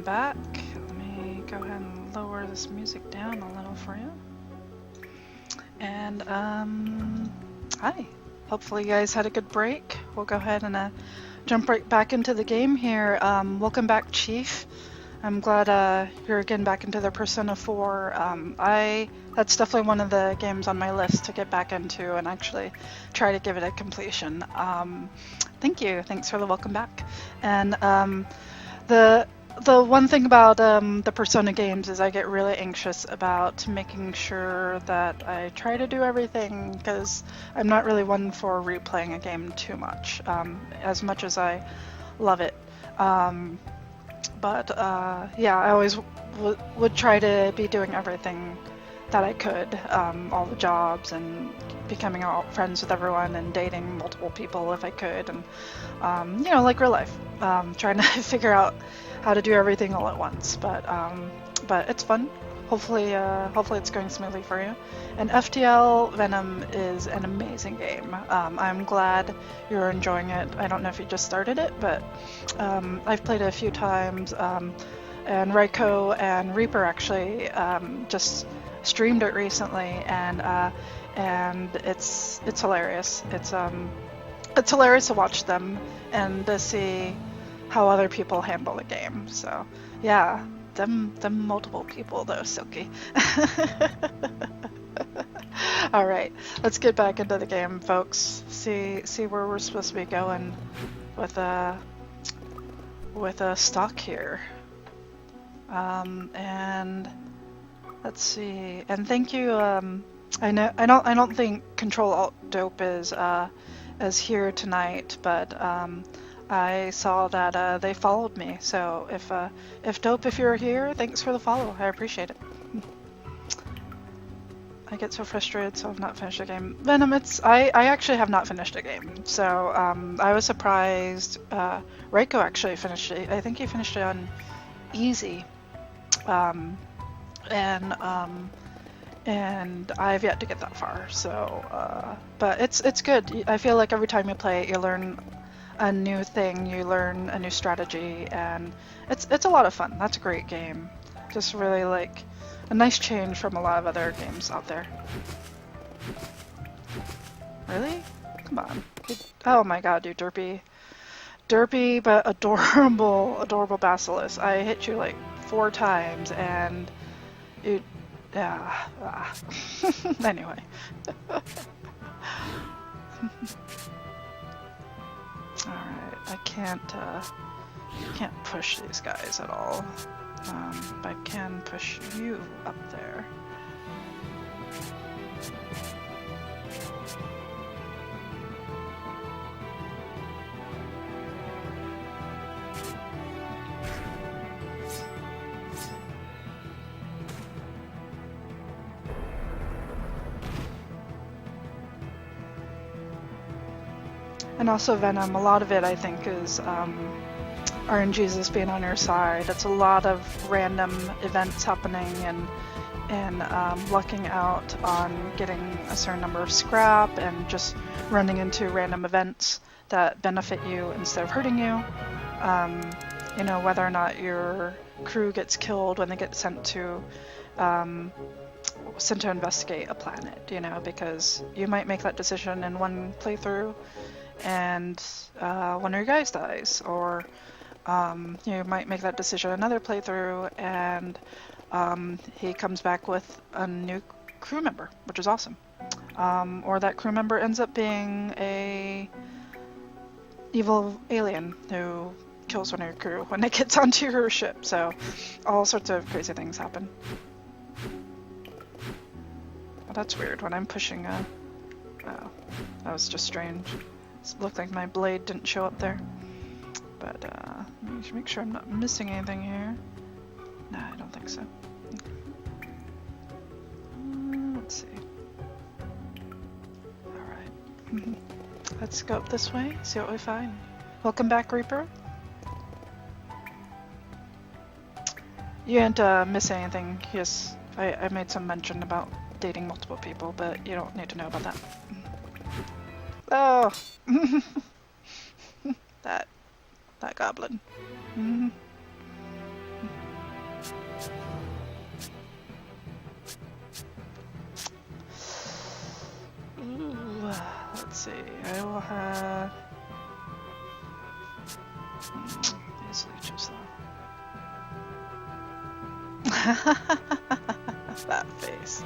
back. Let me go ahead and lower this music down a little for you. And, hi. Hopefully you guys had a good break. We'll go ahead and jump right back into the game here. Welcome back, Chief. I'm glad you're again back into the Persona 4. That's definitely one of the games on my list to get back into and actually try to give it a completion. Thank you. Thanks for the welcome back. And the one thing about the Persona games is I get really anxious about making sure that I try to do everything, because I'm not really one for replaying a game too much as I love it. But yeah, I always would try to be doing everything that I could, all the jobs and becoming all friends with everyone and dating multiple people if I could, and you know, like real life, trying to figure out how to do everything all at once. But it's fun. Hopefully it's going smoothly for you. And FTL Venom is an amazing game. I'm glad you're enjoying it. I don't know if you just started it, but I've played it a few times. And Raiko and Reaper actually just streamed it recently, and it's hilarious. It's hilarious to watch them and to see how other people handle the game. So yeah. Them multiple people though, Silky. All right, let's get back into the game, folks. See where we're supposed to be going with a stock here. And let's see. And thank you. I don't think Control Alt Dope is here tonight, but I saw that they followed me, so if Dope, if you're here, thanks for the follow. I appreciate it. I get so frustrated, so I've not finished a game. Venom, I actually have not finished a game, so I was surprised. Reiko actually finished it. I think he finished it on easy, and I've yet to get that far. So, but it's good. I feel like every time you play it, you learn a new thing, you learn a new strategy, and it's a lot of fun. That's a great game. Just really like a nice change from a lot of other games out there. Really? Come on. Oh my god, dude, derpy but adorable Basilisk. I hit you like 4 times and you, yeah. Anyway. Alright, I can't push these guys at all, but I can push you up there. And also Venom, a lot of it I think is RNGesus being on your side. It's a lot of random events happening and lucking out on getting a certain number of scrap and just running into random events that benefit you instead of hurting you. You know, whether or not your crew gets killed when they get sent to investigate a planet, you know, because you might make that decision in one playthrough and one of your guys dies, or you might make that decision another playthrough and he comes back with a new crew member, which is awesome. Or that crew member ends up being a evil alien who kills one of your crew when it gets onto your ship. So all sorts of crazy things happen. Well, that's weird when I'm pushing a... Oh, that was just strange. It looked like my blade didn't show up there. But let me make sure I'm not missing anything here. No, I don't think so. Let's see. Alright. Let's go up this way, see what we find. Welcome back, Reaper. You didn't miss anything. Yes, I made some mention about dating multiple people, but you don't need to know about that. Oh! that goblin. see. I will have these leeches though. That face.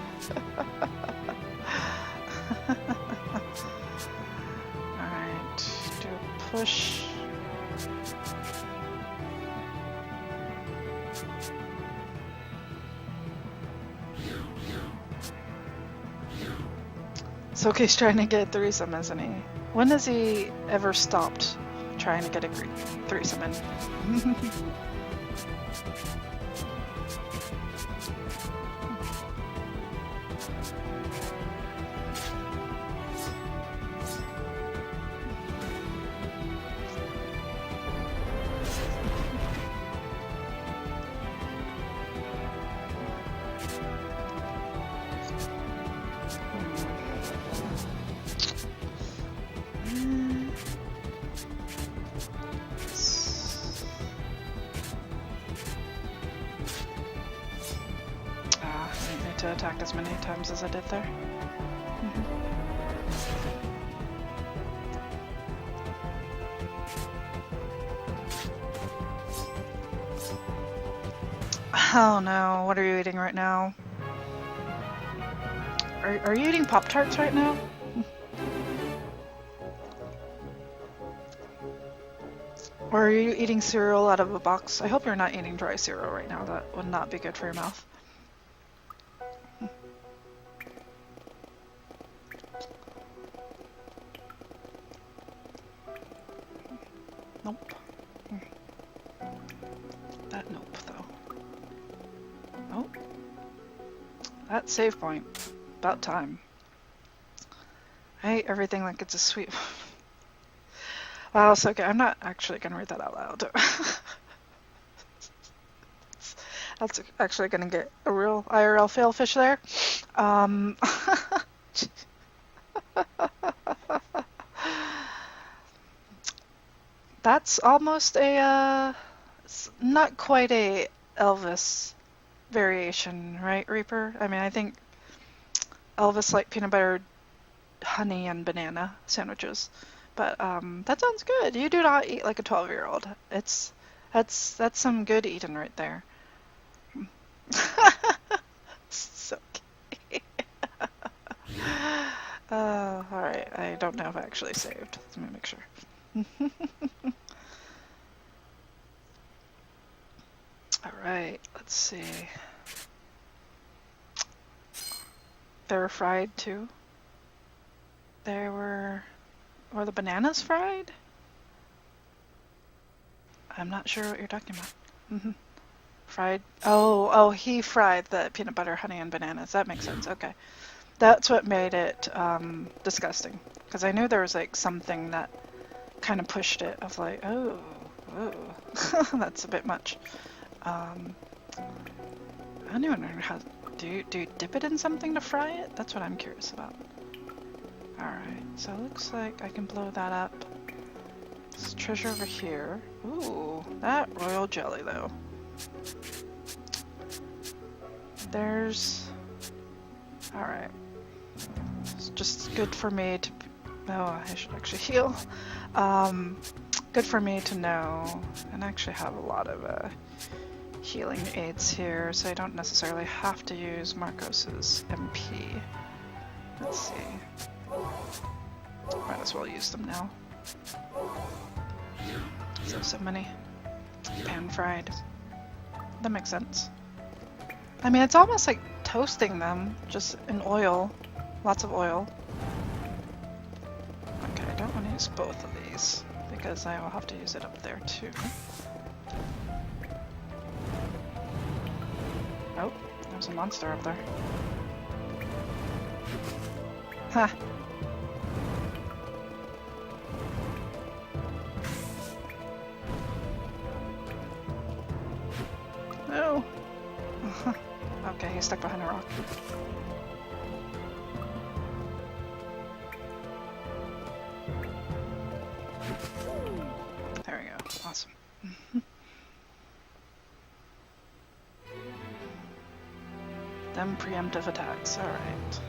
Alright, do a push. Soke's trying to get a threesome, isn't he? When has he ever stopped trying to get a threesome in? To attack as many times as I did there. Oh no, what are you eating right now? Are you eating Pop-Tarts right now? Or are you eating cereal out of a box? I hope you're not eating dry cereal right now. That would not be good for your mouth. Nope. That nope, though. Nope. That save point. About time. I hate everything like it's a sweet... Wow, so okay, I'm not actually gonna read that out loud. That's actually gonna get a real IRL failfish there. That's almost a, not quite a Elvis variation, right, Reaper? I mean, I think Elvis liked peanut butter, honey, and banana sandwiches. But that sounds good. You do not eat like a 12-year-old. That's some good eating right there. So okay. Alright, I don't know if I actually saved. Let me make sure. Alright, let's see. They were fried too. Were the bananas fried? I'm not sure what you're talking about. Fried? Oh, he fried the peanut butter, honey, and bananas. That makes sense. Okay. That's what made it disgusting. Because I knew there was like something that kind of pushed it. I was like, oh, that's a bit much. I don't even know how. Do you dip it in something to fry it? That's what I'm curious about. Alright, so it looks like I can blow that up. This treasure over here. Ooh, that royal jelly though. There's... Alright. It's just good for me to... Oh, I should actually heal. Good for me to know. And I actually have a lot of healing aids here, so I don't necessarily have to use Marcos's MP. Let's see. Might as well use them now. So many. Pan-fried. That makes sense. I mean, it's almost like toasting them, just in oil. Lots of oil. Okay, I don't want to use both of these, because I will have to use it up there too. Oh, there's a monster up there. Ha! No! Okay, he's stuck behind a rock. There we go. Awesome. Them preemptive attacks. Alright.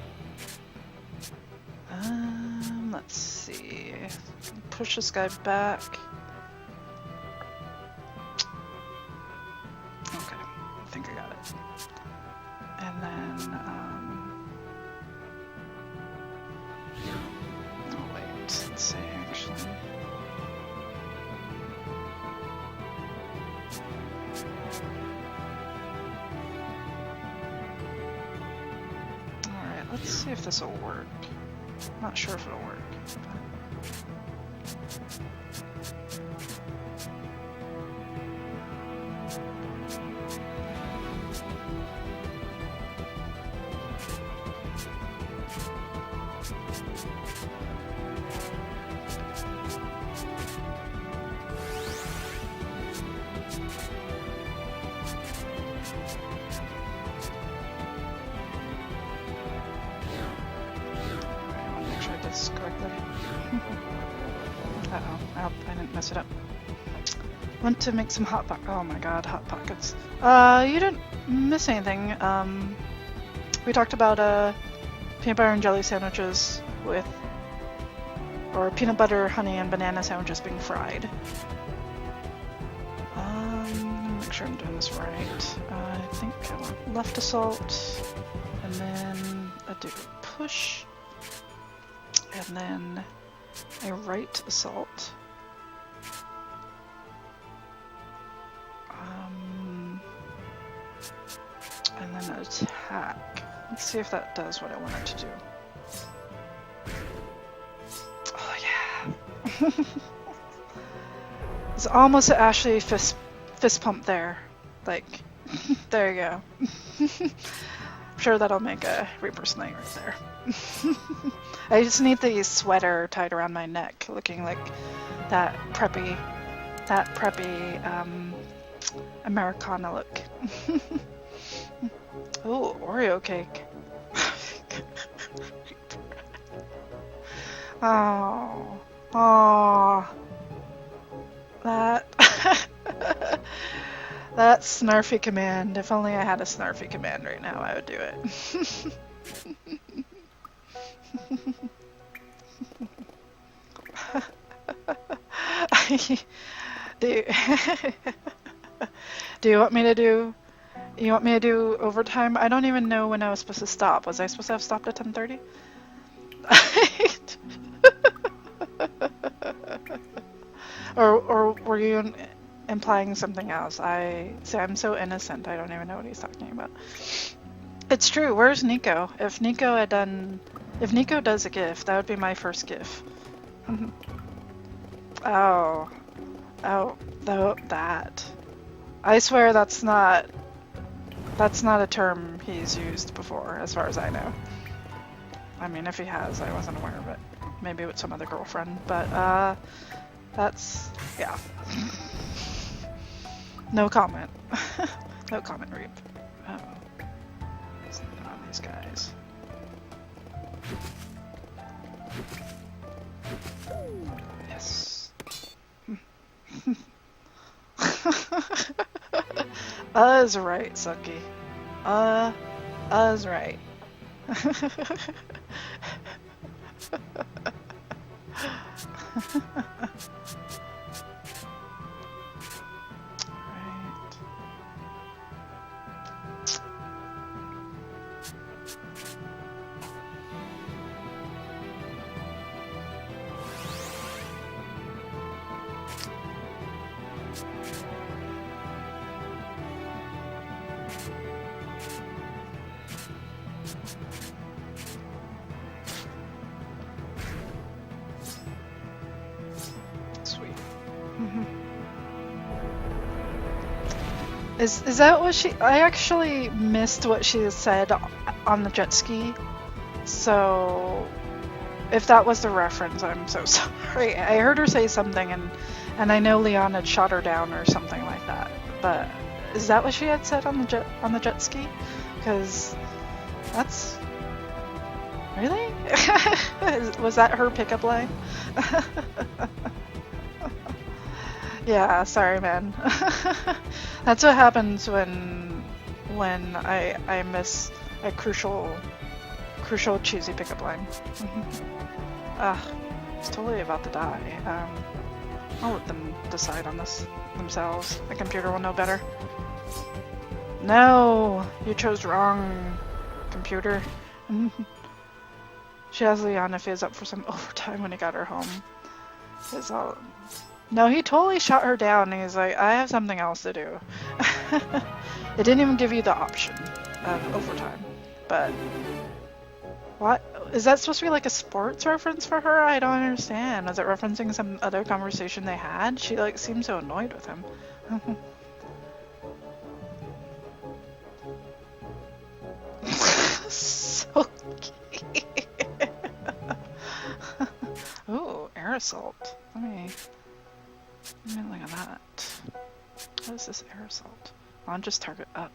Let's see. Push this guy back. Okay, I think I got it. And then, oh wait, let's see, actually. Alright, let's see if this will work. Not sure if it'll work. This correctly. Uh-oh, I hope I didn't mess it up. Want to make some hot pockets. Oh my god, hot pockets. You didn't miss anything. We talked about peanut butter and jelly sandwiches with, or peanut butter, honey, and banana sandwiches being fried. Make sure I'm doing this right. I think I want left assault, and then I do push. And then a right assault. And then an attack. Let's see if that does what I want it to do. Oh yeah! It's almost an Ashley fist pump there. Like, there you go. I'm sure that'll make a Reaper's Knight right there. I just need the sweater tied around my neck, looking like that preppy Americana look. Oh, Oreo cake. Oh, that that snarfy command. If only I had a snarfy command right now, I would do it. Do you want me to do? You want me to do overtime? I don't even know when I was supposed to stop. Was I supposed to have stopped at 10:30? Or were you implying something else? I'm so innocent. I don't even know what he's talking about. It's true. Where's Nico? If Nico does a GIF, that would be my first GIF. Oh, that. I swear that's not a term he's used before, as far as I know. I mean, if he has, I wasn't aware of it. Maybe with some other girlfriend, but that's, yeah. No comment. No comment, Reap. Uh-oh. There's nothing on these guys. Yes. Is right, Sucky. Is right. Sweet. Is that what she? I actually missed what she said on the jet ski. So, if that was the reference, I'm so sorry. I heard her say something, and I know Leon had shot her down or something like that. But is that what she had said on the jet ski? Because that's really was that her pickup line? Yeah, sorry, man. That's what happens when I miss a crucial cheesy pickup line. It's totally about to die. I'll let them decide on this themselves. The computer will know better. No! You chose wrong, computer. She asked Leon if he was up for some overtime when he got her home. It's all... No, he totally shut her down and he's like, I have something else to do. It didn't even give you the option of overtime. But... What? Is that supposed to be like a sports reference for her? I don't understand. Was it referencing some other conversation they had? She like seemed so annoyed with him. So cute. Ooh, air assault. Let me look at that. What is this air assault? On just target up.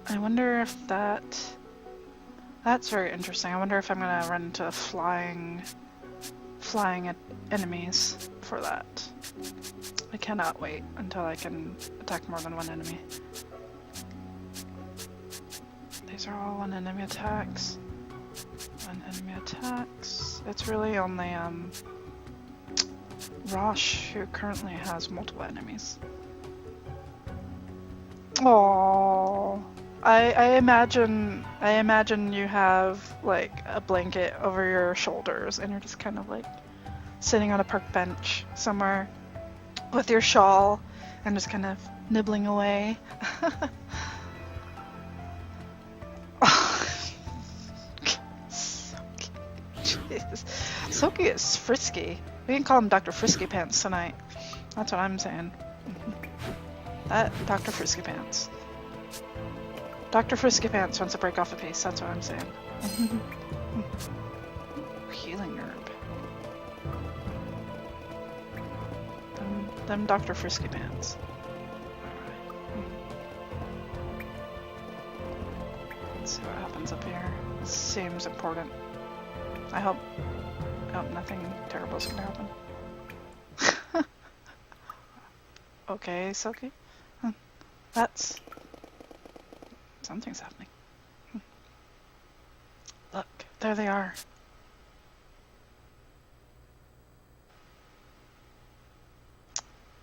I wonder if that's very interesting. I wonder if I'm gonna run into flying enemies for that. I cannot wait until I can attack more than one enemy. These are all one enemy attacks. One enemy attacks. It's really only Rosh who currently has multiple enemies. Oh, I imagine you have like a blanket over your shoulders and you're just kind of like sitting on a park bench somewhere with your shawl and just kind of nibbling away. Jesus. Soki is frisky. We can call him Dr. Frisky Pants tonight. That's what I'm saying. That Dr. Frisky Pants. Dr. Frisky Pants wants to break off a piece, that's what I'm saying. Healing herb. Them Dr. Frisky Pants. Let's see what happens up here. This seems important. I hope nothing terrible is gonna happen. Okay, Soki. That's... Something's happening. Look, there they are.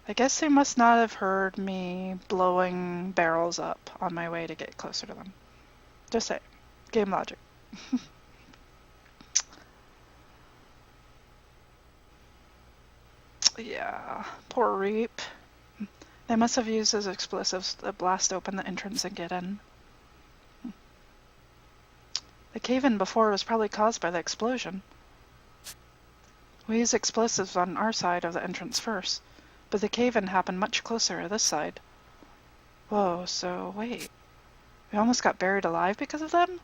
I guess they must not have heard me blowing barrels up on my way to get closer to them. Just say, game logic. Yeah, poor Reap. They must have used those explosives to blast open the entrance and get in. The cave-in before was probably caused by the explosion. We used explosives on our side of the entrance first, but the cave-in happened much closer to this side. Whoa, so wait. We almost got buried alive because of them?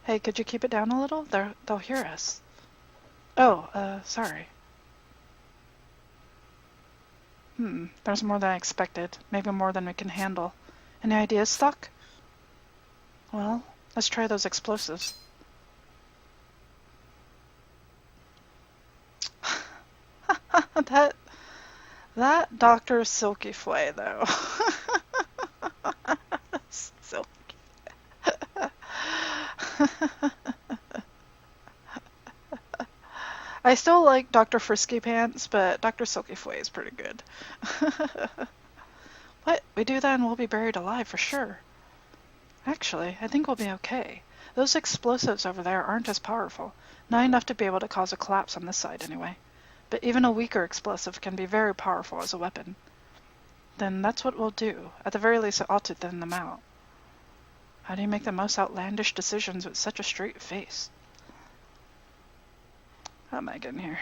Hey, could you keep it down a little? They'll hear us. Oh, sorry. There's more than I expected. Maybe more than we can handle. Any ideas, Stock? Well, let's try those explosives. That Dr. Silky Flay, though. So I still like Dr. Frisky Pants, but Dr. Silky Flay is pretty good. What? We do that and we'll be buried alive for sure. Actually, I think we'll be okay. Those explosives over there aren't as powerful. Not enough to be able to cause a collapse on this side anyway. But even a weaker explosive can be very powerful as a weapon. Then that's what we'll do. At the very least, it ought to thin them out. How do you make the most outlandish decisions with such a straight face? How am I getting here?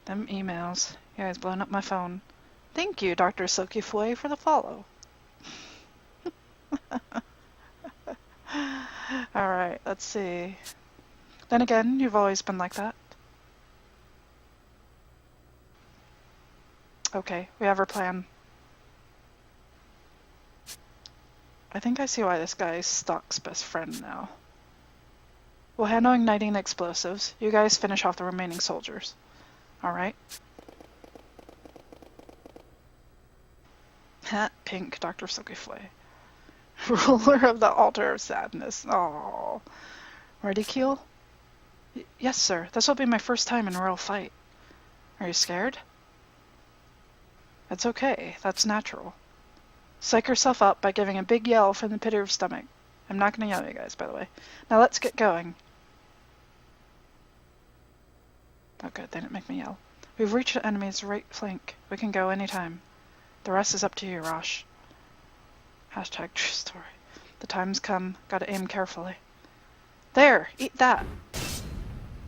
Them emails. You guys blowing up my phone. Thank you, Dr. Silky Flay, for the follow. Alright, let's see. Then again, you've always been like that. Okay, we have our plan. I think I see why this guy is Stock's best friend now. We'll handle igniting the explosives. You guys finish off the remaining soldiers. Alright? Pink, Dr. Silky Flay. Ruler of the Altar of Sadness. Oh. Ready, Keel? Yes, sir. This will be my first time in a real fight. Are you scared? It's okay. That's natural. Psych yourself up by giving a big yell from the pit of your stomach. I'm not going to yell at you guys, by the way. Now let's get going. Oh good, they didn't make me yell. We've reached the enemy's right flank. We can go anytime. The rest is up to you, Rosh. Hashtag true story. The time's come. Gotta aim carefully. There! Eat that!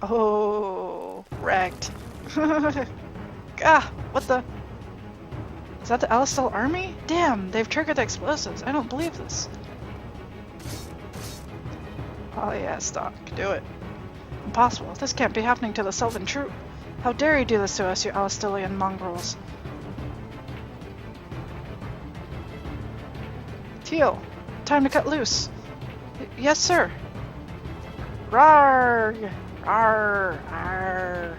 Oh, wrecked. Ah, what the? Is that the Alistel army? Damn, they've triggered the explosives. I don't believe this. Oh yes, Doc, do it. Impossible. This can't be happening to the Sylvan troop. How dare you do this to us, you Alistelian mongrels? Teal, time to cut loose. Yes, sir. Rawr! Rawr! Rawr!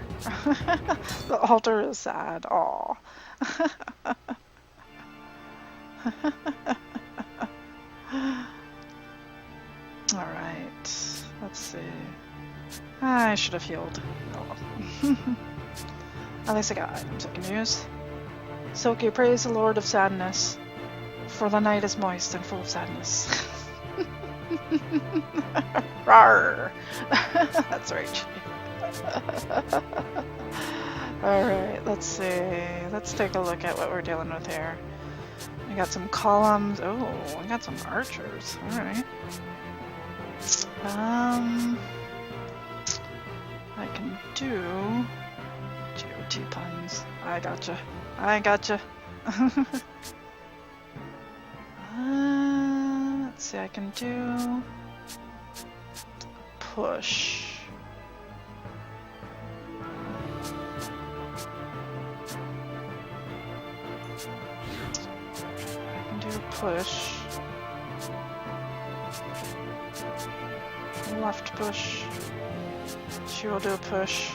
The altar is sad. Aw. Alright. Let's see. I should have healed. Oh well. At least I got items I can use. Silky, praise the Lord of Sadness, for the night is moist and full of sadness. Rawr! That's right. Alright, let's see. Let's take a look at what we're dealing with here. I got some columns. Oh, I got some archers. Alright. I can do GOT puns. I gotcha. I gotcha. Let's see, I can do push. I can do push. Left push. She will do a push.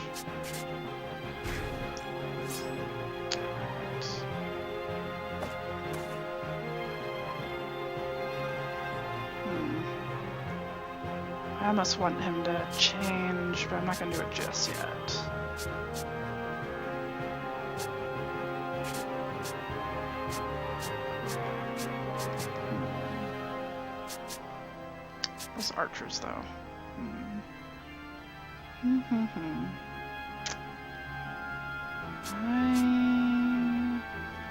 I almost want him to change, but I'm not going to do it just yet. Those archers, though.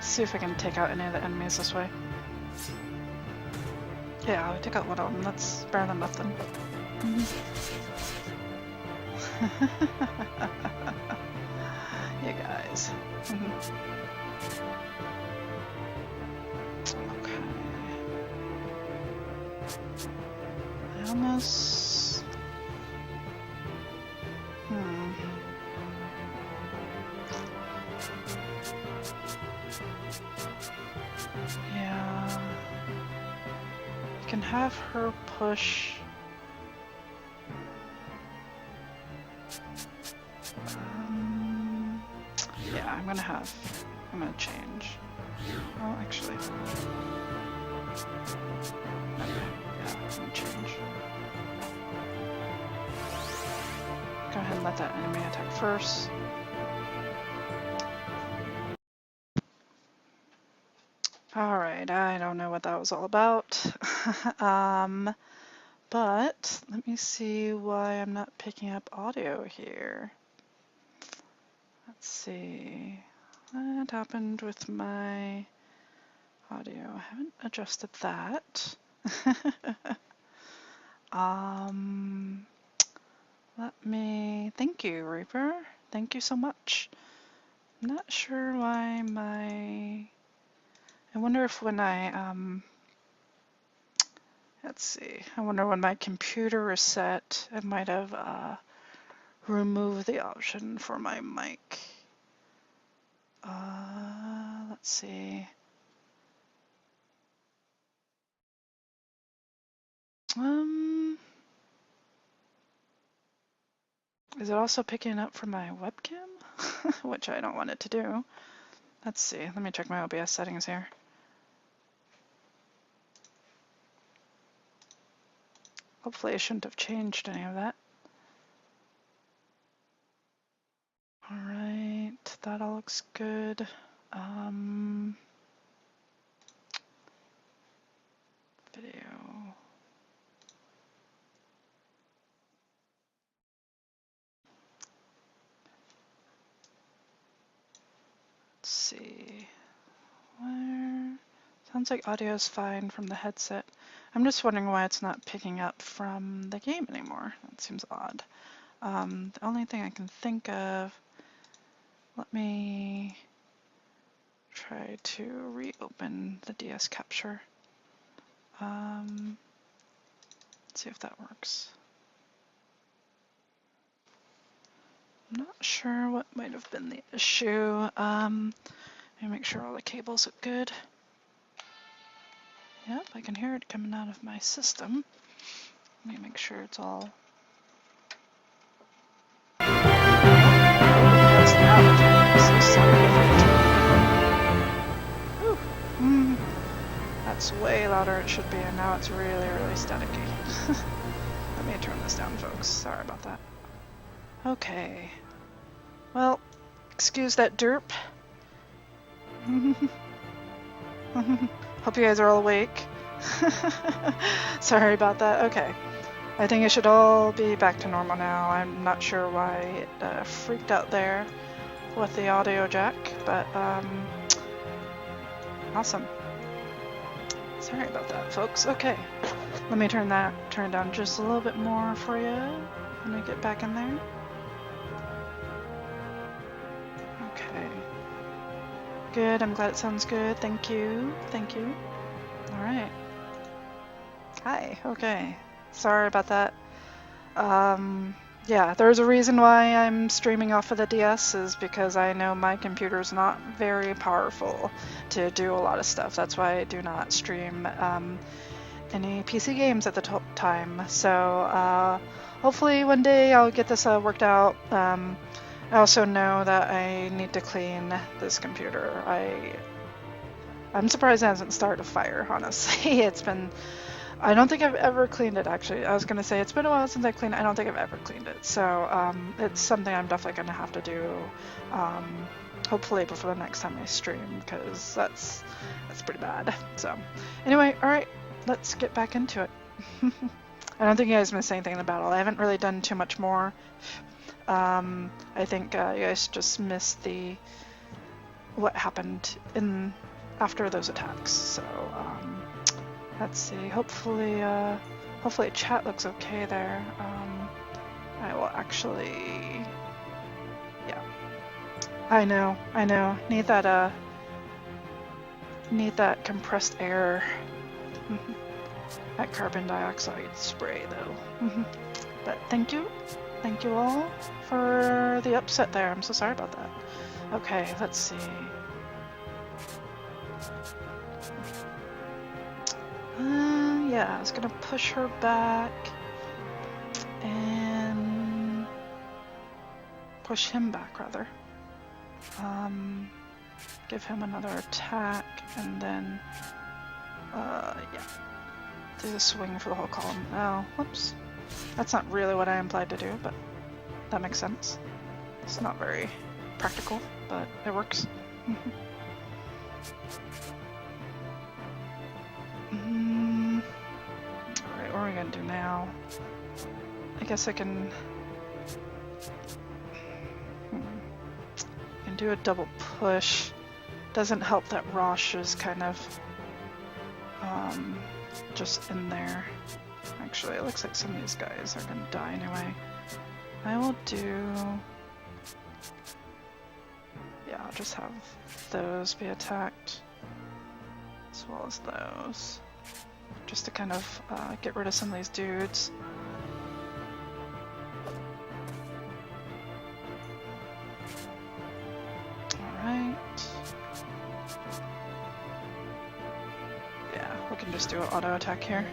See if I can take out any of the enemies this way. Yeah, I'll take out one of them. That's better than nothing. You guys. Okay. I almost... Yeah. You can have her push... yeah, I'm gonna change. Oh, actually. Okay, yeah, I'm gonna change. Go ahead and let that enemy attack first. Alright, I don't know what that was all about. But let me see why I'm not picking up audio here. Let's see. What happened with my audio? I haven't adjusted that. Thank you, Reaper. Thank you so much. I'm not sure why I wonder if when let's see. I wonder when my computer reset, it might have removed the option for my mic. Let's see. Is it also picking up from my webcam? Which I don't want it to do. Let's see. Let me check my OBS settings here. Hopefully I shouldn't have changed any of that. Alright, that all looks good. Video. Let's see. Where? Sounds like audio is fine from the headset. I'm just wondering why it's not picking up from the game anymore. That seems odd. The only thing I can think of, let me try to reopen the DS capture. Let's see if that works. I'm not sure what might have been the issue. Let me make sure all the cables look good. Yep, I can hear it coming out of my system. Let me make sure it's all... That's loud. So sorry. That's way louder it should be, and now it's really, really staticky. Let me turn this down, folks. Sorry about that. Okay. Well, excuse that derp. Hope you guys are all awake. Sorry about that. Okay. I think it should all be back to normal now. I'm not sure why it freaked out there with the audio jack, but awesome. Sorry about that, folks. Okay. Let me turn down just a little bit more for you. Let me get back in there. Okay. Good. I'm glad it sounds good. Thank you. Thank you. All right. Hi. Okay. Sorry about that. Yeah, there's a reason why I'm streaming off of the DS is because I know my computer's not very powerful to do a lot of stuff. That's why I do not stream any PC games at the time. So hopefully one day I'll get this worked out. I also know that I need to clean this computer. I'm surprised it hasn't started a fire, honestly. I don't think I've ever cleaned it, actually. I was going to say, it's been a while since I cleaned it. I don't think I've ever cleaned it. So it's something I'm definitely going to have to do, hopefully before the next time I stream, because that's pretty bad. So anyway, all right, let's get back into it. I don't think you guys missed anything in the battle. I haven't really done too much more. I think you guys just missed what happened after those attacks. So let's see. Hopefully chat looks okay there. I will actually. Yeah. I know. Need that compressed air. That carbon dioxide spray, though. But thank you all for the upset there. I'm so sorry about that. Okay, let's see. Yeah, I was gonna push her back and push him back, rather. Give him another attack and then, yeah, do the swing for the whole column. Oh, whoops. That's not really what I implied to do, but that makes sense. It's not very practical, but it works. Alright, what are we gonna do now? I guess I can do a double push. Doesn't help that Rosh is kind of just in there. Actually, it looks like some of these guys are gonna die anyway. I will do... Yeah, I'll just have those be attacked, as well as those. Just to kind of get rid of some of these dudes. Alright. Yeah, we can just do an auto attack here.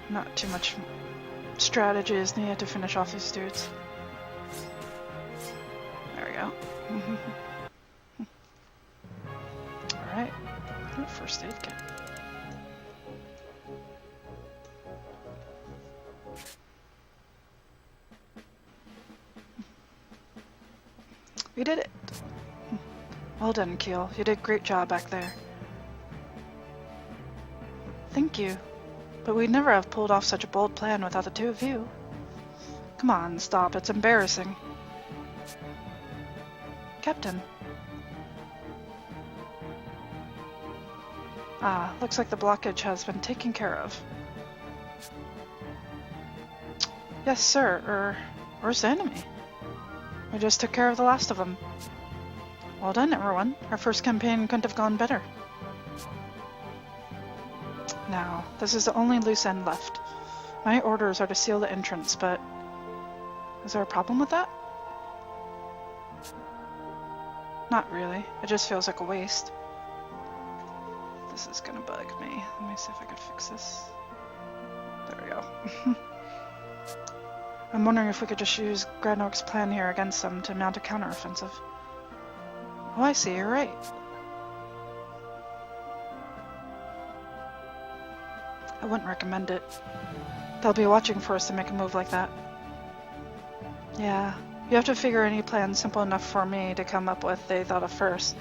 Not too much strategy is needed to finish off these dudes. There we go. Alright. First aid kit. We did it! Well done, Keel. You did a great job back there. Thank you. But we'd never have pulled off such a bold plan without the two of you. Come on, stop. It's embarrassing. Captain. Ah, looks like the blockage has been taken care of. Yes, sir. Where's the enemy? We just took care of the last of them. Well done, everyone. Our first campaign couldn't have gone better. Now, this is the only loose end left. My orders are to seal the entrance, but... is there a problem with that? Not really. It just feels like a waste. This is gonna bug me. Let me see if I can fix this. There we go. I'm wondering if we could just use Granok's plan here against them to mount a counteroffensive. Oh, I see. You're right. I wouldn't recommend it. They'll be watching for us to make a move like that. Yeah. You have to figure any plan simple enough for me to come up with they thought of first.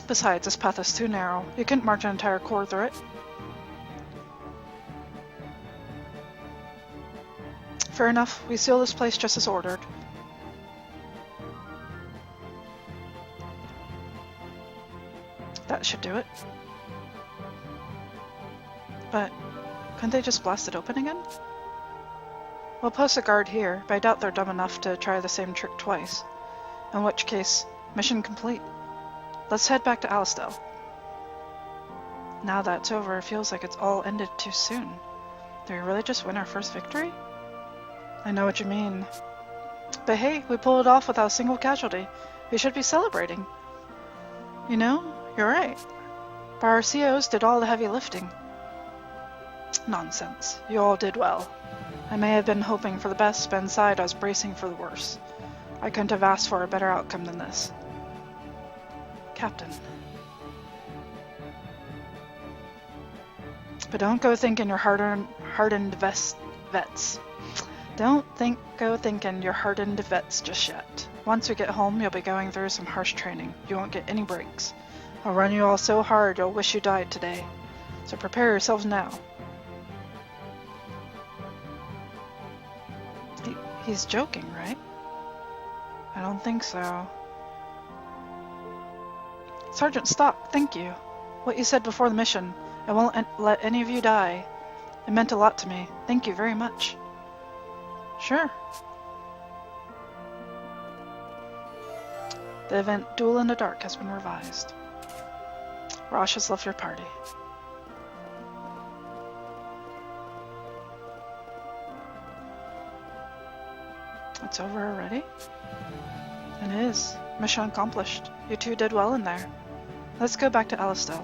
Besides, this path is too narrow. You couldn't march an entire corps through it. Fair enough. We seal this place just as ordered. That should do it. But couldn't they just blast it open again? We'll post a guard here, but I doubt they're dumb enough to try the same trick twice. In which case, mission complete. Let's head back to Alistel. Now that it's over, it feels like it's all ended too soon. Did we really just win our first victory? I know what you mean. But hey, we pulled it off without a single casualty. We should be celebrating. You know, you're right. But our COs did all the heavy lifting. Nonsense. You all did well. I may have been hoping for the best, but inside I was bracing for the worst. I couldn't have asked for a better outcome than this. Captain. But don't go thinking you're hardened vets. Go thinking you're hardened vets just yet. Once we get home, you'll be going through some harsh training. You won't get any breaks. I'll run you all so hard you'll wish you died today. So prepare yourselves now. He's joking, right? I don't think so. Sergeant Stock, thank you. What you said before the mission, I won't let any of you die. It meant a lot to me. Thank you very much. Sure. The event Duel in the Dark has been revised. Rosh has left your party. It's over already? It is. Mission accomplished. You two did well in there. Let's go back to Alistel.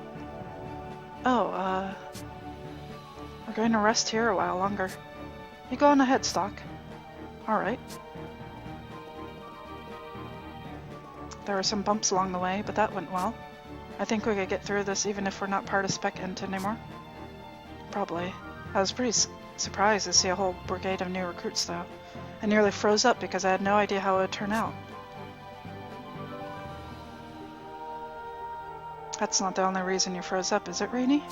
Oh, we're going to rest here a while longer. You go on ahead, Stock. Alright. There were some bumps along the way, but that went well. I think we could get through this even if we're not part of Spec Int anymore. Probably. I was pretty surprised to see a whole brigade of new recruits, though. I nearly froze up because I had no idea how it would turn out. That's not the only reason you froze up, is it, Rainey?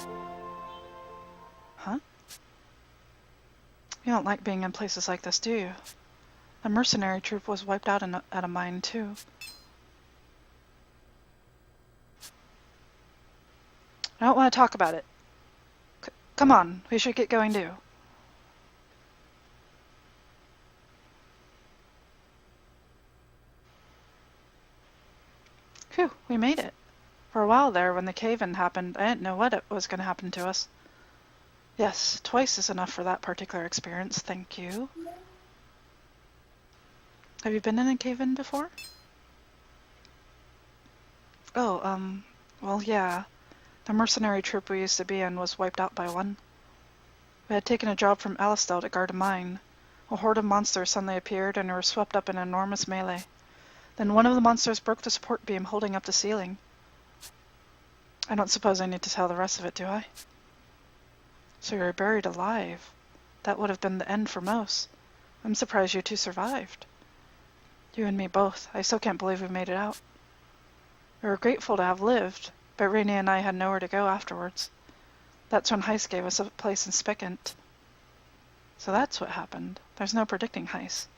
Huh? You don't like being in places like this, do you? The mercenary troop was wiped out at a mine, too. I don't want to talk about it. Come on, we should get going, too. Phew, we made it. For a while there, when the cave-in happened, I didn't know what was going to happen to us. Yes, twice is enough for that particular experience, thank you. Have you been in a cave-in before? Oh, well, yeah. The mercenary troop we used to be in was wiped out by one. We had taken a job from Alistel to guard a mine. A horde of monsters suddenly appeared, and we were swept up in an enormous melee. Then one of the monsters broke the support beam holding up the ceiling. I don't suppose I need to tell the rest of it, do I? So you were buried alive. That would have been the end for most. I'm surprised you two survived. You and me both. I still can't believe we made it out. We were grateful to have lived, but Rainey and I had nowhere to go afterwards. That's when Heiss gave us a place in Spickant. So that's what happened. There's no predicting Heiss.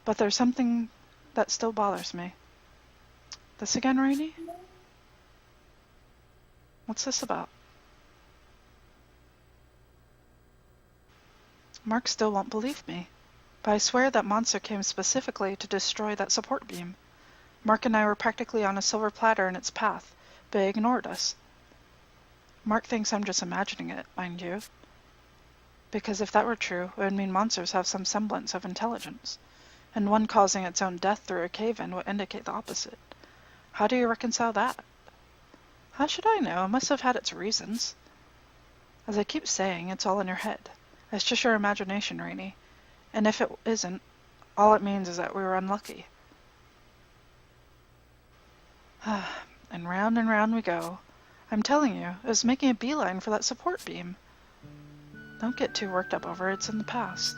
But there's something that still bothers me. This again, Rainey? What's this about? Mark still won't believe me, but I swear that monster came specifically to destroy that support beam. Mark and I were practically on a silver platter in its path, but it ignored us. Mark thinks I'm just imagining it, mind you. Because if that were true, it would mean monsters have some semblance of intelligence, and one causing its own death through a cave-in would indicate the opposite. How do you reconcile that? How should I know? It must have had its reasons. As I keep saying, it's all in your head. It's just your imagination, Rainey. And if it isn't, all it means is that we were unlucky. And round we go. I'm telling you, it was making a beeline for that support beam. Don't get too worked up over it, it's in the past.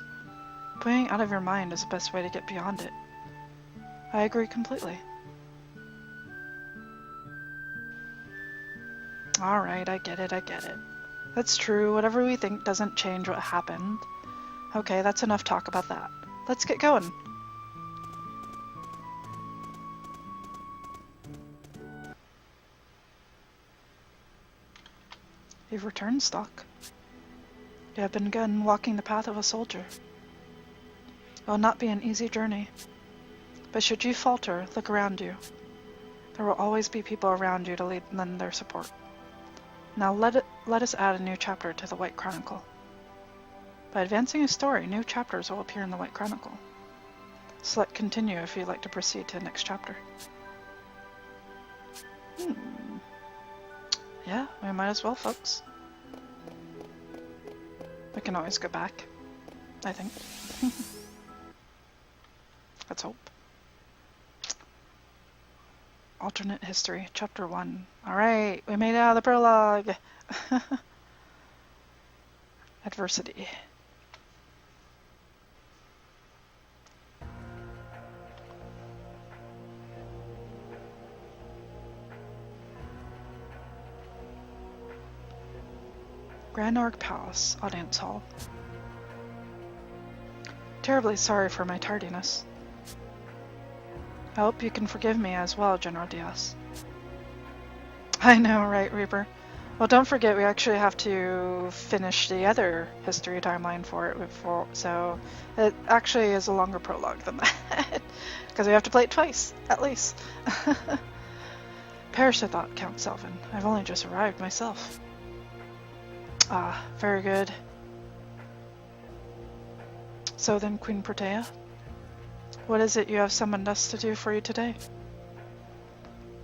Putting it out of your mind is the best way to get beyond it. I agree completely. Alright, I get it. That's true, whatever we think doesn't change what happened. Okay, that's enough talk about that. Let's get going. You've returned, Stock. You have begun walking the path of a soldier. It will not be an easy journey, but should you falter, look around you. There will always be people around you to lend their support. Now let us add a new chapter to the White Chronicle. By advancing a story, new chapters will appear in the White Chronicle. Select continue if you'd like to proceed to the next chapter. Yeah, we might as well, folks. We can always go back, I think. Let's hope. Alternate history, chapter 1. Alright, we made it out of the prologue. Adversity. Grand Orc Palace, Audience Hall. Terribly sorry for my tardiness. I hope you can forgive me as well, General Diaz. I know, right, Reaper? Well, don't forget we actually have to finish the other history timeline for it before, so it actually is a longer prologue than that. Because we have to play it twice, at least. Perish the thought, Count Selvin. I've only just arrived myself. Ah, very good. So then, Queen Protea, what is it you have summoned us to do for you today?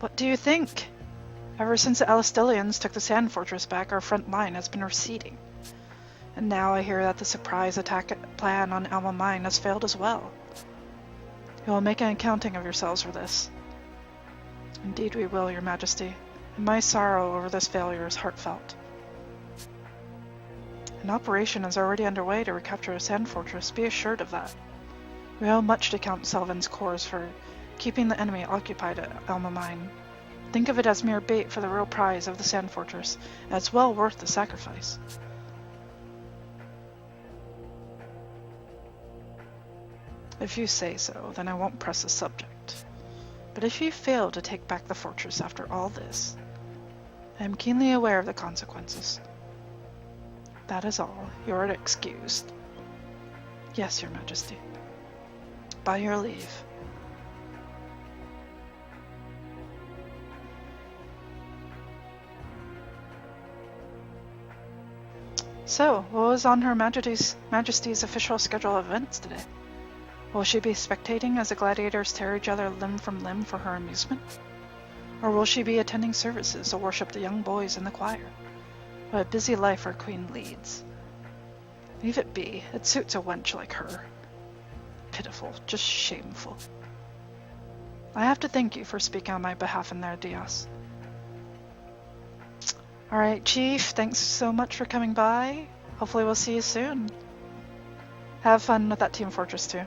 What do you think? Ever since the Alistelians took the Sand Fortress back, our front line has been receding. And now I hear that the surprise attack plan on Alma Mine has failed as well. You will make an accounting of yourselves for this. Indeed we will, Your Majesty, and my sorrow over this failure is heartfelt. An operation is already underway to recapture a Sand Fortress, be assured of that. We owe much to Count Selvin's corps for keeping the enemy occupied at Alma Mine. Think of it as mere bait for the real prize of the Sand Fortress, and it's well worth the sacrifice. If you say so, then I won't press the subject. But if you fail to take back the fortress after all this, I am keenly aware of the consequences. That is all. You are excused. Yes, Your Majesty. By your leave. So, what was on Her Majesty's official schedule of events today? Will she be spectating as the gladiators tear each other limb from limb for her amusement? Or will she be attending services to worship the young boys in the choir? What a busy life our queen leads. Leave it be. It suits a wench like her. Pitiful, just shameful. I have to thank you for speaking on my behalf in there, Diaz. Alright, Chief, thanks so much for coming by. Hopefully we'll see you soon. Have fun with that Team Fortress 2.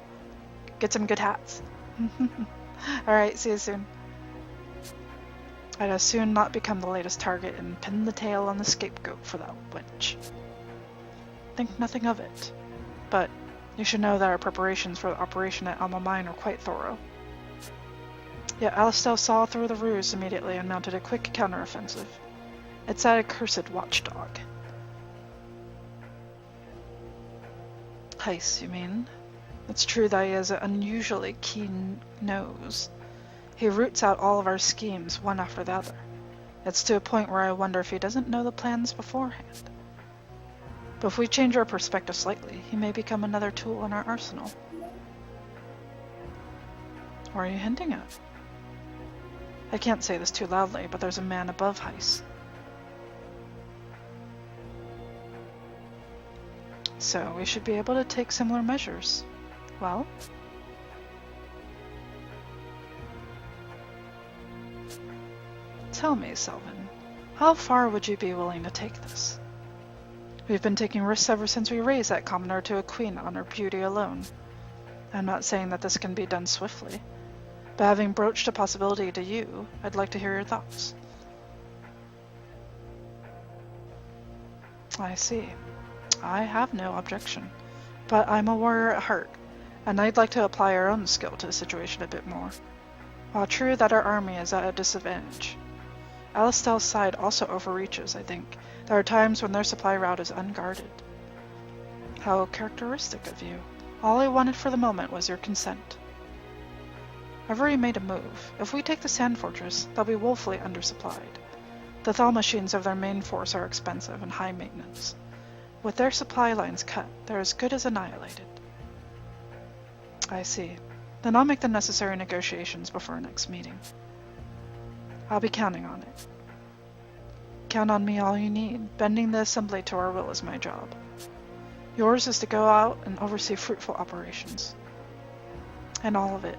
Get some good hats. Alright, see you soon. I'd as soon not become the latest target and pin the tail on the scapegoat for that wench. Think nothing of it. But you should know that our preparations for the operation at Alma Mine are quite thorough. Yet Alistel saw through the ruse immediately and mounted a quick counteroffensive. It's that accursed watchdog. Heiss, you mean? It's true that he has an unusually keen nose. He roots out all of our schemes, one after the other. It's to a point where I wonder if he doesn't know the plans beforehand. But if we change our perspective slightly, he may become another tool in our arsenal. What are you hinting at? I can't say this too loudly, but there's a man above Heiss. So we should be able to take similar measures. Well? Tell me, Selvin, how far would you be willing to take this? We've been taking risks ever since we raised that commoner to a queen on her beauty alone. I'm not saying that this can be done swiftly, but having broached a possibility to you, I'd like to hear your thoughts. I see. I have no objection, but I'm a warrior at heart, and I'd like to apply our own skill to the situation a bit more. While true that our army is at a disadvantage, Alistel's side also overreaches, I think. There are times when their supply route is unguarded. How characteristic of you. All I wanted for the moment was your consent. I've already made a move. If we take the Sand Fortress, they'll be woefully undersupplied. The Thal machines of their main force are expensive and high maintenance. With their supply lines cut, they're as good as annihilated. I see. Then I'll make the necessary negotiations before our next meeting. I'll be counting on it. Count on me all you need. Bending the assembly to our will is my job. Yours is to go out and oversee fruitful operations. And all of it.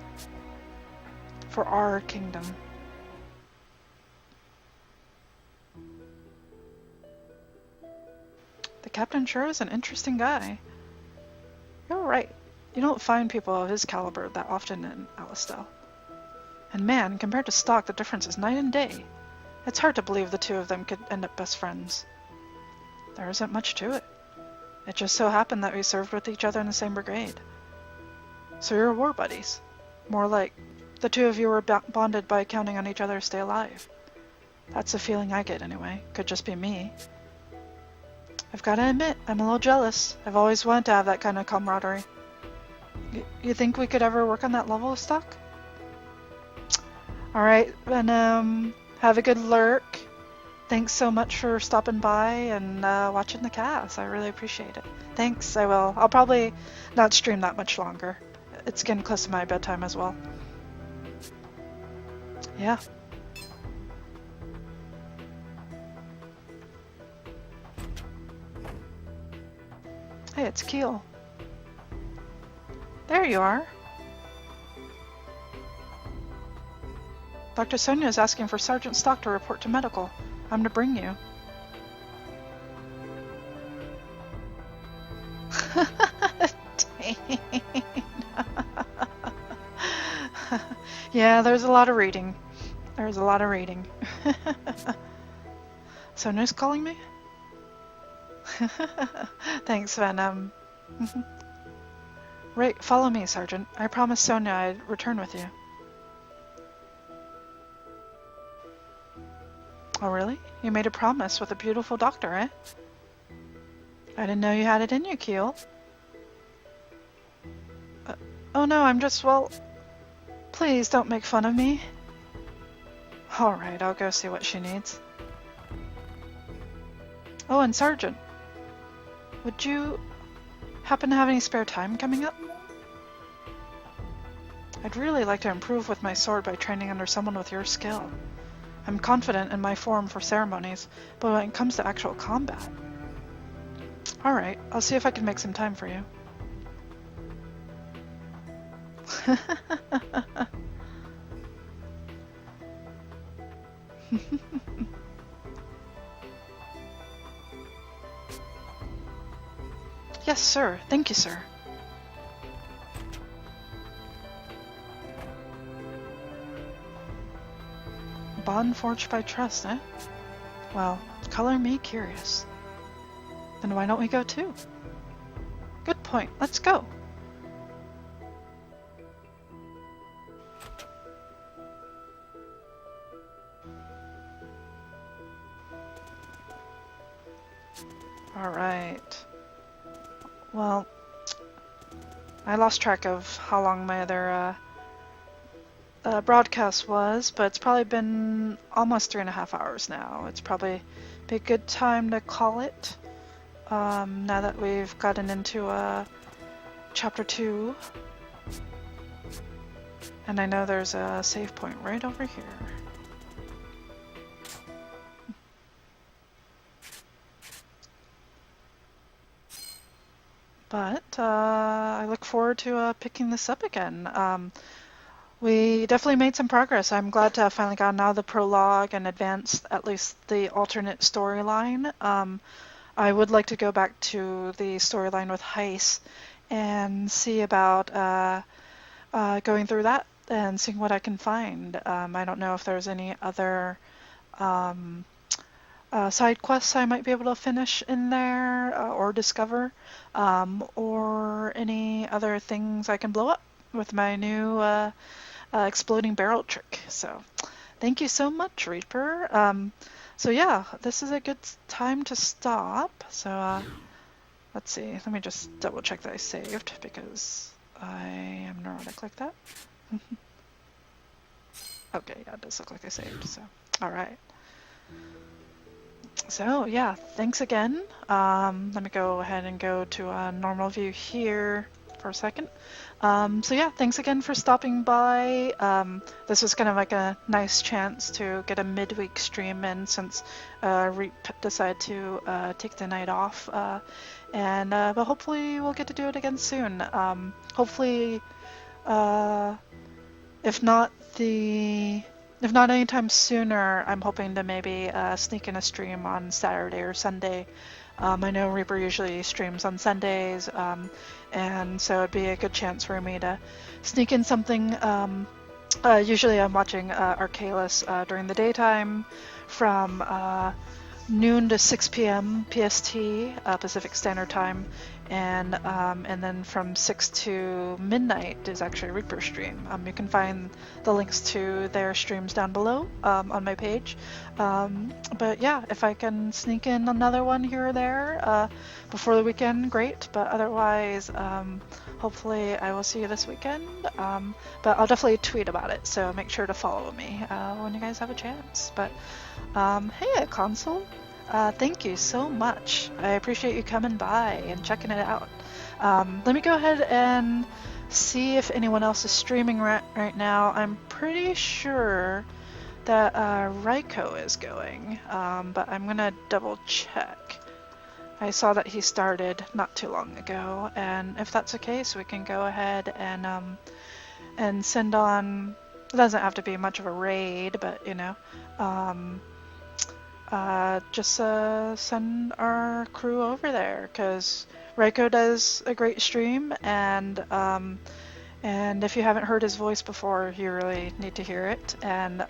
For our kingdom. The captain sure is an interesting guy. You're right. You don't find people of his caliber that often in Alistel. And man, compared to Stock, the difference is night and day. It's hard to believe the two of them could end up best friends. There isn't much to it. It just so happened that we served with each other in the same brigade. So you're war buddies. More like the two of you were bonded by counting on each other to stay alive. That's the feeling I get anyway. Could just be me. I've got to admit, I'm a little jealous. I've always wanted to have that kind of camaraderie. You think we could ever work on that level of Stock? Alright, and have a good lurk. Thanks so much for stopping by and watching the cast. I really appreciate it. Thanks, I will. I'll probably not stream that much longer. It's getting close to my bedtime as well. Yeah. Hey, it's Keel. There you are. Dr. Sonia is asking for Sergeant Stock to report to medical. I'm to bring you. Yeah, there's a lot of reading. There's a lot of reading. Sonia's calling me? Thanks, Venom. Right, follow me, Sergeant. I promised Sonia I'd return with you. Oh, really? You made a promise with a beautiful doctor, eh? I didn't know you had it in you, Keel. Oh no, I'm just, well... Please don't make fun of me. Alright, I'll go see what she needs. Oh, and Sergeant, would you happen to have any spare time coming up? I'd really like to improve with my sword by training under someone with your skill. I'm confident in my form for ceremonies, but when it comes to actual combat... Alright, I'll see if I can make some time for you. Yes, sir. Thank you, sir. Bond forged by trust, eh? Well, color me curious. Then why don't we go too? Good point. Let's go. Alright. Well, I lost track of how long my other broadcast was, but it's probably been almost 3.5 hours now. It's probably be a good time to call it, now that we've gotten into chapter 2. And I know there's a save point right over here. But I look forward to picking this up again. We definitely made some progress. I'm glad to have finally gotten out of the prologue and advanced at least the alternate storyline. I would like to go back to the storyline with Heiss and see about going through that and seeing what I can find. I don't know if there's any other side quests I might be able to finish in there or discover, or any other things I can blow up with my new exploding barrel trick. So thank you so much, Reaper. So yeah, this is a good time to stop. So let's see, let me just double check that I saved, because I am neurotic like that. Okay, yeah, it does look like I saved, so alright. So yeah, thanks again. Let me go ahead and go to a normal view here for a second. So yeah, thanks again for stopping by. This was kind of like a nice chance to get a midweek stream in, since Reap decided to take the night off. But hopefully we'll get to do it again soon. Hopefully, if not anytime sooner, I'm hoping to maybe sneak in a stream on Saturday or Sunday. I know Reaper usually streams on Sundays, and so it'd be a good chance for me to sneak in something. Usually I'm watching Arcalis during the daytime from noon to 6 p.m. PST, Pacific Standard Time, and then from 6 to midnight is actually Reaper stream. You can find the links to their streams down below on my page. But yeah, if I can sneak in another one here or there before the weekend, great. But otherwise, hopefully I will see you this weekend. But I'll definitely tweet about it, so make sure to follow me when you guys have a chance. But hey, Console. Thank you so much. I appreciate you coming by and checking it out. Let me go ahead and see if anyone else is streaming right now. I'm pretty sure that Raiko is going, but I'm gonna double check. I saw that he started not too long ago, and if that's the case, we can go ahead and send on. It doesn't have to be much of a raid, but you know, just send our crew over there, because Raiko does a great stream, and if you haven't heard his voice before, you really need to hear it. And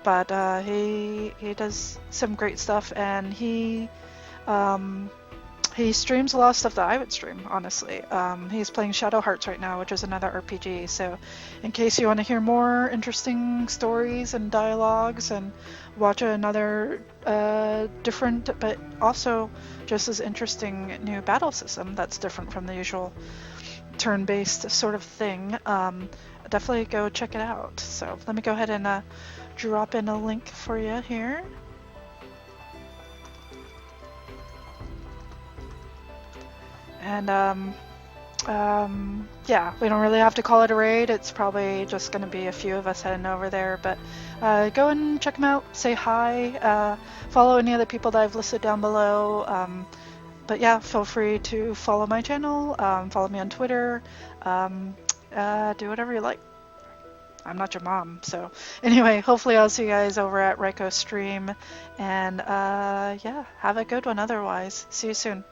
but he does some great stuff, and he streams a lot of stuff that I would stream, honestly. He's playing Shadow Hearts right now, which is another RPG, so in case you want to hear more interesting stories and dialogues and watch another different but also just as interesting new battle system that's different from the usual turn-based sort of thing, definitely go check it out. So let me go ahead and drop in a link for you here. And Yeah, we don't really have to call it a raid. It's probably just going to be a few of us heading over there. But go and check them out. Say hi. Follow any of the people that I've listed down below. But yeah, feel free to follow my channel. Follow me on Twitter. Um, do whatever you like. I'm not your mom. So anyway, hopefully I'll see you guys over at Reiko Stream. And yeah, have a good one otherwise. See you soon.